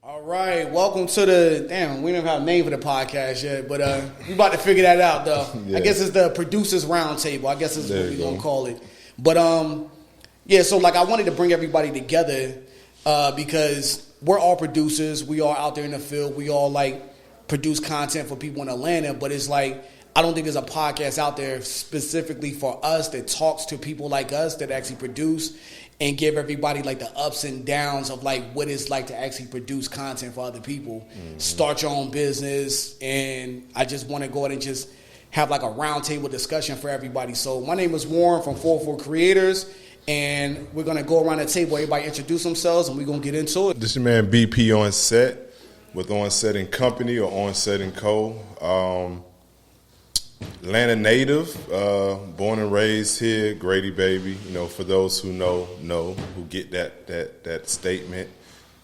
All right, welcome to the we don't have a name for the podcast yet, but we about to figure that out though. Yeah. I guess it's the producers roundtable. I guess that's There what you we're go. gonna call it. But so like I wanted to bring everybody together because we're all producers. We all out there in the field. We all like produce content for people in Atlanta, but it's like I don't think there's a podcast out there specifically for us that talks to people like us that actually produce and give everybody like the ups and downs of like what it's like to actually produce content for other people. Start your own business, and I just want to go ahead and just have like a roundtable discussion for everybody. So my name is Warren from 44 Creators, and we're gonna go around the table. Everybody introduce themselves, and we're gonna get into it. This is your man BP on set with On Set and Company or On Set and Co. Atlanta native, born and raised here, Grady baby. You know, for those who know, who get that statement.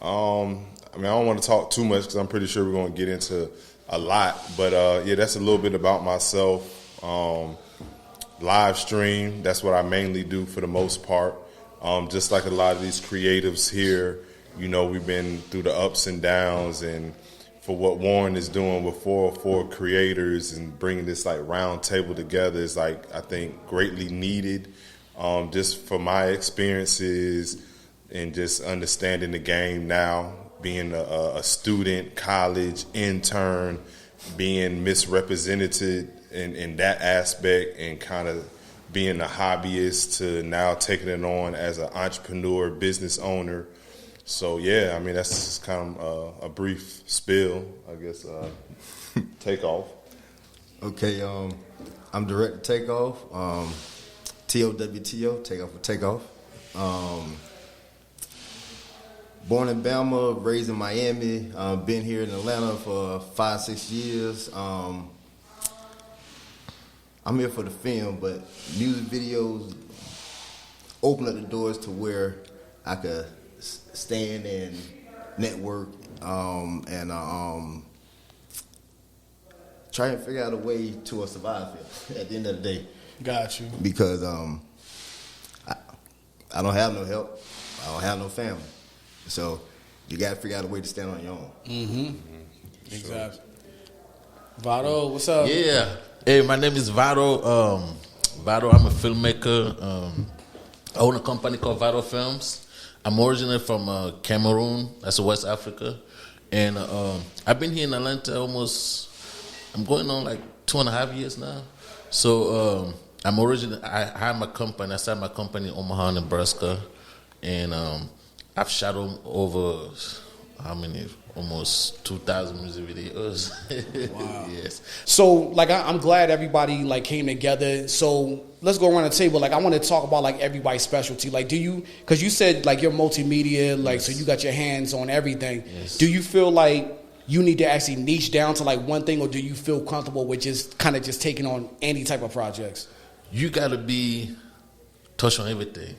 I don't want to talk too much because I'm pretty sure we're going to get into a lot. But that's a little bit about myself. Live stream, that's what I mainly do for the most part. Just like a lot of these creatives here, you know, we've been through the ups and downs, and for what Warren is doing with 404 Creators and bringing this like round table together is like, I think, greatly needed. Just for my experiences and just understanding the game now, being a student, college, intern, being misrepresented in that aspect, and kind of being a hobbyist to now taking it on as an entrepreneur, business owner. So, that's just kind of a brief spill, I guess, takeoff. Okay, I'm Director Takeoff, TOWTO, Takeoff for Takeoff. Born in Bama, raised in Miami, been here in Atlanta for 5-6 years. I'm here for the film, but music videos open up the doors to where I could stand and network and try and figure out a way to survive it at the end of the day. Got you. Because I don't have no help. I don't have no family. So you got to figure out a way to stand on your own. Exactly. Vado, what's up? Yeah. Hey, my name is Vado. Vado, I'm a filmmaker. I own a company called Vado Films. I'm originally from Cameroon, that's West Africa, and I've been here in Atlanta I'm going on like 2.5 years now. So I started my company in Omaha, Nebraska, and I've shot over almost 2,000 music videos. Wow. Yes. So, like, I'm glad everybody, like, came together. So, let's go around the table. Like, I want to talk about, like, everybody's specialty. Like, because you said, like, you're multimedia, like, so you got your hands on everything. Yes. Do you feel like you need to actually niche down to, like, one thing, or do you feel comfortable with just kind of just taking on any type of projects? You got to touch on everything.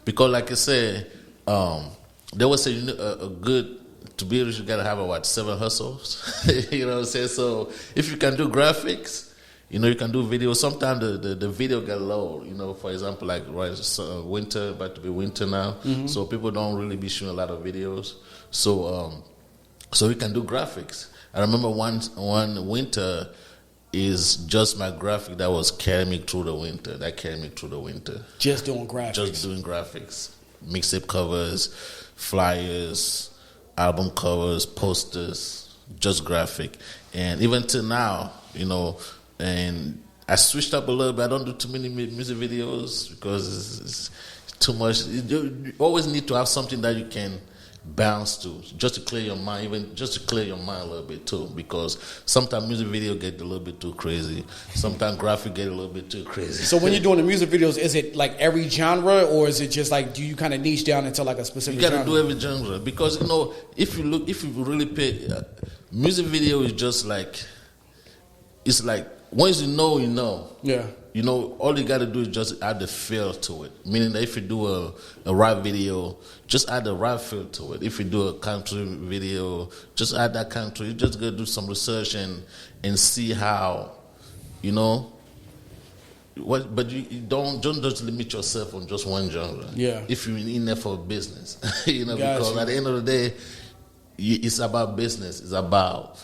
Because, like I said, they would say to be rich, you gotta have 7 hustles. You know what I'm saying? So if you can do graphics, you can do video. Sometimes the video get low. For example, like winter, about to be winter now, so people don't really be shooting a lot of videos. So you can do graphics. I remember one winter is just my graphic that was carrying me through the winter. Just doing graphics. Just doing graphics, mixtape covers, flyers, album covers, posters, just graphic. And even till now, and I switched up a little bit. I don't do too many music videos because it's too much. You always need to have something that you can bounce to, just to clear your mind, even just to clear your mind a little bit too, because sometimes music video get a little bit too crazy. Sometimes graphic get a little bit too crazy. So when you're doing the music videos, is it like every genre, or is it just like, do you kind of niche down into like a specific genre? You got to do every genre, because if you really pay, music video is just like, it's like once you know. Yeah. All you got to do is just add the feel to it. Meaning that if you do a rap video, just add the rap feel to it. If you do a country video, just add that country. You just got to do some research and see how, but you don't just limit yourself on just one genre. Yeah. If you're in there for business, because at the end of the day, it's about business. It's about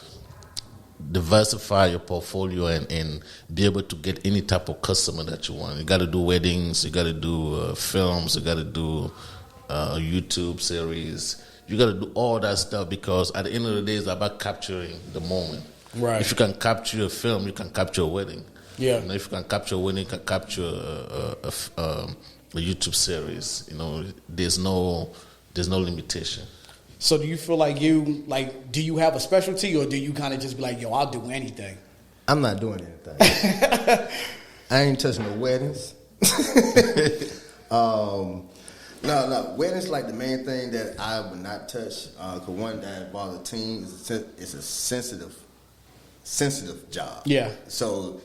diversify your portfolio and be able to get any type of customer that you want. You got to do weddings. You got to do films. You got to do YouTube series. You got to do all that stuff because at the end of the day, it's about capturing the moment. Right. If you can capture a film, you can capture a wedding. Yeah. You know, if you can capture a wedding, you can capture a YouTube series. You know, there's no limitation. So do you feel like do you have a specialty, or do you kind of just be like, yo, I'll do anything? I'm not doing anything. I ain't touching no weddings. No, weddings like the main thing that I would not touch. Cause one that involves a team it's a sensitive job. Yeah. So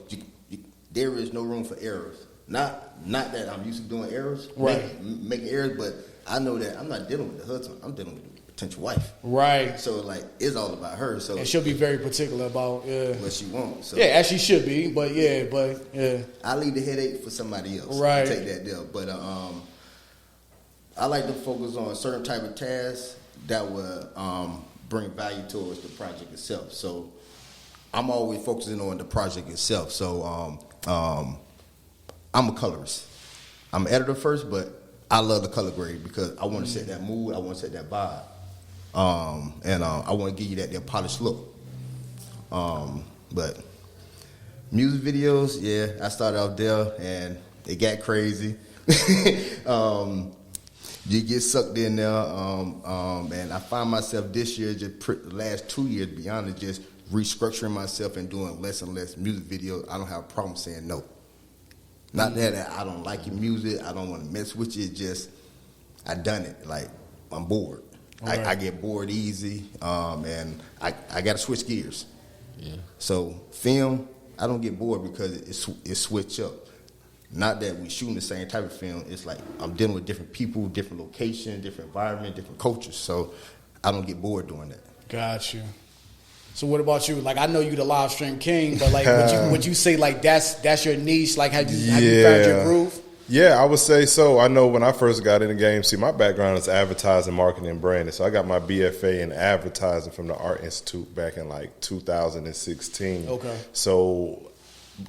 there is no room for errors. Not that I'm used to doing errors, right? Making errors, but I know that I'm not dealing with the husband. I'm dealing with the potential wife. Right. So like it's all about her. So and she'll be very particular about what she wants. So, yeah, as she should be. But yeah. I leave the headache for somebody else. Right. Take that deal. But I like to focus on certain type of tasks that will bring value towards the project itself. So I'm always focusing on the project itself. So I'm a colorist. I'm an editor first, but I love the color grade because I want to set that mood. I want to set that vibe. And I want to give you that polished look. But music videos, yeah, I started out there and it got crazy. You get sucked in there, and I find myself this year, the last 2 years, to be honest, just restructuring myself and doing less and less music videos. I don't have a problem saying no. Not that I don't like your music, I don't want to mess with you. It's just I done it. Like I'm bored. Right. I get bored easy, and I got to switch gears. Yeah. So film, I don't get bored because it switch up. Not that we shooting the same type of film. It's like I'm dealing with different people, different locations, different environment, different cultures. So I don't get bored doing that. Got you. So what about you? Like I know you the live stream king, but like would you say like that's your niche? Like have you found your groove? Yeah, I would say so. I know when I first got in the game, see, my background is advertising, marketing, and branding. So I got my BFA in advertising from the Art Institute back in like 2016. Okay. So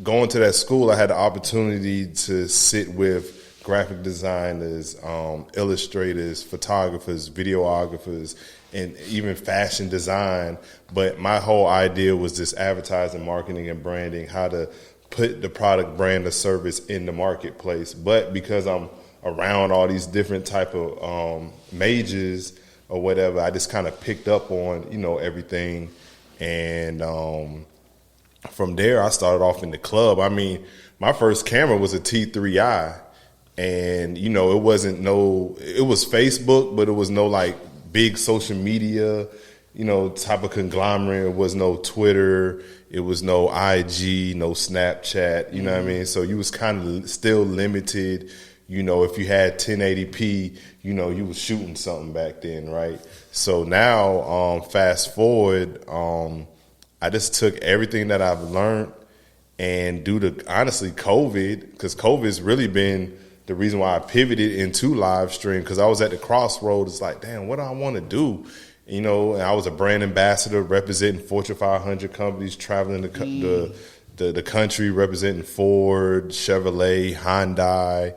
going to that school, I had the opportunity to sit with graphic designers, illustrators, photographers, videographers, and even fashion design. But my whole idea was just advertising, marketing, and branding, how to put the product, brand, or service in the marketplace. But because I'm around all these different type of majors or whatever, I just kind of picked up on, everything. And from there, I started off in the club. I mean, my first camera was a T3i. And, it was Facebook, but it was no like big social media, type of conglomerate. It was no Twitter. It was no IG, no Snapchat, you know what I mean? So you was kind of still limited, if you had 1080p, you was shooting something back then, right? So now, fast forward, I just took everything that I've learned, and due to, honestly, COVID, because COVID's really been the reason why I pivoted into live stream, because I was at the crossroads. It's like, damn, what do I want to do? And I was a brand ambassador representing Fortune 500 companies, traveling the country, representing Ford, Chevrolet, Hyundai,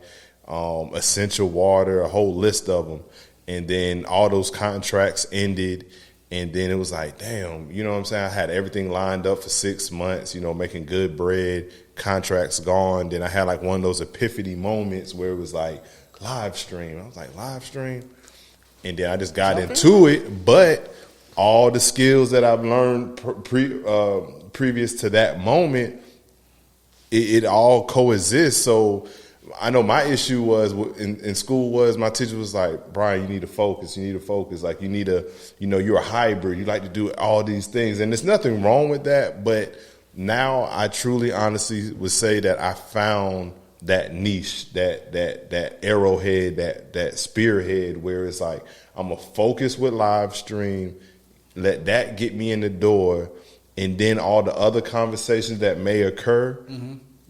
Essential Water, a whole list of them. And then all those contracts ended. And then it was like, damn, you know what I'm saying? I had everything lined up for 6 months, making good bread, contracts gone. Then I had like one of those epiphany moments where it was like, live stream. I was like, live stream? And then I just got into it. But all the skills that I've learned previous to that moment, it all coexists. So I know my issue was in school was my teacher was like, Brian, you need to focus. You need to focus. Like you need to, you're a hybrid. You like to do all these things. And there's nothing wrong with that. But now I truly, honestly would say that I found that niche, that arrowhead, that spearhead where it's like, I'm going to focus with live stream, let that get me in the door. And then all the other conversations that may occur,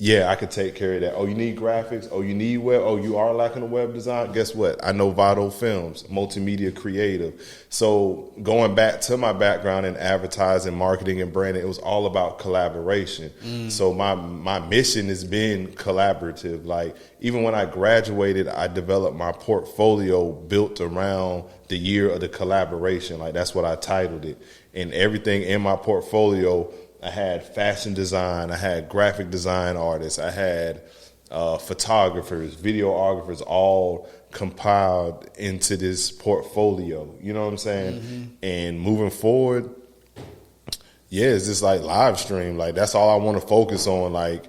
yeah, I could take care of that. Oh, you need graphics? Oh, you need web? Oh, you are lacking a web design? Guess what? I know Vado Films, multimedia creative. So going back to my background in advertising, marketing, and branding, it was all about collaboration. So my mission has been collaborative. Like, even when I graduated, I developed my portfolio built around the year of the collaboration. Like, that's what I titled it. And everything in my portfolio, I had fashion design, I had graphic design artists, I had photographers, videographers, all compiled into this portfolio. You know what I'm saying? And moving forward, yeah, it's just like live stream. Like, that's all I want to focus on. Like,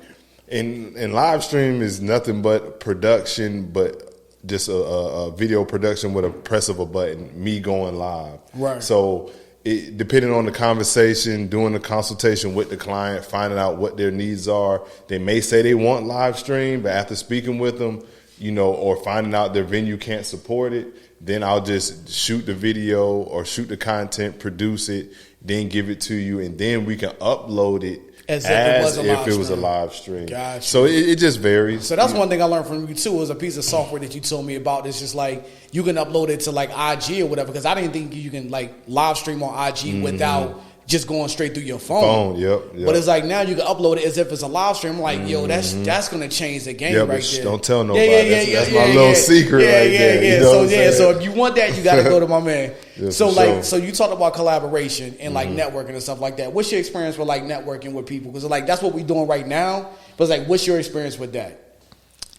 and live stream is nothing but production, but just a video production with a press of a button, me going live. Right. So depending on the conversation, doing the consultation with the client, finding out what their needs are. They may say they want live stream, but after speaking with them, you know, or finding out their venue can't support it, then I'll just shoot the video or shoot the content, produce it, then give it to you, and then we can upload it as if it was a live stream. Gotcha. So it just varies. So that's one thing I learned from you too. Was a piece of software that you told me about. It's just like you can upload it to like IG or whatever. Because I didn't think you can like live stream on IG without just going straight through your phone. Yep. But it's like now you can upload it as if it's a live stream. I'm like, yo, that's gonna change the game right there. Don't tell nobody. That's my little secret right there. Yeah. You know So if you want that, you got to go to my man. Yeah, so for like, sure. so you talked about collaboration and like networking and stuff like that. What's your experience with like networking with people? Because like that's what we're doing right now. But it's like, what's your experience with that?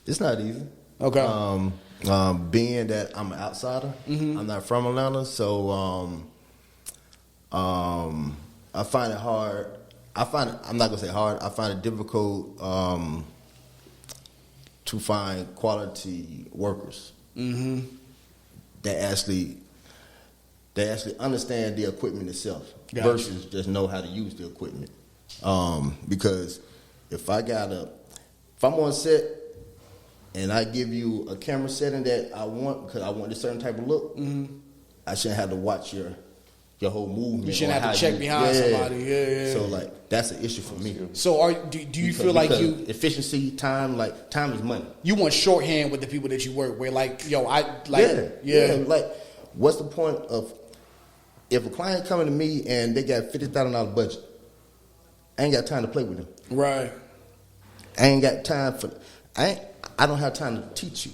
It's not easy. Okay. Being that I'm an outsider, I'm not from Atlanta, so I find it hard. I'm not gonna say hard. I find it difficult to find quality workers that actually understand the equipment itself versus just know how to use the equipment. Because if I'm on set and I give you a camera setting that I want because I want a certain type of look, I shouldn't have to watch your whole movement. You shouldn't have to check behind somebody. Yeah. So like that's an issue for me. So do you feel like you efficiency, time is money. You want shorthand with the people that you work with? Like, yo, like what's the point of if a client coming to me and they got $50,000 budget? I ain't got time to play with them. Right. I ain't got time for. I don't have time to teach you.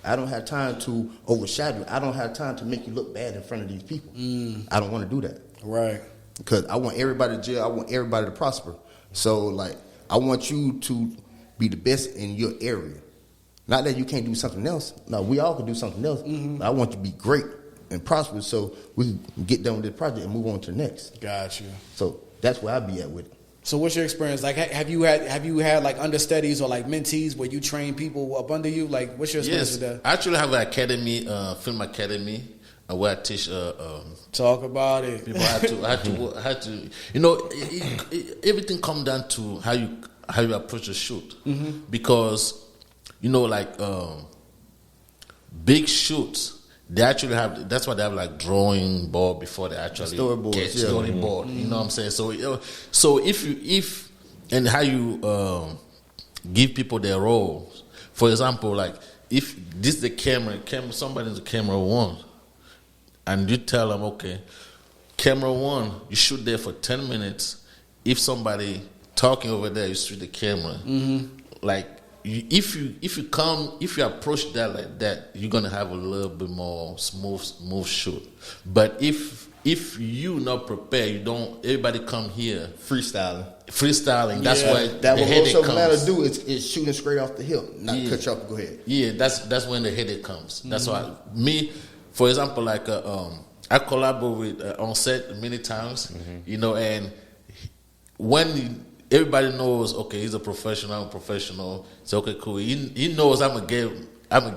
I don't have time to overshadow you. I don't have time to make you look bad in front of these people. I don't want to do that. Right. Because I want everybody to jail. I want everybody to prosper. So, like, I want you to be the best in your area. Not that you can't do something else. No, we all can do something else. But I want you to be great and prosperous so we can get done with this project and move on to the next. Got you. So that's where I be at with it. So what's your experience? Like, have you had like understudies or like mentees where you train people up under you? Like, what's your experience with that? I actually have an academy, film academy, where I teach. Talk about it. People had to. You know, everything comes down to how you approach a shoot, because you know, like big shoots. They actually have. That's why they have like drawing board before they actually get storyboard. You know what I'm saying? So if and how you give people their roles. For example, like if this is the camera, somebody's the camera one, and you tell them, okay, camera one, you shoot there for 10 minutes. If somebody talking over there, you shoot the camera. Like. If you approach that like that, you're gonna have a little bit more smooth shoot. But if you not prepared, you don't. Everybody come here freestyling. That's why that the what headache most of comes. do is shooting straight off the hip, not cut you off. Go ahead. Yeah, that's when the headache comes. That's why me, for example, like I collaborate with on set many times, you know, and when everybody knows, okay, he's a professional. I'm a professional. So okay, cool. He knows I'm gonna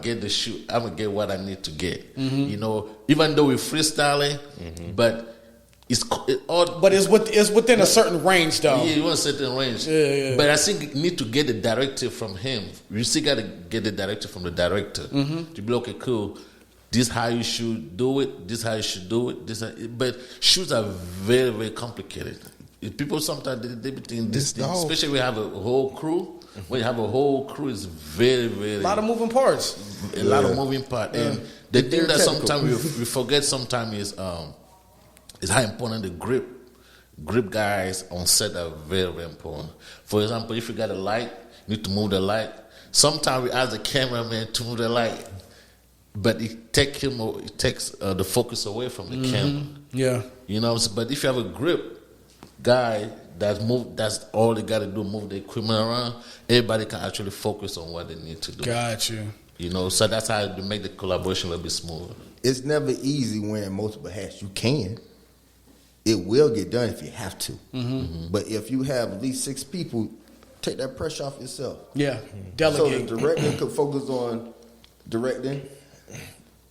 get the shoot. I'm gonna get what I need to get. You know, even though we're freestyling, but it's within a certain range, though. Yeah, you want a certain range. Yeah. But I think you need to get the directive from him. You still got to get the directive from the director to be okay, cool. This how you should do it. This how you should do it. But shoots are very, very complicated. People sometimes they be thinking this thing, especially we have a whole crew. when you have a whole crew, it's very, very A lot of moving parts. a lot of moving part. And the thing that technical. sometimes we forget sometimes is how important the grip guys on set are very, very important. For example, if you got a light, you need to move the light. Sometimes we ask the cameraman to move the light, but it takes the focus away from the camera. Yeah. You know, but if you have a grip guy that's all they got to do, move the equipment around, everybody can actually focus on what they need to do. Got you. You know, so that's how to make the collaboration a little bit smoother. It's never easy wearing multiple hats. You can. It will get done if you have to. But if you have at least 6 people, take that pressure off yourself. Yeah. So Delegate. the director could focus on directing.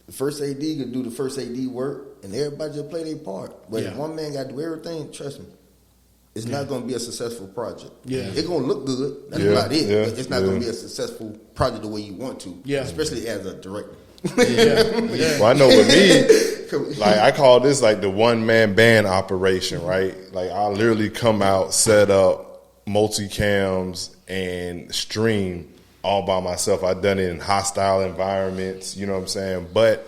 The first AD could do the first AD work, and everybody just play their part. But if one man got to do everything, trust me, it's not going to be a successful project. Yeah. It's going to look good. That's Yeah, about it. yeah, But it's not going yeah. to be a successful project the way you want to. Yeah. Especially as a director. Well, I know with me, like I call this like the one man band operation, right? Like I literally come out, set up multicams, and stream all by myself. I've done it in hostile environments, you know what I'm saying? But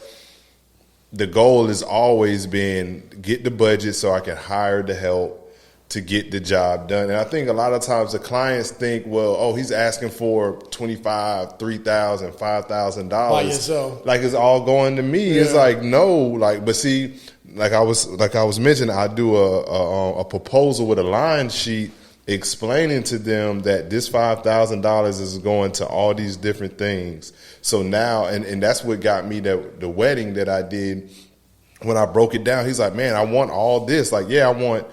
the goal has always been get the budget so I can hire the help to get the job done. And I think a lot of times the clients think, well, oh, he's asking for $25,000, $3,000, $5,000 By yourself. like it's all going to me. It's like no, like but see, like I was mentioning, I do a proposal with a line sheet explaining to them that this $5,000 is going to all these different things. So now, and that's what got me the wedding that I did. When I broke it down, he's like, man, I want all this. Like, yeah, I want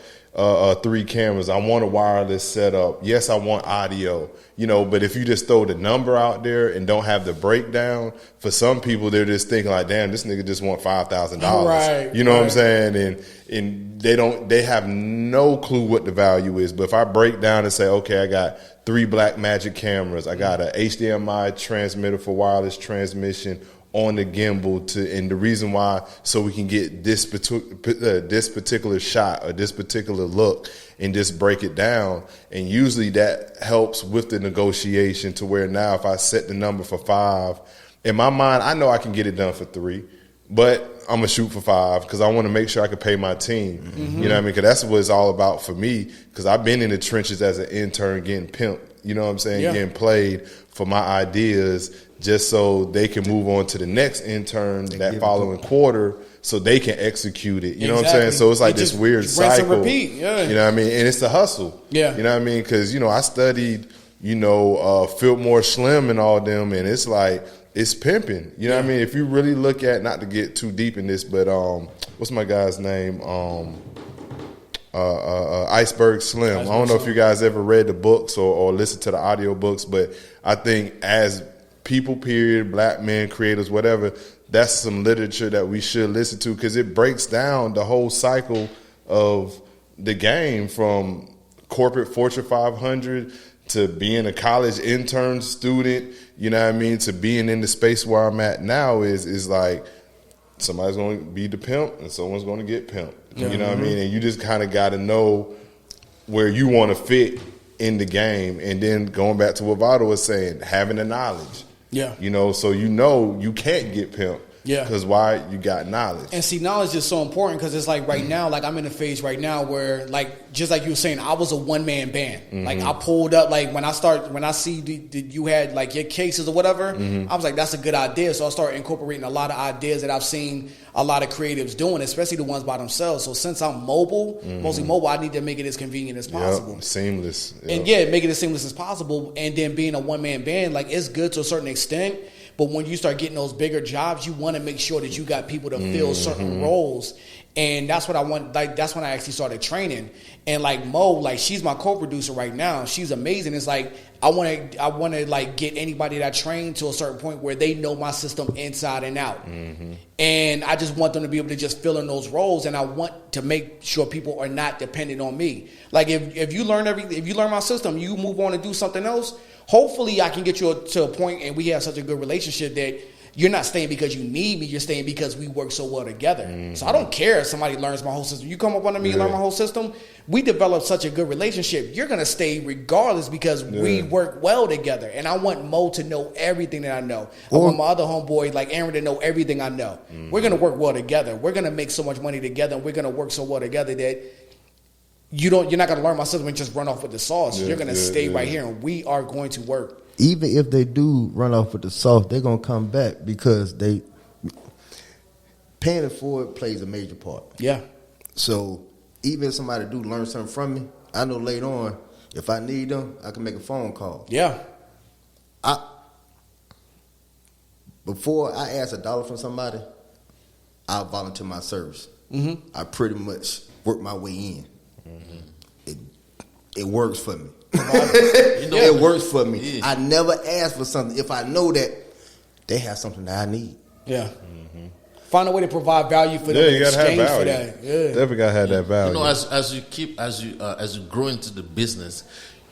3 cameras. I want a wireless setup. Yes, I want audio. You know, but if you just throw the number out there and don't have the breakdown, for some people they're just thinking like, damn, this nigga just want $5,000. Right, you know what I'm right. saying? And they have no clue what the value is. But if I break down and say, okay, I got 3 Blackmagic cameras, I got a HDMI transmitter for wireless transmission on the gimbal and the reason why, so we can get this particular shot or this particular look and just break it down. And usually that helps with the negotiation to where now if I set the number for 5, in my mind, I know I can get it done for 3, but I'm going to shoot for 5 because I want to make sure I can pay my team. You know what I mean? Because that's what it's all about for me, because I've been in the trenches as an intern getting pimped, you know what I'm saying, getting played for my ideas just so they can move on to the next intern that following quarter so they can execute it. You know what I'm saying? So it's like this weird rinse and cycle. repeat, yeah. You know what I mean? And it's the hustle. Yeah. You know what I mean? Because, you know, I studied, you know, Fillmore Slim and all them, and it's like, it's pimping. You know what I mean? If you really look at, not to get too deep in this, but what's my guy's name? Iceberg Slim. I don't know if you guys ever read the books or listened to the audio books, but I think as people, period, black men, creators, whatever, that's some literature that we should listen to because it breaks down the whole cycle of the game from corporate Fortune 500 to being a college intern student, you know what I mean, to being in the space where I'm at now is like somebody's going to be the pimp and someone's going to get pimped. You know what I mean? And you just kind of got to know where you want to fit in the game. And then going back to what Vado was saying, having the knowledge. Yeah. You know, so you know you can't get pimped. Yeah. Because why? You got knowledge. And see, knowledge is so important because it's like right now, like I'm in a phase right now where, like, just like you were saying, I was a one-man band. Like I pulled up, like when I see you had like your cases or whatever, I was like, that's a good idea. So I started incorporating a lot of ideas that I've seen a lot of creatives doing, especially the ones by themselves. So since I'm mobile, mostly mobile, I need to make it as convenient as possible. Yep. Seamless. Yep. And make it as seamless as possible. And then being a one-man band, like it's good to a certain extent. But when you start getting those bigger jobs, you want to make sure that you got people to fill certain roles. And that's what I want. Like, that's when I actually started training. And like Mo, like she's my co-producer right now. She's amazing. It's like, I want to like get anybody that I train to a certain point where they know my system inside and out. And I just want them to be able to just fill in those roles. And I want to make sure people are not dependent on me. Like if you learn if you learn my system, you move on and do something else. Hopefully I can get you to a point and we have such a good relationship that you're not staying because you need me. You're staying because we work so well together. So I don't care if somebody learns my whole system. You come up under me and learn my whole system. We develop such a good relationship. You're going to stay regardless because we work well together. And I want Mo to know everything that I know. I want my other homeboy, like Aaron, to know everything I know. We're going to work well together. We're going to make so much money together. And we're going to work so well together that you're not going to learn my system and just run off with the sauce. You're going to stay right here, and we are going to work. Even if they do run off with the sauce, they're going to come back because they paying it forward plays a major part. Yeah. So even if somebody do learn something from me, I know later on, if I need them, I can make a phone call. Yeah. Before I ask $1 from somebody, I'll volunteer my service. I pretty much work my way in. It works for me. It works for me. Yeah. I never ask for something if I know that they have something that I need. Yeah. Find a way to provide value for them. Yeah, in you gotta have exchange value. for that. Yeah. Definitely gotta have that value. You know, as you grow into the business,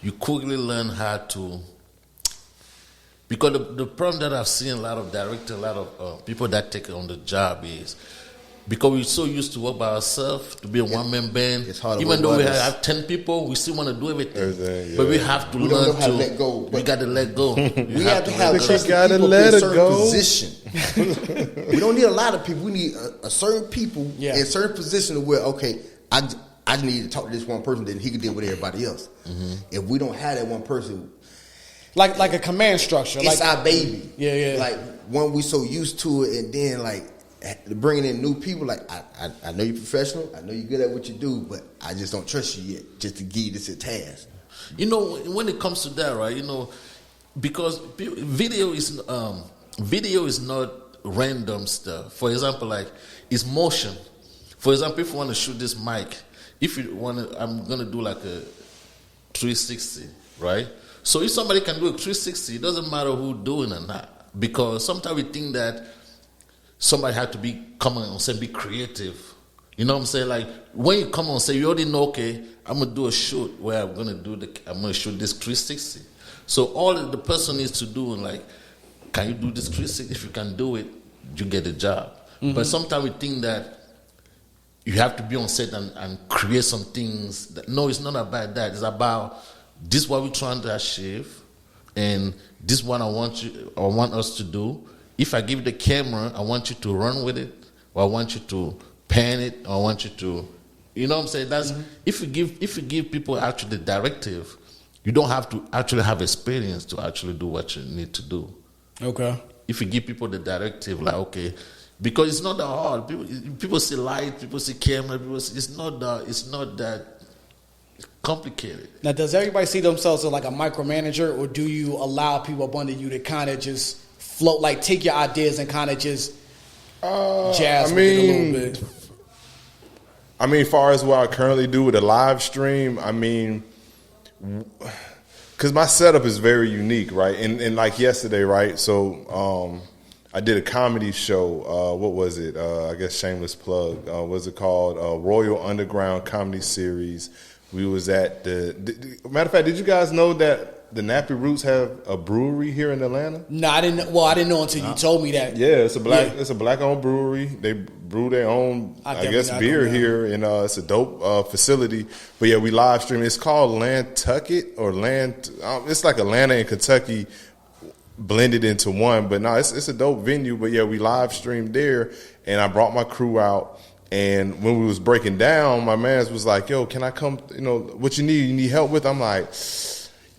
you quickly learn how to. Because the problem that I've seen a lot of directors, a lot of people that take on the job is because we're so used to work by ourselves, to be a one-man band. It's hard to Even work though by we others. have 10 people, we still want to do everything. Everything, But we yeah. have to We don't learn know how to to let go, We but- got to let go. We have to have You trusted gotta people let in a it certain go. position. We don't need a lot of people. We need a certain people in certain positions where, okay, I just need to talk to this one person, then he can deal with everybody else. If we don't have that one person, Like a command structure. it's Like our baby. Yeah. Like when we so used to it, and then like bringing in new people. Like I know you're professional. I know you're good at what you do, but I just don't trust you yet. Just to give you this a task. You know, when it comes to that, right? You know, because video is not random stuff. For example, like it's motion. For example, if you want to shoot this mic, if you want to, I'm gonna do like a 360, right? So if somebody can do a 360, it doesn't matter who doing or not, because sometimes we think that somebody had to come on and say be creative. You know what I'm saying? Like when you come on and say you already know, okay, I'm gonna do a shoot where I'm gonna shoot this 360. So all that the person needs to do, like, can you do this 360? If you can do it, you get the job. But sometimes we think that you have to be on set and create some things. No, it's not about that. It's about this is what we're trying to achieve, and this is what I want us to do. If I give you the camera, I want you to run with it, or I want you to pan it, or I want you to, you know what I'm saying? That's if you give people actually the directive, you don't have to actually have experience to actually do what you need to do. Okay. If you give people the directive, like, okay, because it's not that hard. People see light, people see camera, it's not that complicated. Now, does everybody see themselves as like a micromanager, or do you allow people up under you to kind of just float, like take your ideas and kind of just jazz with it a little bit? I mean, as far as what I currently do with a live stream, I mean, because my setup is very unique, right? And like yesterday, right? So I did a comedy show. What was it? I guess shameless plug. What was it called? Royal Underground Comedy Series. We was at matter of fact, did you guys know that the Nappy Roots have a brewery here in Atlanta? No, I didn't. Well, I didn't know until you told me that. Yeah, it's a black owned brewery. They brew their own, I guess, beer here, and it's a dope facility. But yeah, we live stream. It's called Lantucket or it's like Atlanta and Kentucky blended into one. But no, it's a dope venue. But yeah, we live streamed there, and I brought my crew out. And when we was breaking down, my man was like, "Yo, can I come? You know, what you need? You need help with?" I'm like,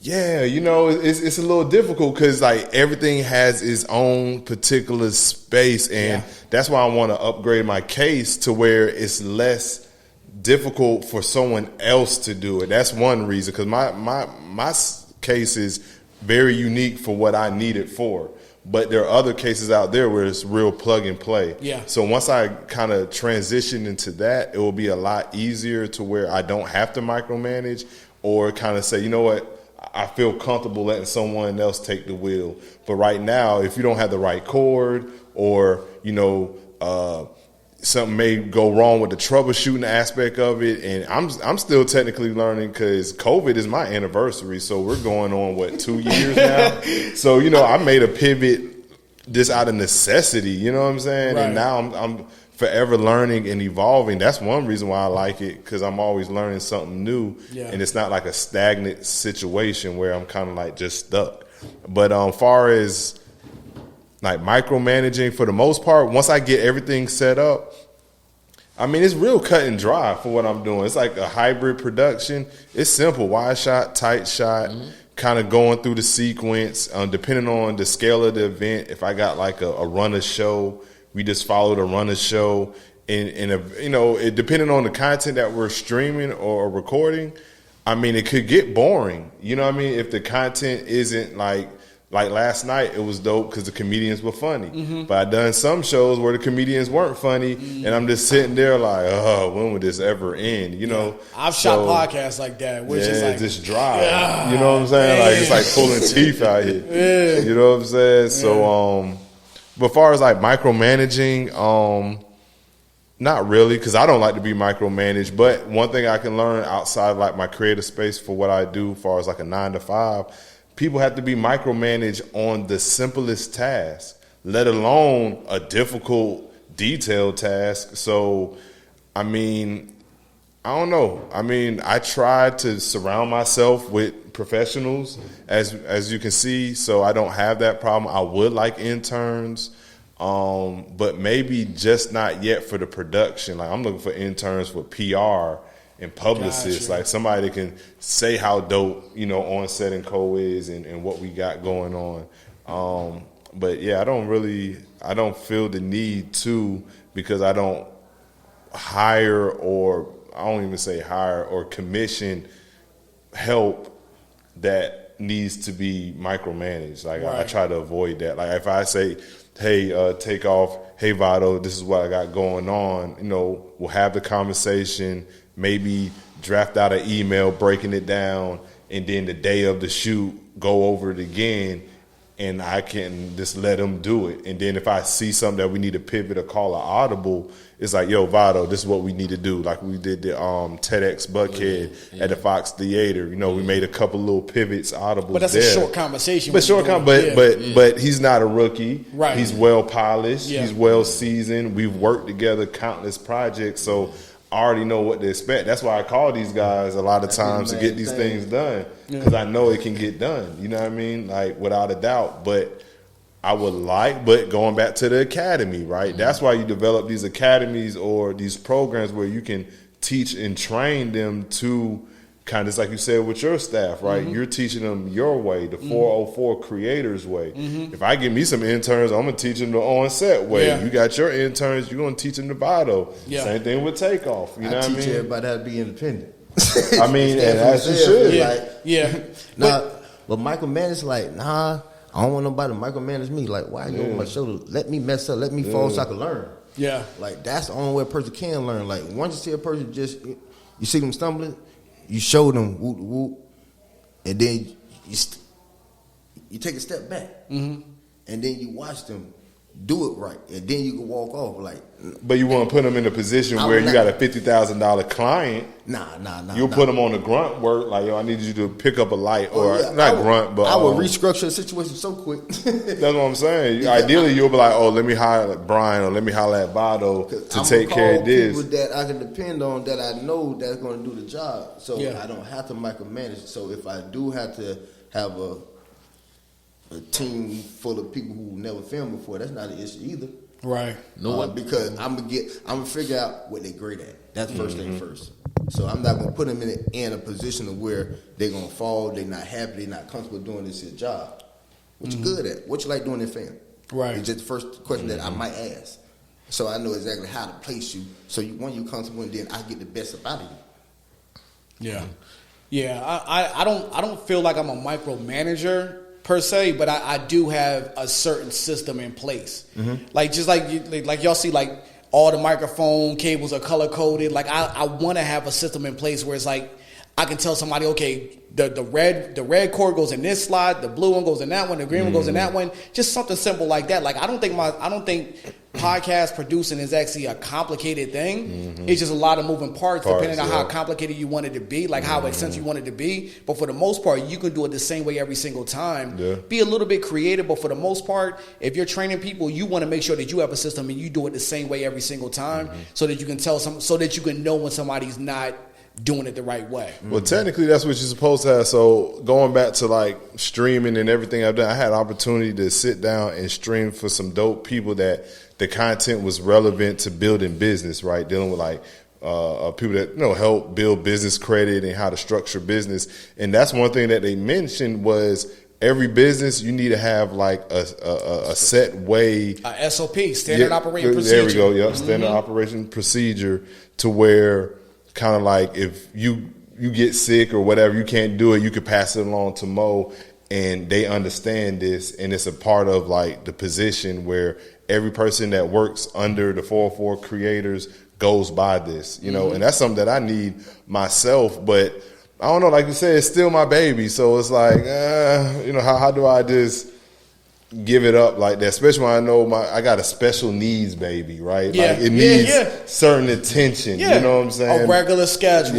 yeah, you know, it's a little difficult because like everything has its own particular space, and that's why I want to upgrade my case to where it's less difficult for someone else to do it. That's one reason, because my case is very unique for what I need it for. But there are other cases out there where it's real plug and play. Yeah. So once I kind of transition into that, it will be a lot easier to where I don't have to micromanage or kind of say, you know what, I feel comfortable letting someone else take the wheel. But right now, if you don't have the right cord, or, you know, something may go wrong with the troubleshooting aspect of it, and I'm still technically learning because COVID is my anniversary, so we're going on 2 years now. So, you know, I made a pivot just out of necessity. You know what I'm saying? Right. And now I'm forever learning and evolving. That's one reason why I like it, because I'm always learning something new, and it's not like a stagnant situation where I'm kind of like just stuck. But far as like micromanaging, for the most part, once I get everything set up, I mean, it's real cut and dry for what I'm doing. It's like a hybrid production. It's simple, wide shot, tight shot, kind of going through the sequence, depending on the scale of the event. If I got like a runner show, we just follow the runner show. And it, depending on the content that we're streaming or recording, I mean, it could get boring. You know what I mean? If the content isn't like last night, it was dope because the comedians were funny. But I done some shows where the comedians weren't funny, and I'm just sitting there like, oh, when would this ever end? You know, I've shot podcasts like that, which is like just dry. You know what I'm saying? Like it's like pulling teeth out here. You know what I'm saying? So, but as far as like micromanaging, not really, because I don't like to be micromanaged. But one thing I can learn outside of like my creative space for what I do, as far as like a 9 to 5. People have to be micromanaged on the simplest task, let alone a difficult, detailed task. So, I mean, I don't know. I mean, I try to surround myself with professionals, as you can see, so I don't have that problem. I would like interns, but maybe just not yet for the production. Like I'm looking for interns for PR and publicists, Gotcha. like somebody that can say how dope, On Set and Co is and what we got going on. But yeah, I don't feel the need to, because I don't hire or commission help that needs to be micromanaged. Like I try to avoid that. Like if I say, hey, take off, hey Vado, this is what I got going on, we'll have the conversation, maybe draft out an email breaking it down, and then the day of the shoot, go over it again, and I can just let them do it. And then if I see something that we need to pivot or call an audible, it's like, yo, Vado, this is what we need to do. Like we did the TEDx Buckhead at the Fox Theater. We made a couple little pivots, audibles. But that's there. a short conversation. But he's not a rookie. Right. He's well polished. Yeah. He's well seasoned. We've worked together countless projects, so I already know what to expect. That's why I call these guys a lot of times to get these things done, because I know it can get done. You know what I mean? Like without a doubt. But but going back to the academy, right? That's why you develop these academies or these programs where you can teach and train them to kind of, like you said with your staff, right? You're teaching them your way, the 404 creators way. If I give me some interns, I'm going to teach them the on-set way. Yeah. You got your interns, you're going to teach them the Vado. Yeah. Same thing with Takeoff. You know what I mean? teach everybody how to be independent. I mean, and as you should. But micromanage, like, nah, I don't want nobody to micromanage me. Like, why you on my shoulder? Let me mess up. Let me fall so I can learn. Yeah. Like, that's the only way a person can learn. Like, once you see a person you see them stumbling, you show them whoop whoop, and then you take a step back, and then you watch them do it right, and then you can walk off. Like, but you want to put them in a position where you got a $50,000 client. Nah. You'll put them on the grunt work, like, yo, I need you to pick up a light, or not grunt, but I would restructure the situation so quick. That's what I'm saying. Ideally, you'll be like, oh, let me hire Brian, or let me holler at Vado to take care of this. People that I can depend on, that I know that's going to do the job, so I don't have to micromanage. So if I do have to have a team full of people who never filmed before, that's not an issue either. Right. Because I'm gonna figure out what they're great at. That's first thing first. So I'm not gonna put them in a position of where they're gonna fall, they're not happy, they're not comfortable doing this job. What you good at? What you like doing in film? Right. It's just the first question that I might ask. So I know exactly how to place you. So when you're comfortable, and then I get the best out of you. Yeah. I don't feel like I'm a micromanager per se, but I do have a certain system in place. Like just like y'all see, like all the microphone cables are color coded. Like I want to have a system in place where it's like I can tell somebody, okay, the red cord goes in this slot, the blue one goes in that one, the green one goes in that one. Just something simple like that. Like I don't think podcast producing is actually a complicated thing. It's just a lot of moving parts depending on how complicated you want it to be, like how extensive you want it to be. But for the most part, you can do it the same way every single time. Yeah. Be a little bit creative, but for the most part, if you're training people, you want to make sure that you have a system and you do it the same way every single time, so that you can so that you can know when somebody's not doing it the right way. Well, technically, that's what you're supposed to have. So going back to like streaming and everything I've done, I had an opportunity to sit down and stream for some dope people that the content was relevant to building business, right? Dealing with like people that help build business credit and how to structure business. And that's one thing that they mentioned was every business you need to have like a set way, a SOP, standard operating procedure. There we go. Yep, standard operation procedure to where kind of like if you get sick or whatever, you can't do it, you could pass it along to Mo, and they understand this, and it's a part of like the position where every person that works under the 404 creators goes by this, and that's something that I need myself, but I don't know, like you said, it's still my baby, so it's like, how do I just give it up like that, especially when I know I got a special needs baby, right? Yeah. Like it needs certain attention. You know what I'm saying? A regular schedule,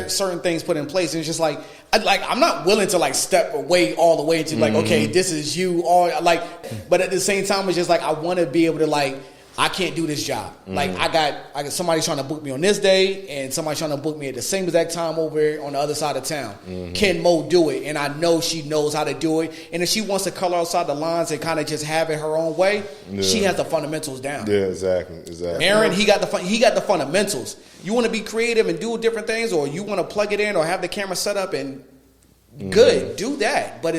certain things put in place. And it's just like I'm not willing to like step away all the way to like, okay, this is you all like, but at the same time, it's just like I want to be able to like, I can't do this job. Like I got somebody trying to book me on this day and somebody trying to book me at the same exact time over on the other side of town. Can Mo do it? And I know she knows how to do it. And if she wants to color outside the lines and kind of just have it her own way, she has the fundamentals down. Yeah, exactly. Aaron, he got the fundamentals. You want to be creative and do different things, or you want to plug it in or have the camera set up and good, do that, but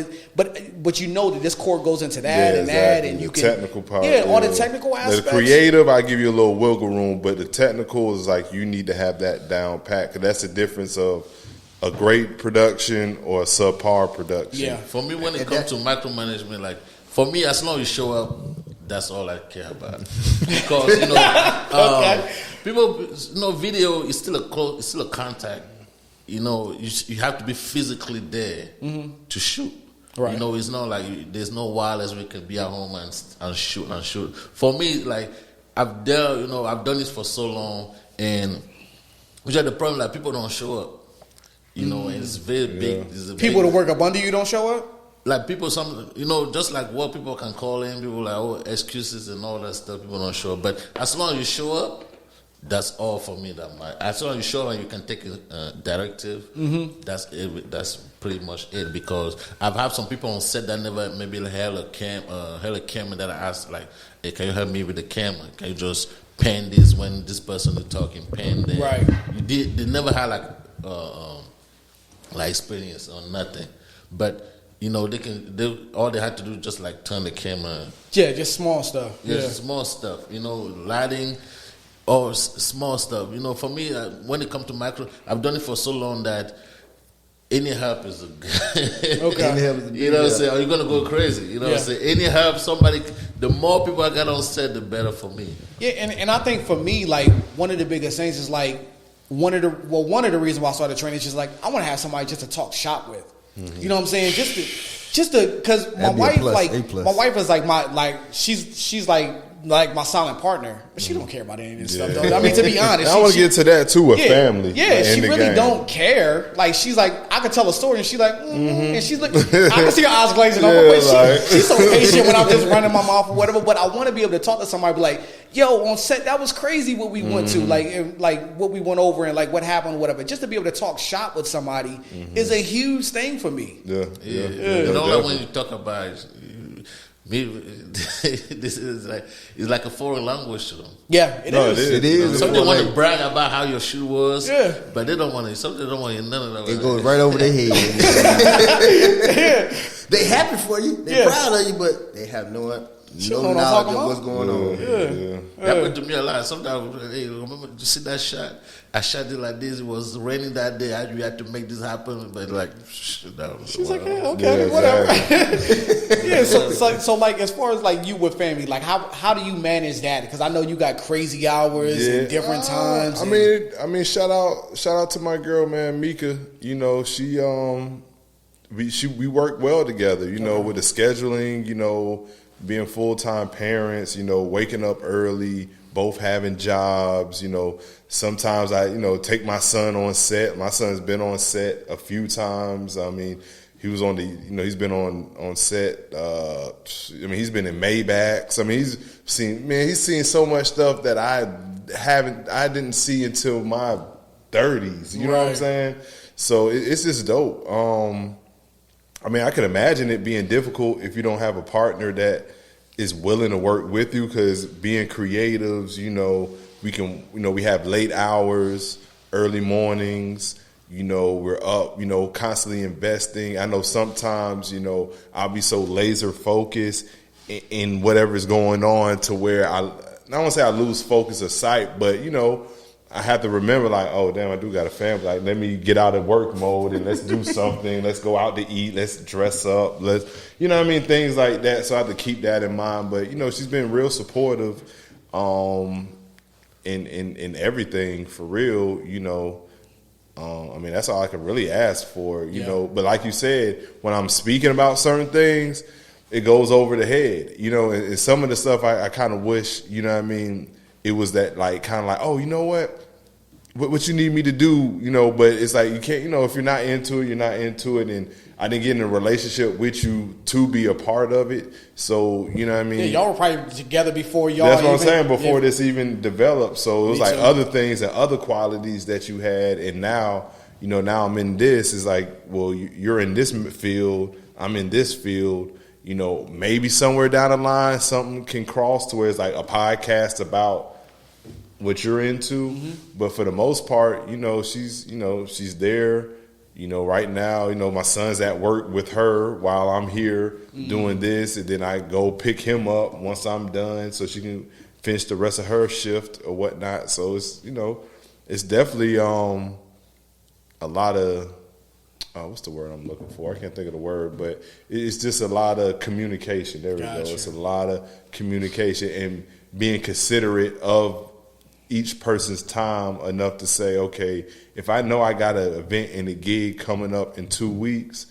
you know that this core goes into that and that, and you can technical part, all the technical aspects. The creative, I give you a little wiggle room, but the technical is like you need to have that down pat, because that's the difference of a great production or a subpar production. Yeah, for me, when it comes to micromanagement, like for me, as long as you show up, that's all I care about. Because people, video is still it's still a contact. You have to be physically there to shoot. Right. It's not like there's no wireless we can be at home and shoot. For me, like I've done this for so long, and which are the problem, like people don't show up. And it's very big. People that work up under you don't show up? Like people, just like what people can call in, people like excuses and all that stuff, people don't show up. But as long as you show up, that's all for me. As long as you show and you can take a directive, that's it. That's pretty much it. Because I've had some people on set that never maybe held a camera that I asked, like, hey, can you help me with the camera? Can you just pan this when this person is talking? Pan that. Right. They never had like experience or nothing, but. All they had to do is just like turn the camera. Yeah, just small stuff. Yeah, small stuff. Lighting. Or small stuff. For me, when it comes to micro, I've done it for so long that any help is good. Okay. Any help is good. What I'm saying? Are you going to go crazy? What I'm saying? Any help, the more people I got on set, the better for me. Yeah, and I think for me, like, one of the biggest things is like, one of the reasons why I started training is just like, I want to have somebody just to talk shop with. You know what I'm saying? Just to, because my wife is like she's like my silent partner, but she don't care about any of this stuff, though. I mean, to be honest, I want to get to that too. Family, she really don't care. Like she's like, I could tell a story, and she's like, and she's like, I can see her eyes glazing over. But she's so patient when I'm just running my mouth or whatever. But I want to be able to talk to somebody, be like, yo, on set, that was crazy what we went to, like what we went over and like what happened, or whatever. Just to be able to talk shop with somebody is a huge thing for me. Yeah. Like when you talk about this is like it's like a foreign language to them. Yeah, it is. Some they want to brag about how your shoe was, but they don't want to. Some they don't want to hear none of that. It goes right over their head. They happy for you. They proud of you, but they have no She don't no know what I'm knowledge talking of about. what's going on. Yeah. That happened to me a lot. Sometimes, hey, remember, you see that shot? I shot it like this. It was raining that day. We had to make this happen. But like, She's like, yeah, okay, Yeah, whatever. exactly. Yeah, so like as far as like you with family, like how do you manage that? Because I know you got crazy hours Yeah. and different times. I and- mean, shout out to my girl, man, Mika. You know, she we work well together. You know, with the scheduling. You know, being full-time parents. You know, waking up early, both having jobs. You know, sometimes I take my son on set. My son's been on set a few times. I mean, he was on he's been on set. I mean, he's been in Maybachs. I mean, he's seen so much stuff that I didn't see until my 30s. You know what I'm Right. saying? So it's just dope. I mean, I can imagine it being difficult if you don't have a partner that is willing to work with you, because being creatives, we have late hours, early mornings, we're up, constantly investing. I know sometimes, I'll be so laser focused in whatever's going on to where I don't want to say I lose focus of sight, but, I have to remember, like, oh, damn, I do got a family. Like, let me get out of work mode and let's do something. Let's go out to eat. Let's dress up. Things like that. So I have to keep that in mind. But, she's been real supportive in everything, for real, I mean, that's all I can really ask for, you know. But like you said, when I'm speaking about certain things, it goes over the head, and some of the stuff I kind of wish, it was that kind of like, oh, you know what you need me to do, but it's like you can't, if you're not into it, you're not into it. And I didn't get in a relationship with you to be a part of it. So, Yeah, y'all were probably together before y'all. That's what I'm even- saying, before yeah. this even developed. So it was Me like too. other things and other qualities that you had. And now, now I'm in this. It's like, well, you're in this field. I'm in this field. Maybe somewhere down the line, something can cross to where it's like a podcast about what you're into. Mm-hmm. But for the most part, she's there. Right now, my son's at work with her while I'm here doing this, and then I go pick him up once I'm done so she can finish the rest of her shift or whatnot. So it's, it's definitely a lot of, what's the word I'm looking for? I can't think of the word, but it's just a lot of communication. There we go. Gotcha. It's a lot of communication and being considerate of each person's time enough to say, okay, if I know I got an event and a gig coming up in 2 weeks,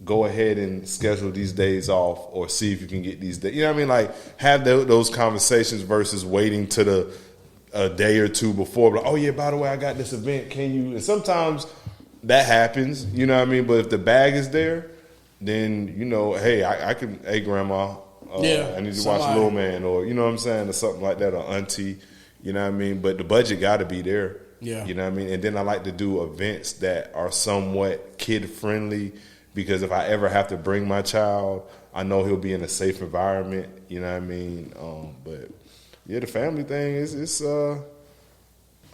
go ahead and schedule these days off, or see if you can get these days. You know what I mean? Like, have those conversations versus waiting to a day or two before. Like, oh yeah, by the way, I got this event. Can you? And sometimes that happens. You know what I mean? But if the bag is there, then hey, I can. Hey, grandma, I need to watch somebody. Little Man, or you know what I'm saying, or something like that, or auntie. You know what I mean? But the budget got to be there. Yeah. You know what I mean? And then I like to do events that are somewhat kid-friendly, because if I ever have to bring my child, I know he'll be in a safe environment. You know what I mean? But, yeah, the family thing, it's I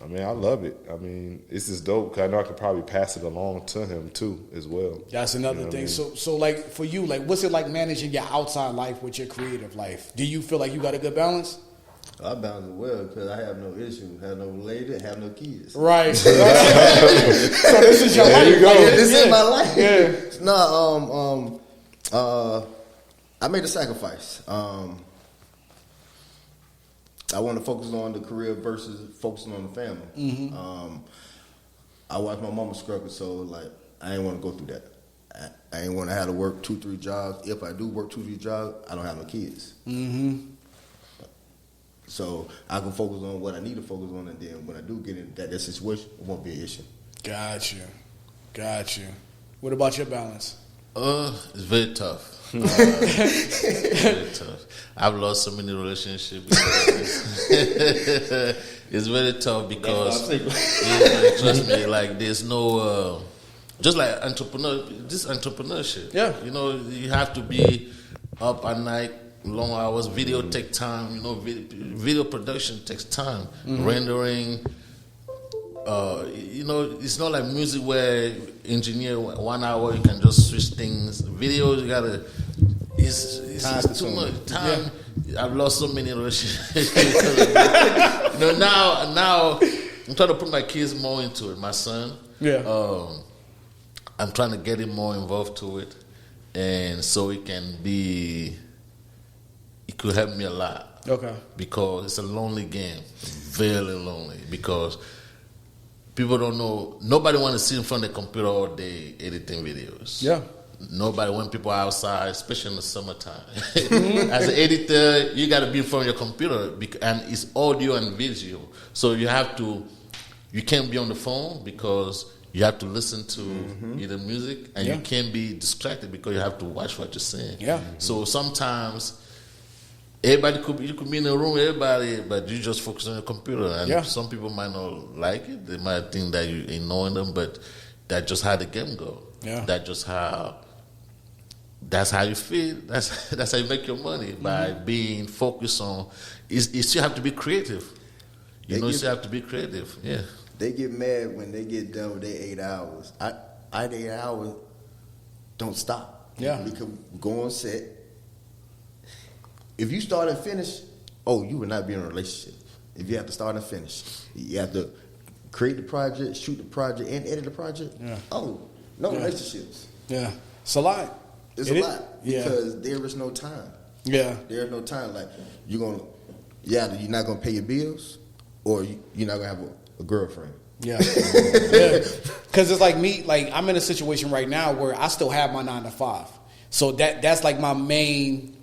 mean, I love it. I mean, it's just dope, because I know I could probably pass it along to him, too, as well. That's another You know what I thing. mean? So like for you, like what's it like managing your outside life with your creative life? Do you feel like you got a good balance? I balance it well because I have no issue, have no lady, have no kids. Right. So this is your There life. you go. Like, This yeah. is my life. Yeah. No, I made a sacrifice. I want to focus on the career versus focusing on the family. Mm-hmm. I watched my mama struggle, so like I ain't want to go through that. I ain't want to have to work 2-3 jobs. If I do work 2-3 jobs, I don't have no kids. Mm-hmm. So I can focus on what I need to focus on, and then when I do get in that situation, it won't be an issue. Got you. What about your balance? It's very tough. Very tough. I've lost so many relationships because of this. It's very tough because trust me, like there's no just like entrepreneurship. Yeah. You have to be up at night, long hours. Video take time. Video production takes time. Rendering. It's not like music where engineer 1 hour you can just switch things. Video, it it's Time too consuming. much time. I've lost so many relationships. Because of that. Now I'm trying to put my kids more into it. My son, I'm trying to get him more involved to it, and so it could help me a lot. Okay. Because it's a lonely game, very lonely. Because people don't know. Nobody want to sit in front of the computer all day editing videos. Yeah. Nobody when people are outside, especially in the summertime. As an editor, you got to be in front of your computer, and it's audio and video. So you can't be on the phone because you have to listen to either music, and you can't be distracted because you have to watch what you're saying. Yeah. So sometimes you could be in a room with everybody, but you just focus on your computer. And some people might not like it. They might think that you're ignoring them, but that's just how the game goes. Yeah. That's how you feel. That's how you make your money, by being focused on. You still have to be creative. You still have to be creative. Yeah. They get mad when they get done with their 8 hours. I 8 hours don't stop. Yeah. Because go on set. If you start and finish, you would not be in a relationship. If you have to start and finish, you have to create the project, shoot the project, and edit the project. Yeah. No relationships. Yeah. It's a lot. It's a lot because there is no time. Yeah. There is no time. Like you're not gonna pay your bills, or you're not gonna have a girlfriend. Yeah. Because it's like me. Like I'm in a situation right now where I still have my 9 to 5, so that's like my main,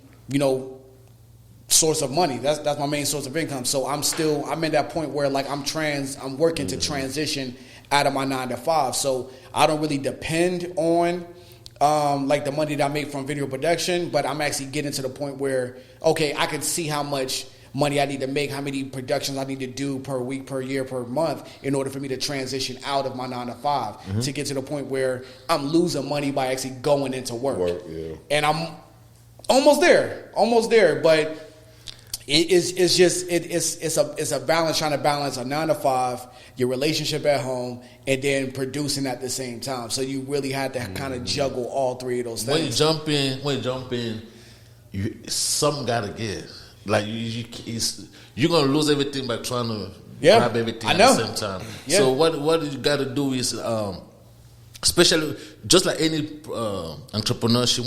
source of money. That's my main source of income. So I'm in that point where like I'm working to transition out of my 9 to 5. So I don't really depend on like the money that I make from video production, but I'm actually getting to the point where, okay, I can see how much money I need to make, how many productions I need to do per week, per year, per month in order for me to transition out of my 9 to 5 to get to the point where I'm losing money by actually going into work. And I'm almost there, but it's a balance, trying to balance a 9 to 5, your relationship at home, and then producing at the same time. So you really had to kind of juggle all three of those things. When you jump in, something gotta give. Like you're gonna lose everything by trying to grab everything at the same time. Yeah. So what you gotta do is, especially just like any entrepreneurship,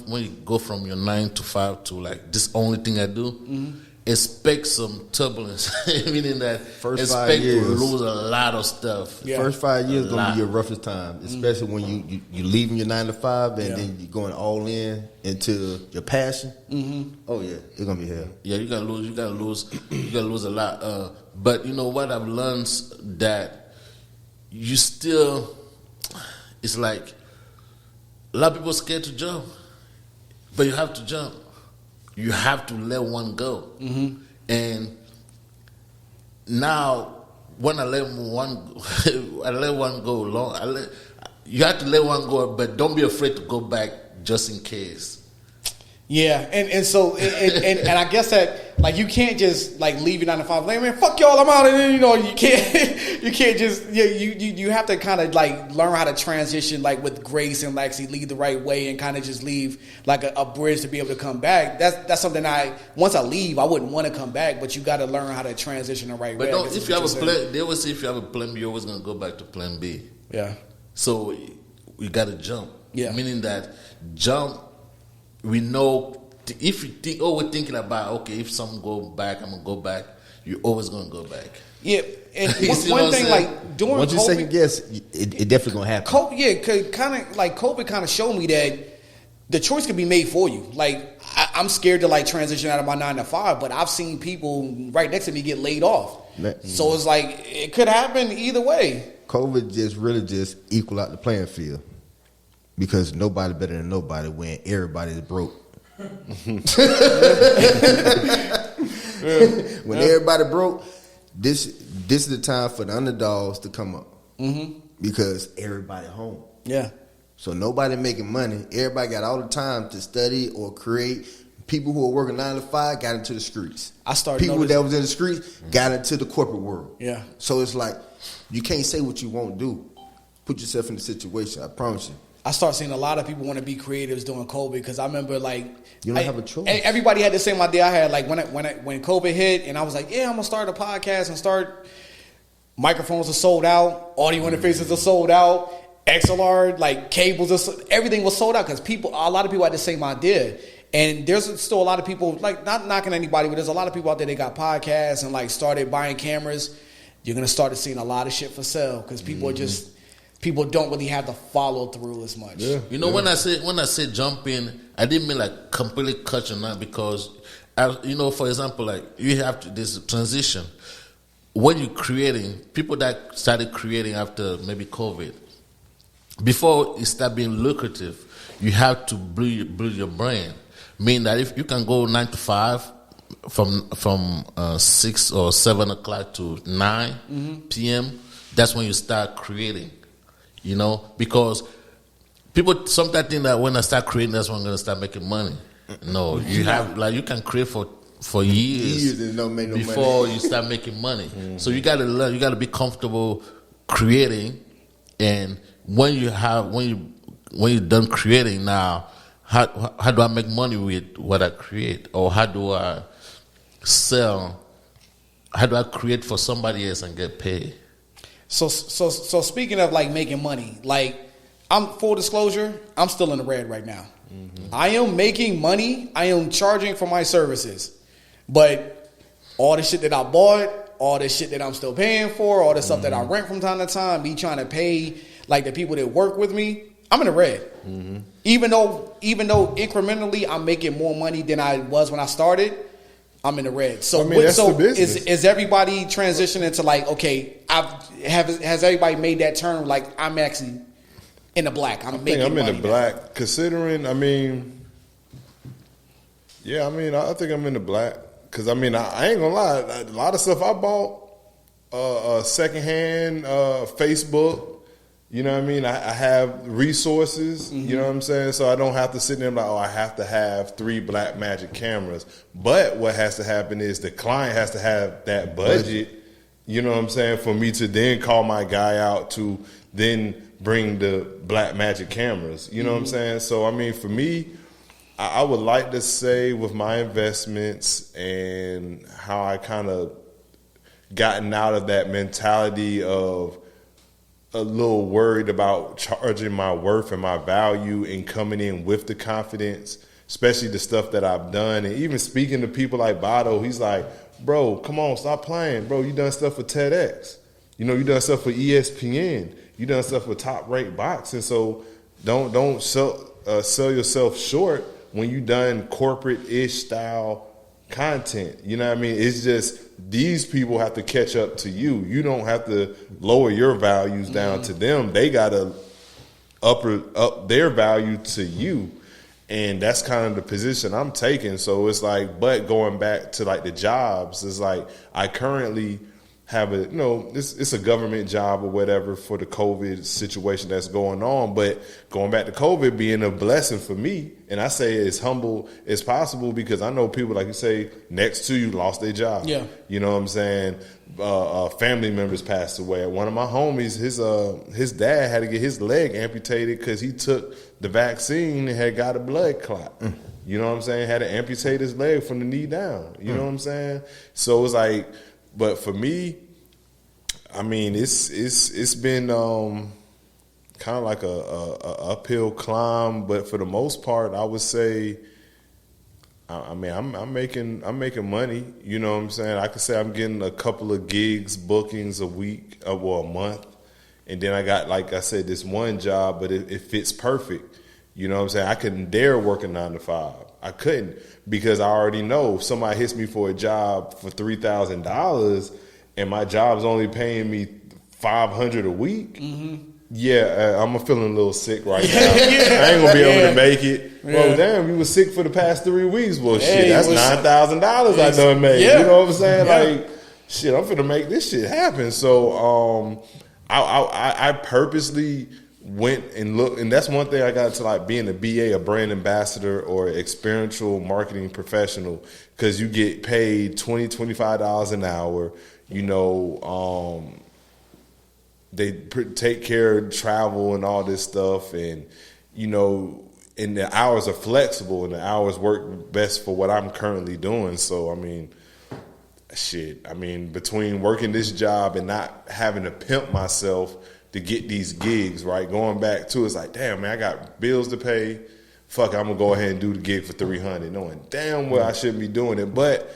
when you go from your 9 to 5 to like this only thing I do, expect some turbulence, meaning that First 5 expect to years. lose a lot of stuff. Yeah. First 5 years is gonna be your roughest time, especially when you leaving your 9 to 5 and then you're going all in into your passion. Oh yeah, it's gonna be hell. Yeah, you gotta lose a lot. But you know what I've learned, that you still, it's like a lot of people scared to jump, but you have to jump. You have to let one go. And now, when I let one go, you have to let one go, but don't be afraid to go back just in case. Yeah, and so and I guess that like you can't just like leave your 9 to 5. Like, man, fuck y'all, I'm out of there. You can't just you have to kind of like learn how to transition like with grace and like actually lead the right way and kind of just leave like a bridge to be able to come back. That's something once I leave, I wouldn't want to come back, but you got to learn how to transition the right way. But if you have a plan, they always say if you have a plan B, you're always gonna go back to plan B. Yeah. So we got to jump. Yeah. Meaning that jump. We know if you think, we're thinking about, okay, if something go back, I'm gonna go back. You're always gonna go back. Yeah, and You see what one I'm thing saying? like during Once you COVID, second guess, it definitely gonna happen. COVID kind of showed me that the choice could be made for you. Like I'm scared to like transition out of my 9 to 5, but I've seen people right next to me get laid off. So it's like it could happen either way. COVID just equal out the playing field. Because nobody better than nobody when everybody's broke. When everybody broke, this is the time for the underdogs to come up. Because everybody home. Yeah. So nobody making money. Everybody got all the time to study or create. People who are working 9 to 5 got into the streets. People that was in the streets got into the corporate world. Yeah. So it's like you can't say what you won't do. Put yourself in the situation. I promise you. I start seeing a lot of people want to be creatives during COVID because I remember like You don't have a choice. Everybody had the same idea I had. Like when COVID hit, and I was like, yeah, I'm gonna start a podcast and start. Microphones are sold out, audio interfaces are sold out, XLR like cables, everything was sold out because a lot of people had the same idea. And there's still a lot of people, like, not knocking anybody, but there's a lot of people out there that got podcasts and like started buying cameras. You're gonna start seeing a lot of shit for sale because people are just. People don't really have to follow through as much. Yeah. You know, when I say jump in, I didn't mean like completely cut your knot because, you know, for example, like you have to this transition when you're creating. People that started creating after maybe COVID, before it start being lucrative, you have to build your brand. Meaning that if you can go 9 to 5 from 6 or 7 o'clock to 9 p.m., that's when you start creating. You know, because people sometimes think that when I start creating, that's when I'm gonna start making money. No, you have like you can create for years and don't make no before money. you start making money. So you gotta learn. You gotta be comfortable creating, and when you're done creating, now how do I make money with what I create, or how do I sell? How do I create for somebody else and get paid? So speaking of like making money, like I'm full disclosure, I'm still in the red right now. I am making money. I am charging for my services, but all the shit that I bought, all the shit that I'm still paying for, all the stuff that I rent from time to time, me trying to pay like the people that work with me, I'm in the red. Even though incrementally I'm making more money than I was when I started, I'm in the red. So, I mean, that's the business. Is everybody transitioning to like, okay, has everybody made that turn? Like, I'm actually in the black. I'm making money. I think I'm in the black. Considering, I mean, yeah, I mean, I think I'm in the black because I mean, I ain't gonna lie. A lot of stuff I bought, secondhand, Facebook. You know what I mean? I have resources, you know what I'm saying? So I don't have to sit there and like, I have to have 3 Blackmagic cameras. But what has to happen is the client has to have that budget, you know what I'm saying, for me to then call my guy out to then bring the Blackmagic cameras. You know what I'm saying? So, I mean, for me, I would like to say with my investments and how I kind of gotten out of that mentality of a little worried about charging my worth and my value and coming in with the confidence, especially the stuff that I've done. And even speaking to people like Bato, he's like, bro, come on, stop playing. Bro, you done stuff for TEDx. You know, you done stuff for ESPN. You done stuff for Top Rate Boxing. So don't sell yourself short when you done corporate-ish style content. You know what I mean? It's just these people have to catch up to you. You don't have to lower your values down to them. They got to up their value to you. And that's kind of the position I'm taking. So it's like, but going back to like the jobs, it's like I currently have a, you know, it's a government job or whatever for the COVID situation that's going on. But going back to COVID being a blessing for me, and I say as humble as possible because I know people, like you say, next to you lost their job. Yeah. You know what I'm saying? Family members passed away. One of my homies, his dad had to get his leg amputated because he took the vaccine and had got a blood clot. You know what I'm saying? Had to amputate his leg from the knee down. You know what I'm saying? So it's like, but for me, I mean, it's been kind of like a uphill climb. But for the most part, I would say, I mean, I'm making money. You know what I'm saying? I could say I'm getting a couple of gigs, bookings a week, a month, and then I got, like I said, this one job, but it fits perfect. You know what I'm saying? I couldn't dare work a 9 to 5. I couldn't because I already know if somebody hits me for a job for $3,000 and my job's only paying me $500 a week. Yeah, I'm feeling a little sick right now. I ain't gonna be able to make it. Well, damn, you was sick for the past 3 weeks. Well, shit, that's $9,000 I done made. You know what I'm saying? Like, shit, I'm finna make this shit happen. So, I purposely went and looked, and that's one thing I got to like being a BA, a brand ambassador or experiential marketing professional, because you get paid $20-$25 an hour. You know, they take care of travel and all this stuff, and and the hours are flexible and the hours work best for what I'm currently doing. So, I mean, between working this job and not having to pimp myself to get these gigs, right? Going back to it's like, damn, man, I got bills to pay. Fuck, I'm going to go ahead and do the gig for $300, knowing damn well I shouldn't be doing it. But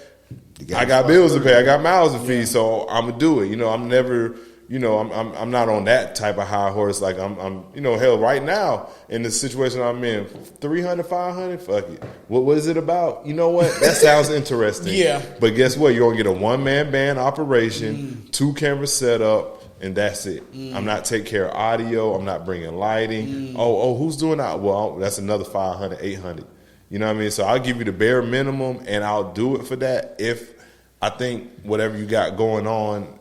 I got bills to pay. I got mouths to feed, so I'm going to do it. I'm never... I'm not on that type of high horse. Like I'm hell right now in the situation I'm in, 300, 500, fuck it. What is it about? You know what? That sounds interesting. Yeah. But guess what? You're gonna get a 1-man band operation, 2 cameras set up, and that's it. I'm not taking care of audio. I'm not bringing lighting. Oh, who's doing that? Well, that's another 500, 800. You know what I mean? So I'll give you the bare minimum, and I'll do it for that if I think whatever you got going on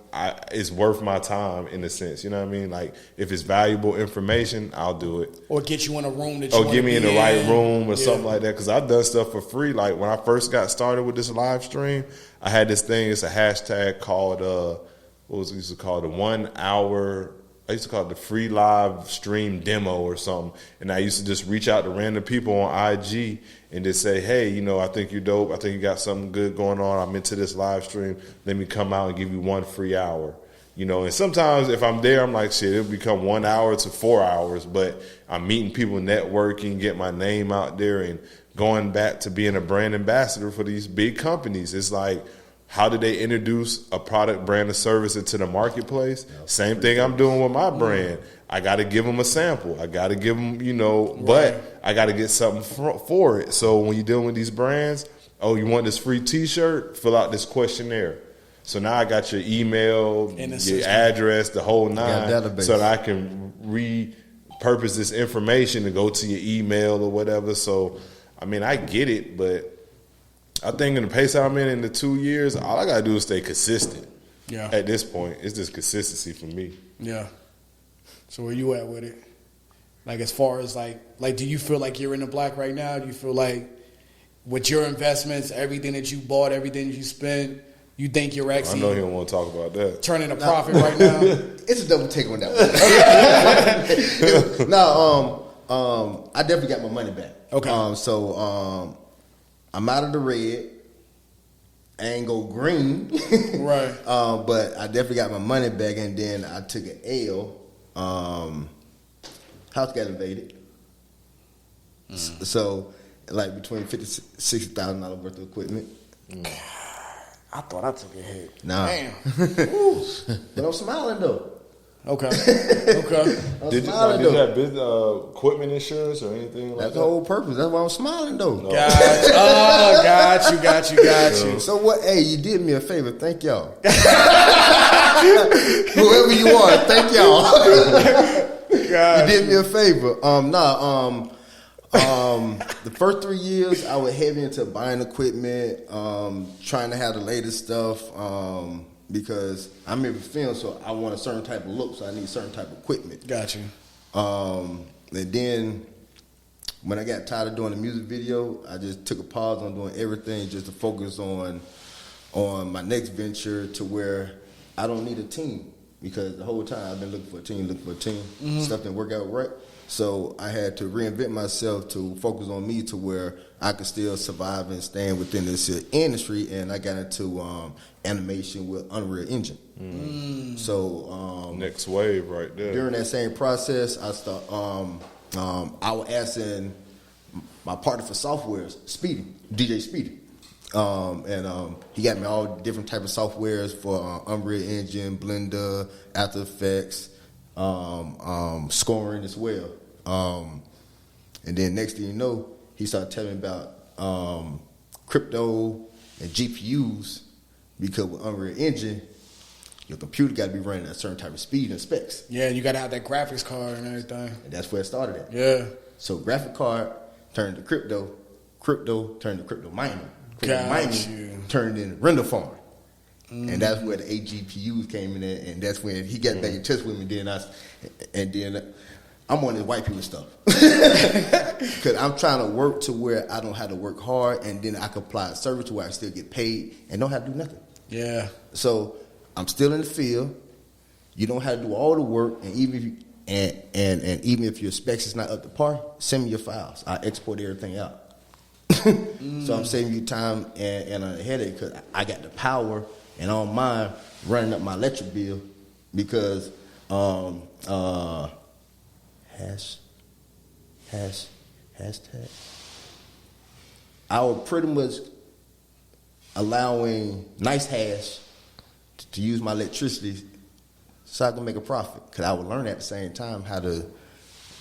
it's worth my time in a sense. You know what I mean? Like if it's valuable information, I'll do it. Or get you in a room that you get me in the right room or something like that. Because I've done stuff for free. Like when I first got started with this live stream, I had this thing. It's a hashtag called what was it used to call it? The 1 hour. I used to call it the free live stream demo or something. And I used to just reach out to random people on IG and just say, hey, I think you're dope. I think you got something good going on. I'm into this live stream. Let me come out and give you 1 free hour. And sometimes if I'm there, I'm like, shit, it'll become 1 hour to 4 hours. But I'm meeting people, networking, get my name out there, and going back to being a brand ambassador for these big companies. It's like, how do they introduce a product, brand, or service into the marketplace? Same thing I'm doing with my brand. I got to give them a sample. I got to give them, but I got to get something for it. So when you're dealing with these brands, you want this free T-shirt? Fill out this questionnaire. So now I got your email, your address, the whole nine, so that I can repurpose this information to go to your email or whatever. So, I mean, I get it, but I think in the pace I'm in the 2 years, all I gotta do is stay consistent. Yeah. At this point, it's just consistency for me. Yeah. So where you at with it? Like as far as like, do you feel like you're in the black right now? Do you feel like with your investments, everything that you bought, everything that you spent, you think you're actually? I know he don't want to talk about that. Turning a profit right now. It's a double take on that one. No, I definitely got my money back. Okay. So I'm out of the red. I ain't go green. Right. But I definitely got my money back, and then I took an L. House got invaded. So, like between $50,000-$60,000 worth of equipment. I thought I took a hit. Nah. Damn. But I'm smiling though. Okay. Okay. Did you have equipment insurance or anything like that? That's the whole purpose. That's why I'm smiling though. No. Got you. So what? Hey, you did me a favor. Thank y'all. Whoever you are, thank y'all. You did me a favor. The first 3 years, I was heavy into buying equipment, trying to have the latest stuff. Because I'm in film, so I want a certain type of look, so I need certain type of equipment. Got you. And then when I got tired of doing the music video, I just took a pause on doing everything just to focus on my next venture, to where I don't need a team, because the whole time I've been looking for a team. Mm-hmm. Stuff didn't work out right. So I had to reinvent myself to focus on me, to where I could still survive and stand within this industry. And I got into animation with Unreal Engine. Mm. So next wave right there. During that same process, I was asking my partner for softwares, DJ Speedy. He got me all different type of softwares for Unreal Engine, Blender, After Effects, scoring as well. And then next thing you know, he started telling me about crypto and GPUs, because with Unreal Engine, your computer got to be running at a certain type of speed and specs. Yeah, you got to have that graphics card and everything. And that's where it started at. Yeah. So graphic card turned to crypto turned to crypto mining. Mining turned into render farm. And that's where the AGPUs came in, and that's when he got back in touch with me. Then I'm on this white people stuff, because I'm trying to work to where I don't have to work hard, and then I can apply a service to where I still get paid and don't have to do nothing. Yeah. So I'm still in the field. You don't have to do all the work, and even And even if your specs is not up to par, send me your files. I export everything out. So I'm saving you time and a headache because I got the power and I don't mind running up my electric bill because hashtag. I was pretty much allowing Nice Hash to use my electricity so I can make a profit. Because I would learn at the same time how to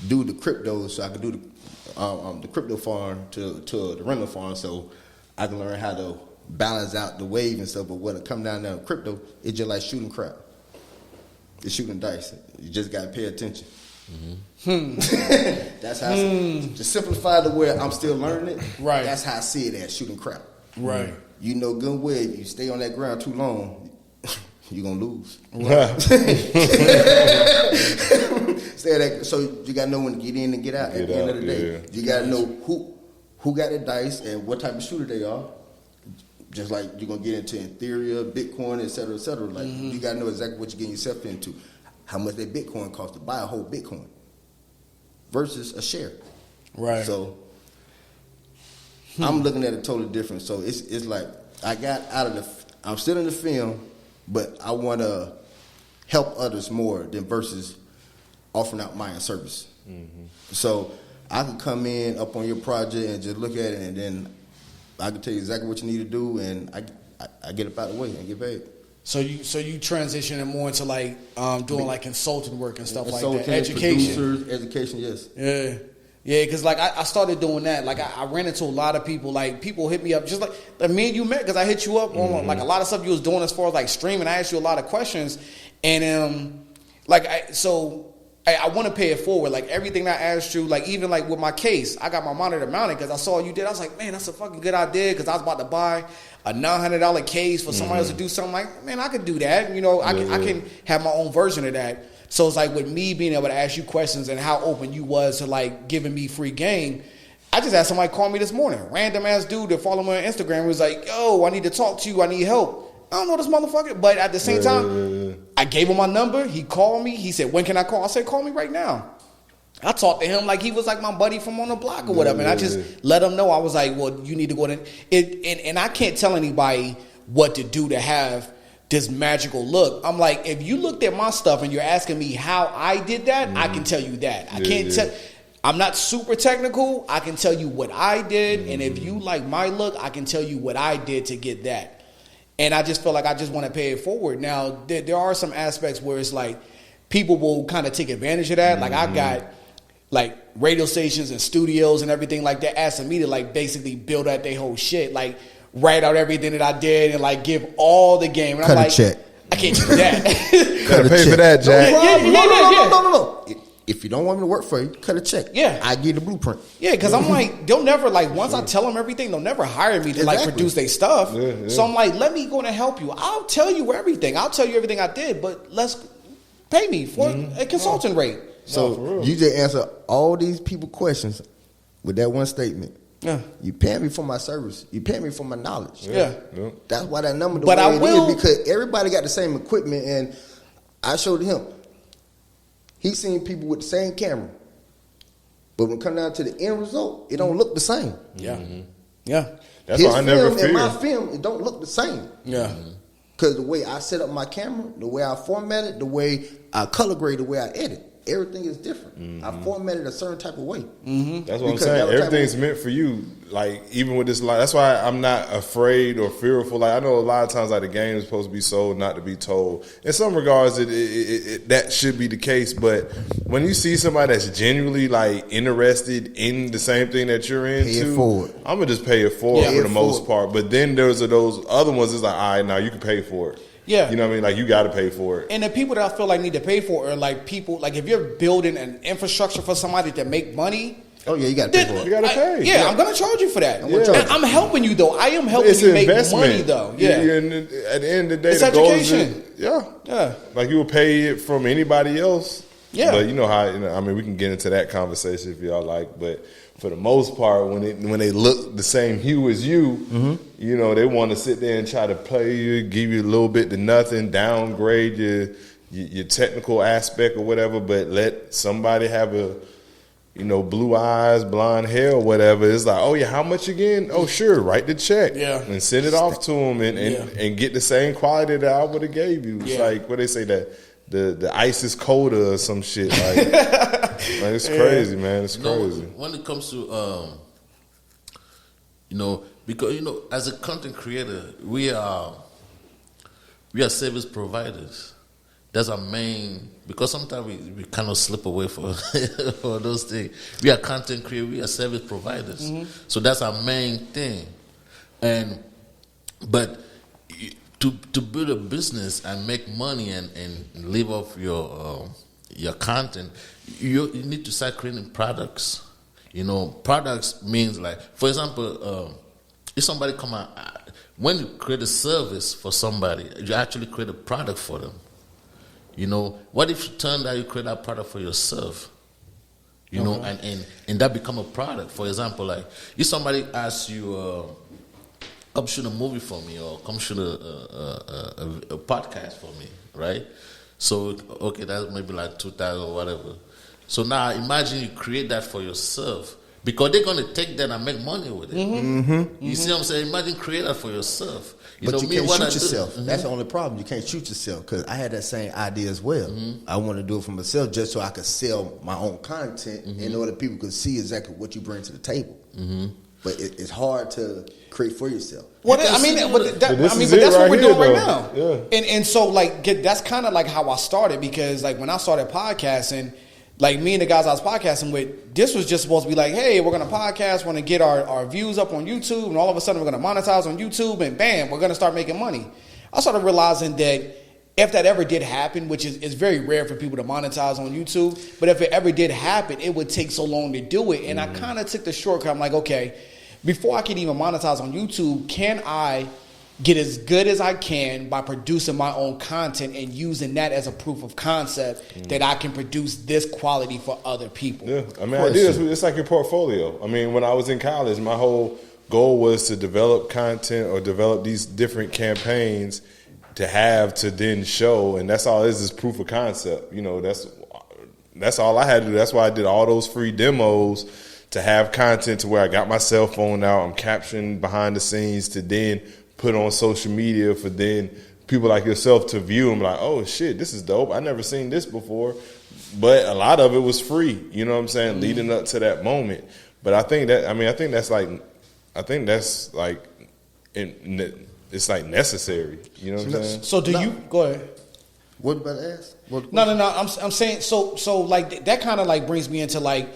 do the crypto so I could do the crypto farm to the rental farm so I can learn how to balance out the wave and stuff. But when it come down to crypto, it's just like shooting crap. It's shooting dice. You just got to pay attention. That's how to simplify the way I'm still learning it. Right. That's how I see it as shooting crap. Right. You know good and well, if you stay on that ground too long, you're going to lose. So you got to know when to get in and get out at the end of the day. Yeah. You got to know who got the dice and what type of shooter they are. Just like you're going to get into Ethereum, Bitcoin, et cetera, et cetera. Like you got to know exactly what you're getting yourself into. How much that Bitcoin costs to buy a whole Bitcoin versus a share. Right. So I'm looking at it totally different. So it's like I got out of I'm still in the film, but I want to help others more than versus offering out my service. So I can come in up on your project and just look at it, and then I can tell you exactly what you need to do, and I get up out of the way and get paid. So you transitioning more into like doing like consulting work and stuff like that, Consulting, education. producers, education, yes. Yeah, because like I started doing that. Like I ran into a lot of people. Like people hit me up just like me and you met because I hit you up on like a lot of stuff you was doing as far as like streaming. I asked you a lot of questions, and I want to pay it forward. Like everything I asked you, like even like with my case, I got my monitor mounted because I saw you did. I was like, man, that's a fucking good idea because I was about to buy a $900 case for somebody else to do something. Like, man, I could do that. You know, I can have my own version of that. So it's like with me being able to ask you questions and how open you was to like giving me free game. I just had somebody call me this morning, random ass dude that followed me on Instagram. Was like, yo, I need to talk to you. I need help. I don't know this motherfucker, but at the same time, I gave him my number. He called me. He said, when can I call? I said, call me right now. I talked to him like he was like my buddy from on the block or whatever. And I just let him know. I was like, well, you need to go in. And I can't tell anybody what to do to have this magical look. I'm like, if you looked at my stuff and you're asking me how I did that, I can tell you that. I can't tell. I'm not super technical. I can tell you what I did. And if you like my look, I can tell you what I did to get that. And I just feel like I just want to pay it forward. Now, there are some aspects where it's like people will kind of take advantage of that. Like I got like radio stations and studios and everything like that asking me to like basically build out their whole shit. Like write out everything that I did and like give all the game. And Cut I'm a like, check. I can't do that. Gotta pay for that, Jack. No. If you don't want me to work for you, cut a check. Yeah. I give you the blueprint. Yeah, because I'm like, they'll never, like, once I tell them everything, they'll never hire me to, like, produce their stuff. Yeah. So I'm like, let me go and help you. I'll tell you everything. I'll tell you everything I did, but let's pay me for a consulting rate. So you just answer all these people questions with that one statement. Yeah. You pay me for my service. You pay me for my knowledge. Yeah. That's why that number but I will, because everybody got the same equipment, and I showed him. He's seen people with the same camera. But when it comes down to the end result, it don't look the same. Yeah. Yeah. That's why I never figured. And my film, it don't look the same. Yeah. Because the way I set up my camera, the way I format it, the way I color grade, the way I edit, everything is different. I formatted a certain type of way. That's what I'm saying. Everything's meant for you. Like even with this, that's why I'm not afraid or fearful. Like I know a lot of times, like the game is supposed to be sold, not to be told. In some regards, that should be the case. But when you see somebody that's genuinely like interested in the same thing that you're into, I'm gonna just pay it forward for the most part. But then there's those other ones. It's like, all right, now you can pay for it. Yeah. You know what I mean? Like, you got to pay for it. And the people that I feel like need to pay for it are, like, people, like, if you're building an infrastructure for somebody to make money. Oh, yeah, you got to pay for it. You got to pay. Yeah, I'm going to charge you for that. I'm helping you, though. I am helping you make money, though. Yeah. At the end of the day, it's the education. Yeah. Like, you will pay it from anybody else. Yeah. But you know how, I mean, we can get into that conversation if y'all like, but for the most part, when they look the same hue as you, you know, they want to sit there and try to play you, give you a little bit to nothing, downgrade your technical aspect or whatever, but let somebody have a, blue eyes, blonde hair or whatever. It's like, oh yeah, how much again? Oh sure, write the check, and send it off to them, and get the same quality that I would have gave you. It's like what they say, that the ice is colder or some shit. Like, it's crazy, man. It's crazy. When it comes to because as a content creator, we are service providers. That's our main, because sometimes we kind of slip away for those things. We are content creators, we are service providers. So that's our main thing. But to build a business and make money and live off your content, you need to start creating products. Products means like, for example, if somebody come out, when you create a service for somebody, you actually create a product for them. What if you turn out you create that product for yourself? And that become a product. For example, like if somebody asks you, come shoot a movie for me, or come shoot a podcast for me, right? So okay, that's maybe like $2,000 or whatever. So now imagine you create that for yourself, because they're gonna take that and make money with it. You see what I'm saying? Imagine create that for yourself. But you can't shoot yourself. That's the only problem. You can't shoot yourself, because I had that same idea as well. I want to do it for myself just so I could sell my own content in order people could see exactly what you bring to the table. But it's hard to create for yourself. Well, but that's what we're doing right now. Yeah. And so like that's kind of like how I started, because like when I started podcasting, like me and the guys I was podcasting with, this was just supposed to be like, hey, we're going to podcast, we're going to get our views up on YouTube, and all of a sudden we're going to monetize on YouTube, and bam, we're going to start making money. I started realizing that if that ever did happen, which is very rare for people to monetize on YouTube, but if it ever did happen, it would take so long to do it. And I kind of took the shortcut. I'm like, okay, before I can even monetize on YouTube, can I get as good as I can by producing my own content and using that as a proof of concept that I can produce this quality for other people? Yeah, it's like your portfolio. When I was in college, my whole goal was to develop content or develop these different campaigns to have to then show, and that's all it is proof of concept. That's all I had to do. That's why I did all those free demos, to have content to where I got my cell phone out, I'm captioning behind the scenes to then put on social media for then people like yourself to view them like, oh shit, this is dope. I never seen this before. But a lot of it was free, you know what I'm saying, leading up to that moment. But I think that's like it's like necessary, you know what I'm saying? So go ahead. What about to ask? No. I'm saying so like that kind of like brings me into like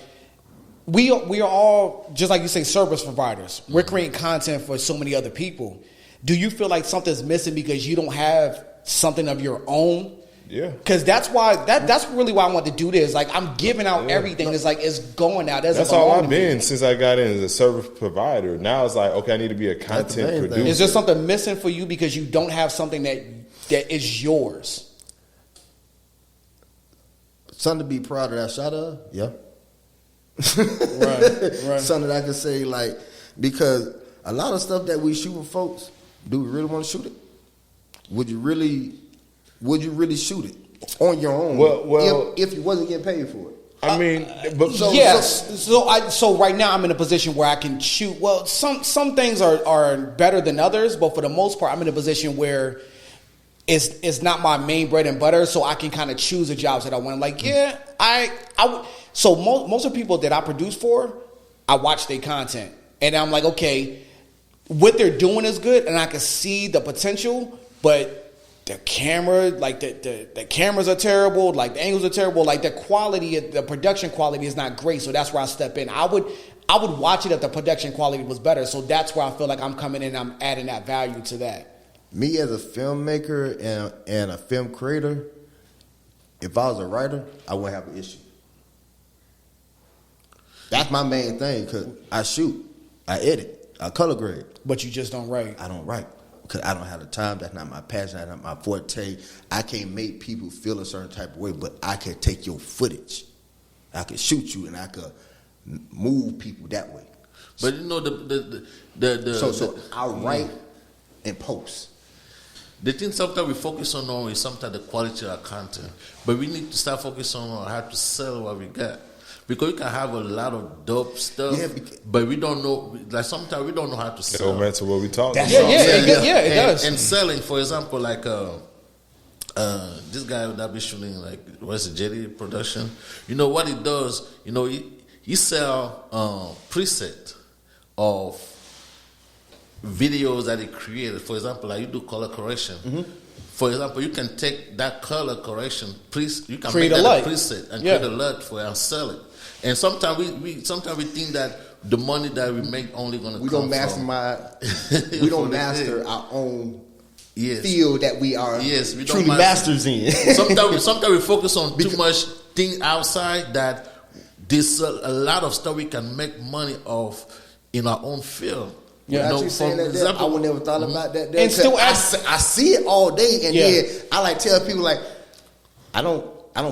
we are all, just like you say, service providers. We're creating content for so many other people. Do you feel like something's missing because you don't have something of your own? Yeah. Because that's really why I want to do this. Like, I'm giving out everything. It's like, it's going out. That's all I've been since I got in as a service provider. Now it's like, okay, I need to be a content producer. Is there something missing for you because you don't have something that is yours? Something to be proud of that shot of? Yeah. Right. Something that I can say, like, because a lot of stuff that we shoot with folks, do we really want to shoot it? Would you really shoot it on your own? Well, if you wasn't getting paid for it. So right now I'm in a position where I can shoot. Well, some things are better than others, but for the most part, I'm in a position where it's not my main bread and butter, so I can kind of choose the jobs that I want. Like, yeah, I would. So most of the people that I produce for, I watch their content, and I'm like, okay, what they're doing is good, and I can see the potential, but the camera, like the cameras are terrible, like the angles are terrible, like the quality, the production quality is not great. So that's where I step in. I would watch it if the production quality was better. So that's where I feel like I'm coming in and I'm adding that value to that. Me as a filmmaker and a film creator, if I was a writer, I wouldn't have an issue. That's my main thing, because I shoot, I edit, I color grade. But you just don't write. I don't write because I don't have the time. That's not my passion. That's not my forte. I can't make people feel a certain type of way, but I can take your footage. I can shoot you, and I can move people that way. But you know So I write and post. The thing sometimes we focus on is sometimes the quality of our content, but we need to start focusing on how to sell what we got. Because you can have a lot of dope stuff, but we don't know. Like sometimes we don't know how to It sell. don't matter what we talk Yeah, about. it does. And selling, for example, like this guy that be shooting like what's it, JD Production. You know what he does? You know he sell preset of videos that he created. For example, like you do color correction. For example, you can take that color correction, you can Create make a that LUT. a preset and create a LUT for it and sell it. And sometimes we think that the money that we make only going to We come don't master we don't master our own field that we are Yes, we don't truly master- masters in. sometimes we focus on too much thing outside that there's a lot of stuff we can make money off in our own field. Yeah. Actually saying that there, I would never thought about that. There, And still I see it all day, and Yeah. then I like tell people like, I don't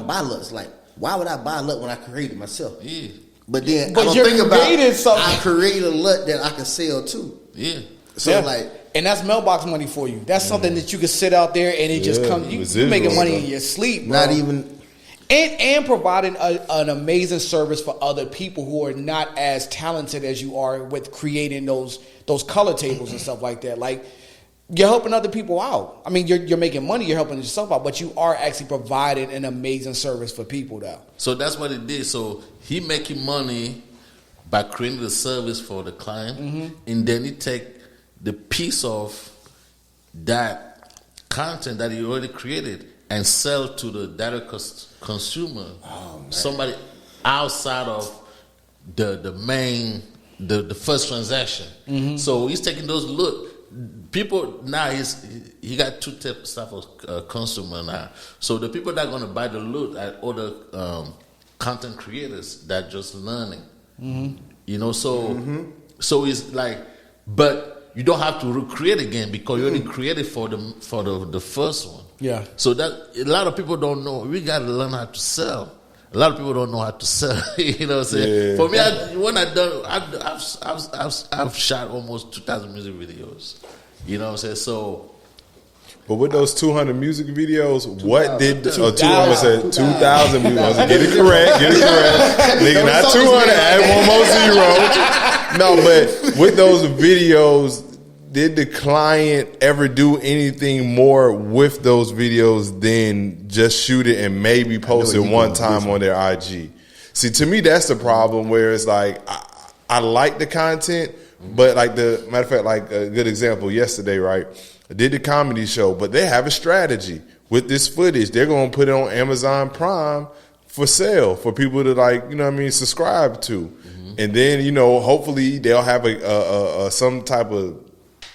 buy LUTs. Like, why would I buy a LUT when I create it myself? Yeah, But then But I don't you're think about creating something. I create a LUT that I can sell too. yeah. So Yeah. like, and that's mailbox money for you. That's something that you can sit out there and it just Yeah, comes. You're residual, making money in bro. your sleep, bro. not even. And providing an amazing service for other people who are not as talented as you are with creating those color tables and stuff like that. Like, you're helping other people out. I mean, you're making money, you're helping yourself out, but you are actually providing an amazing service for people though. So that's what he did. So he making money by creating the service for the client, and then he take the piece of that content that he already created and sell to the direct consumer, somebody outside of the main the first transaction. So he's taking those people now. He got two types of consumer now. So the people that are going to buy the loot are other content creators that just learning. You know, so it's like, but you don't have to recreate again because you already created for the first one. Yeah. So that a lot of people don't know. We got to learn how to sell. A lot of people don't know how to sell. You know what I'm saying? Yeah. For me, I've shot almost 2,000 music videos. You know what I'm saying? So. But with those 200 music videos, what did 2,000. I almost said 2,000 music? Get it correct. Nigga, not 200. Add one more zero. No, but with those videos, did the client ever do anything more with those videos than just shoot it and maybe post it one time on their IG? See, to me, that's the problem where it's like, I like the content, but like the matter of fact, like a good example yesterday, right? I did the comedy show, but they have a strategy with this footage. They're going to put it on Amazon Prime for sale for people to, like, you know what I mean, subscribe to. And then, you know, hopefully they'll have a some type of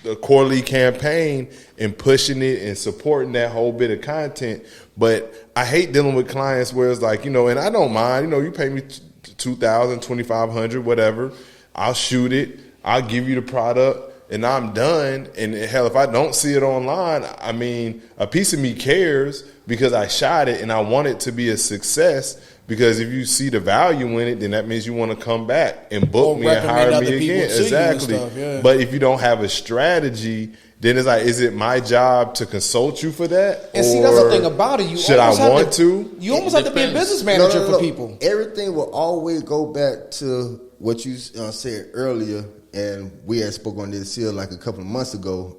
a quarterly campaign and pushing it and supporting that whole bit of content. But I hate dealing with clients where it's like, you know, and I don't mind, you know, you pay me $2,000, $2,500, whatever. I'll shoot it. I'll give you the product. And I'm done. And hell, if I don't see it online, I mean, a piece of me cares because I shot it and I want it to be a success. Because if you see the value in it, then that means you want to come back and book Or me and hire recommend me other people again. to you and Exactly. stuff, yeah. But if you don't have a strategy, then it's like, is it my job to consult you for that? And see, that's the Or thing about it. You should I almost have want to? You almost have to be a depends. business manager No. for people. Everything will always go back to what you said earlier, and we had spoke on this here like a couple of months ago.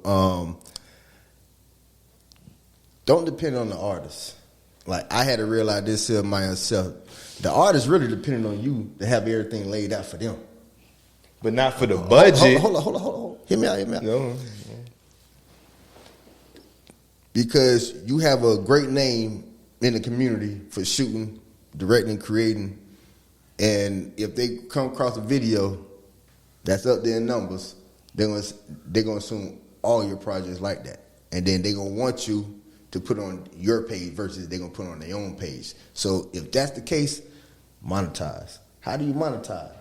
Don't depend on the artist. Like, I had to realize this here myself. The artist really depending on you to have everything laid out for them. But not for the budget. Hold on. Hear me out. No. Because you have a great name in the community for shooting, directing, creating, and if they come across a video that's up there in numbers, they're gonna assume all your projects like that, and then they're gonna want you to put on your page versus they're gonna put on their own page. So if that's the case, monetize. How do you monetize?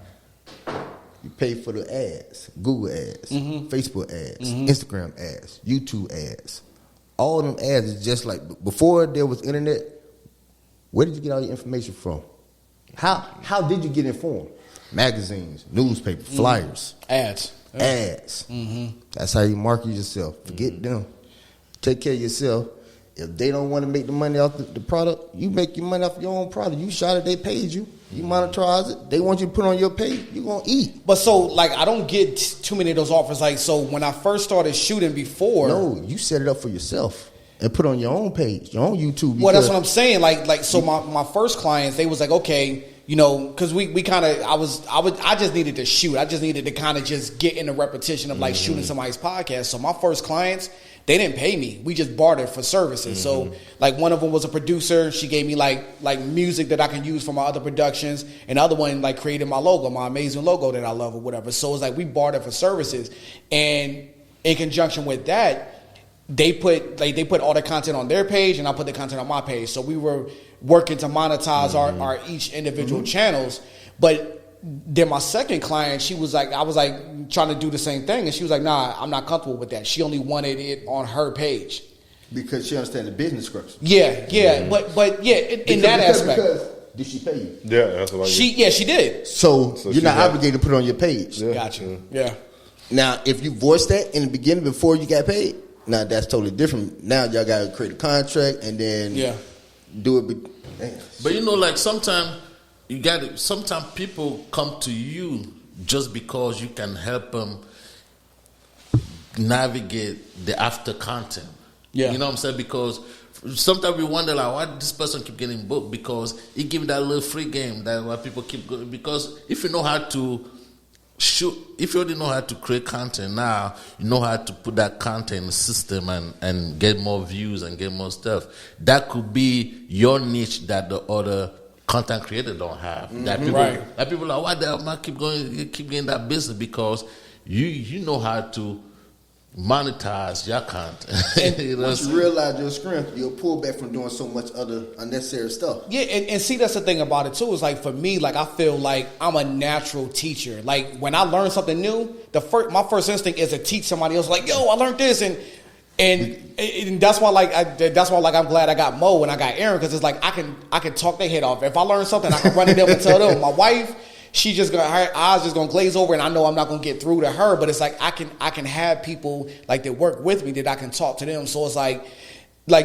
You pay for the ads, Google ads, Facebook ads, Instagram ads, YouTube ads. All them ads is just like before there was internet. Where did you get all your information from? How did you get informed? Magazines, newspaper, flyers, Ads. ads. That's how you market yourself. Forget them. take care of yourself. If they don't want to make the money off the product, you make your money off your own product. You shot it, they paid you. You monetize it. They want you to put on your page. You're going to eat. But so, like, I don't get too many of those offers. Like, so when I first started shooting before. No, you set it up for yourself and put on your own page, your own YouTube. Well, that's what I'm saying. Like, so my first clients, they was like, okay, you know, because we kind of, I just needed to shoot. I just needed to kind of just get in the repetition of like shooting somebody's podcast. So my first clients, they didn't pay me. We just bartered for services. So like one of them was a producer. She gave me like music that I can use for my other productions. And the other one like created my logo, my amazing logo that I love or whatever. So it's like we bartered for services. And in conjunction with that, they put all the content on their page and I put the content on my page. So we were working to monetize our each individual channels. But then my second client, she was like, I was like trying to do the same thing. And she was like, nah, I'm not comfortable with that. She only wanted it on her page. Because she understands the business structure. Yeah. But yeah, in that aspect. Because did she pay you? Yeah, that's what I She did. So So you're she not got- obligated to put it on your page. Yeah. Gotcha. Yeah. Now, if you voice that in the beginning before you got paid, now that's totally different. Now y'all got to create a contract and then do it. Damn. But you know, like sometimes you got to. Sometimes people come to you just because you can help them navigate the after content. Yeah. You know what I'm saying? Because sometimes we wonder like, why this person keep getting booked? Because he give that little free game that why people keep going. Because if you know how to shoot, if you already know how to create content now, you know how to put that content in the system and get more views and get more stuff. That could be your niche that the other content creator don't have. That people, Right. that people are like, why the hell am I keep getting that business? Because you know how to monetize your content. You know what I'm Once saying? you realize your strength, you'll pull back from doing so much other unnecessary stuff. Yeah, and see, that's the thing about it too. Is like for me, like I feel like I'm a natural teacher. Like when I learn something new, my first instinct is to teach somebody else. Like, yo, I learned this, and that's why I'm glad I got Mo and I got Aaron, because it's like I can talk their head off. If I learn something, I can run it up and tell them. My wife, her eyes just gonna glaze over, and I know I'm not gonna get through to her. But it's like I can have people like that work with me that I can talk to them. So it's like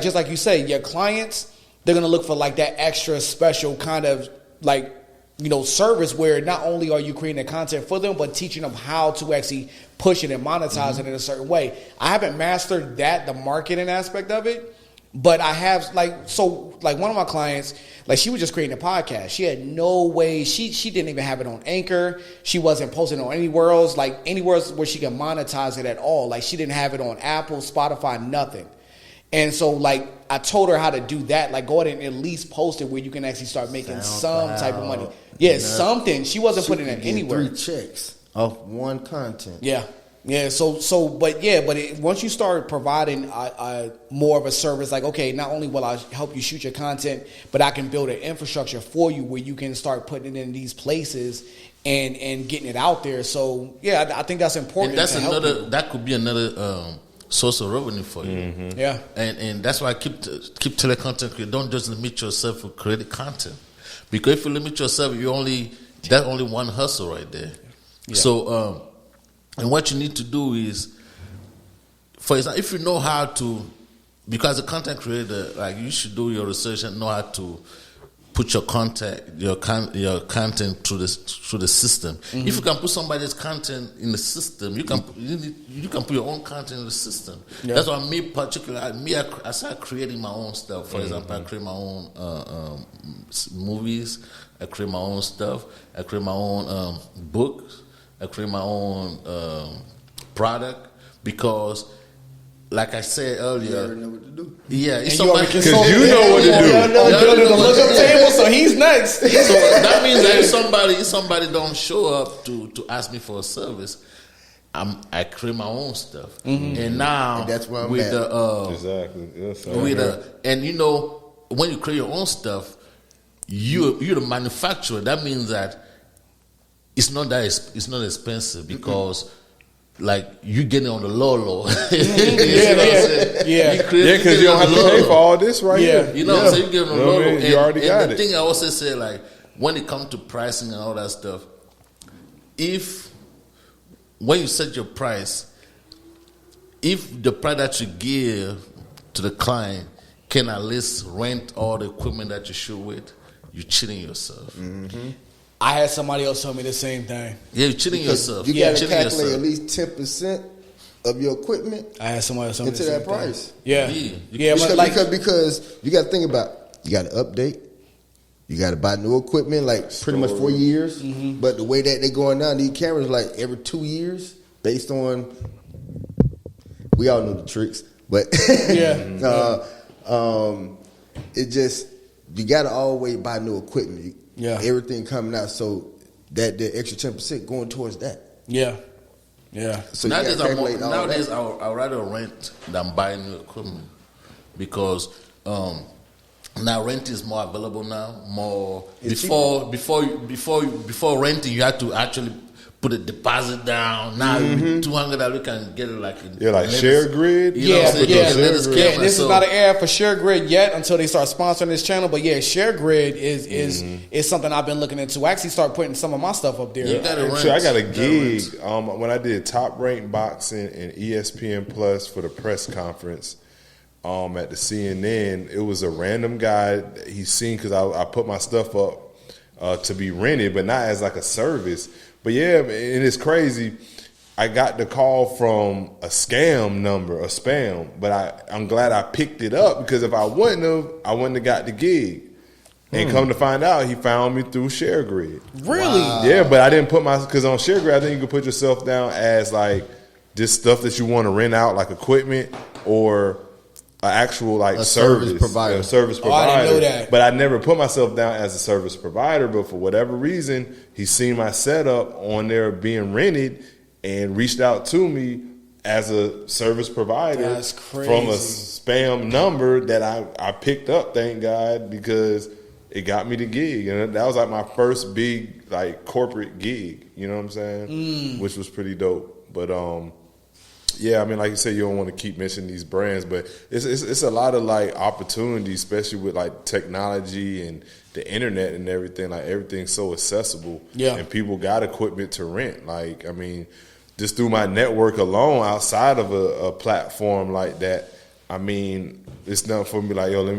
just like you say, your clients, they're gonna look for like that extra special kind of like, you know, service where not only are you creating the content for them, but teaching them how to actually push it and monetize it in a certain way. I haven't mastered the marketing aspect of it, but I have like one of my clients, like she was just creating a podcast. She had no way. She didn't even have it on Anchor. She wasn't posting on anywhere else where she can monetize it at all. Like she didn't have it on Apple, Spotify, nothing. And so like I told her how to do that. Like go ahead and at least post it where you can actually start making some type of money. Yeah, something. She wasn't putting it anywhere. 3 checks off one content. Yeah. But once you start providing more of a service, like, okay, not only will I help you shoot your content, but I can build an infrastructure for you where you can start putting it in these places and getting it out there. So, yeah, I think that's important. And that's to help people. that could be another source of revenue for you. Yeah. And that's why I keep telling content creators, don't just limit yourself with creating content. Because if you limit yourself, that's only one hustle right there. Yeah. So, and what you need to do is, for example, if you know how to, because a content creator, like you should do your research and know how to put your content through the system. Mm-hmm. If you can put somebody's content in the system, you can put your own content in the system. Yeah. That's why I started creating my own stuff. For example, I create my own movies. I create my own stuff. I create my own books. I create my own product because, like I said You earlier, already know what to do. yeah, And it's you already somebody. consulted you know what to do. Building the lookup table, so he's next. So that means that if somebody don't show up to ask me for a service, I create my own stuff, and now And that's where I'm with at. the Exactly. Yes, and you know when you create your own stuff, you're the manufacturer. That means that it's not expensive because. Like you getting on the low. Yeah. Yeah, because you don't have to pay for all this right Yeah. here. You know what I'm saying? You get on the You know low. what I mean? You already got the it. thing I also say, like, when it comes to pricing and all that stuff, when you set your price, if the price that you give to the client can at least rent all the equipment that you shoot with, you're cheating yourself. I had somebody else tell me the same thing. Yeah, you're cheating yourself. You You're got to cheating calculate yourself. at least 10% of your equipment I had somebody else tell me into the same that thing. price. Yeah, Yeah. yeah, but like Because you got to think about, you got to update, you got to buy new equipment like pretty much 4 years. But the way that they're going now, these cameras like every 2 years, based on, we all know the tricks, but Yeah. it just, you got to always buy new equipment. Yeah. Everything coming out, so that the extra 10% going towards that. yeah, yeah. So you Nowadays, gotta calculate all nowadays that. I'd rather rent than buy new equipment because now rent is more available now. More It's before renting, you have to actually put a deposit down. Now $200 you can get it like Share Grid. You know what I'm saying? Yeah. You can let us Yeah, camera, this so- is not an ad for ShareGrid yet until they start sponsoring this channel. But yeah, ShareGrid is something I've been looking into. I actually start putting some of my stuff up there. You gotta rent. Actually, I got a You gotta gig rent. when I did Top Rank Boxing and ESPN Plus for the press conference at the CNN. It was a random guy he seen because I put my stuff up to be rented, but not as like a service. But yeah, and it's crazy. I got the call from a scam number, a spam, but I'm glad I picked it up because if I wouldn't have got the gig. And come to find out, he found me through ShareGrid. Really? Yeah, but I didn't put because on ShareGrid, I think you can put yourself down as like just stuff that you want to rent out, like equipment or an actual like A service provider. a service Oh, I provider. didn't know that. But I never put myself down as a service provider. But for whatever reason, he seen my setup on there being rented and reached out to me as a service provider That's crazy. from a spam number that I picked up. Thank God, because it got me the gig, and that was like my first big like corporate gig. You know what I'm saying? Which was pretty dope. But yeah, I mean, like you said, you don't want to keep mentioning these brands, but it's a lot of like opportunities, especially with like technology and the internet and everything. Like everything's so accessible, Yeah. and people got equipment to rent. Like I mean, just through my network alone, outside of a platform like that, I mean, it's nothing for me. Like, yo, let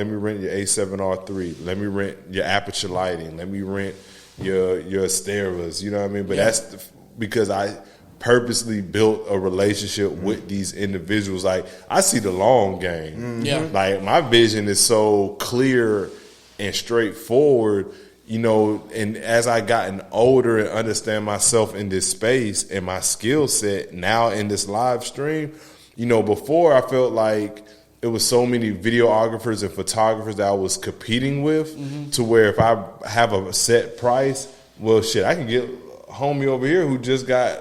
me rent your A7R3. Let me rent your aperture lighting. Let me rent your Asteras. You know what I mean? But that's because I purposely built a relationship with these individuals. Like, I see the long game. Yeah. Like, my vision is so clear and straightforward. You know, and as I gotten older and understand myself in this space and my skill set now in this live stream, you know, before I felt like it was so many videographers and photographers that I was competing with to where if I have a set price, well, shit, I can get a homie over here who just got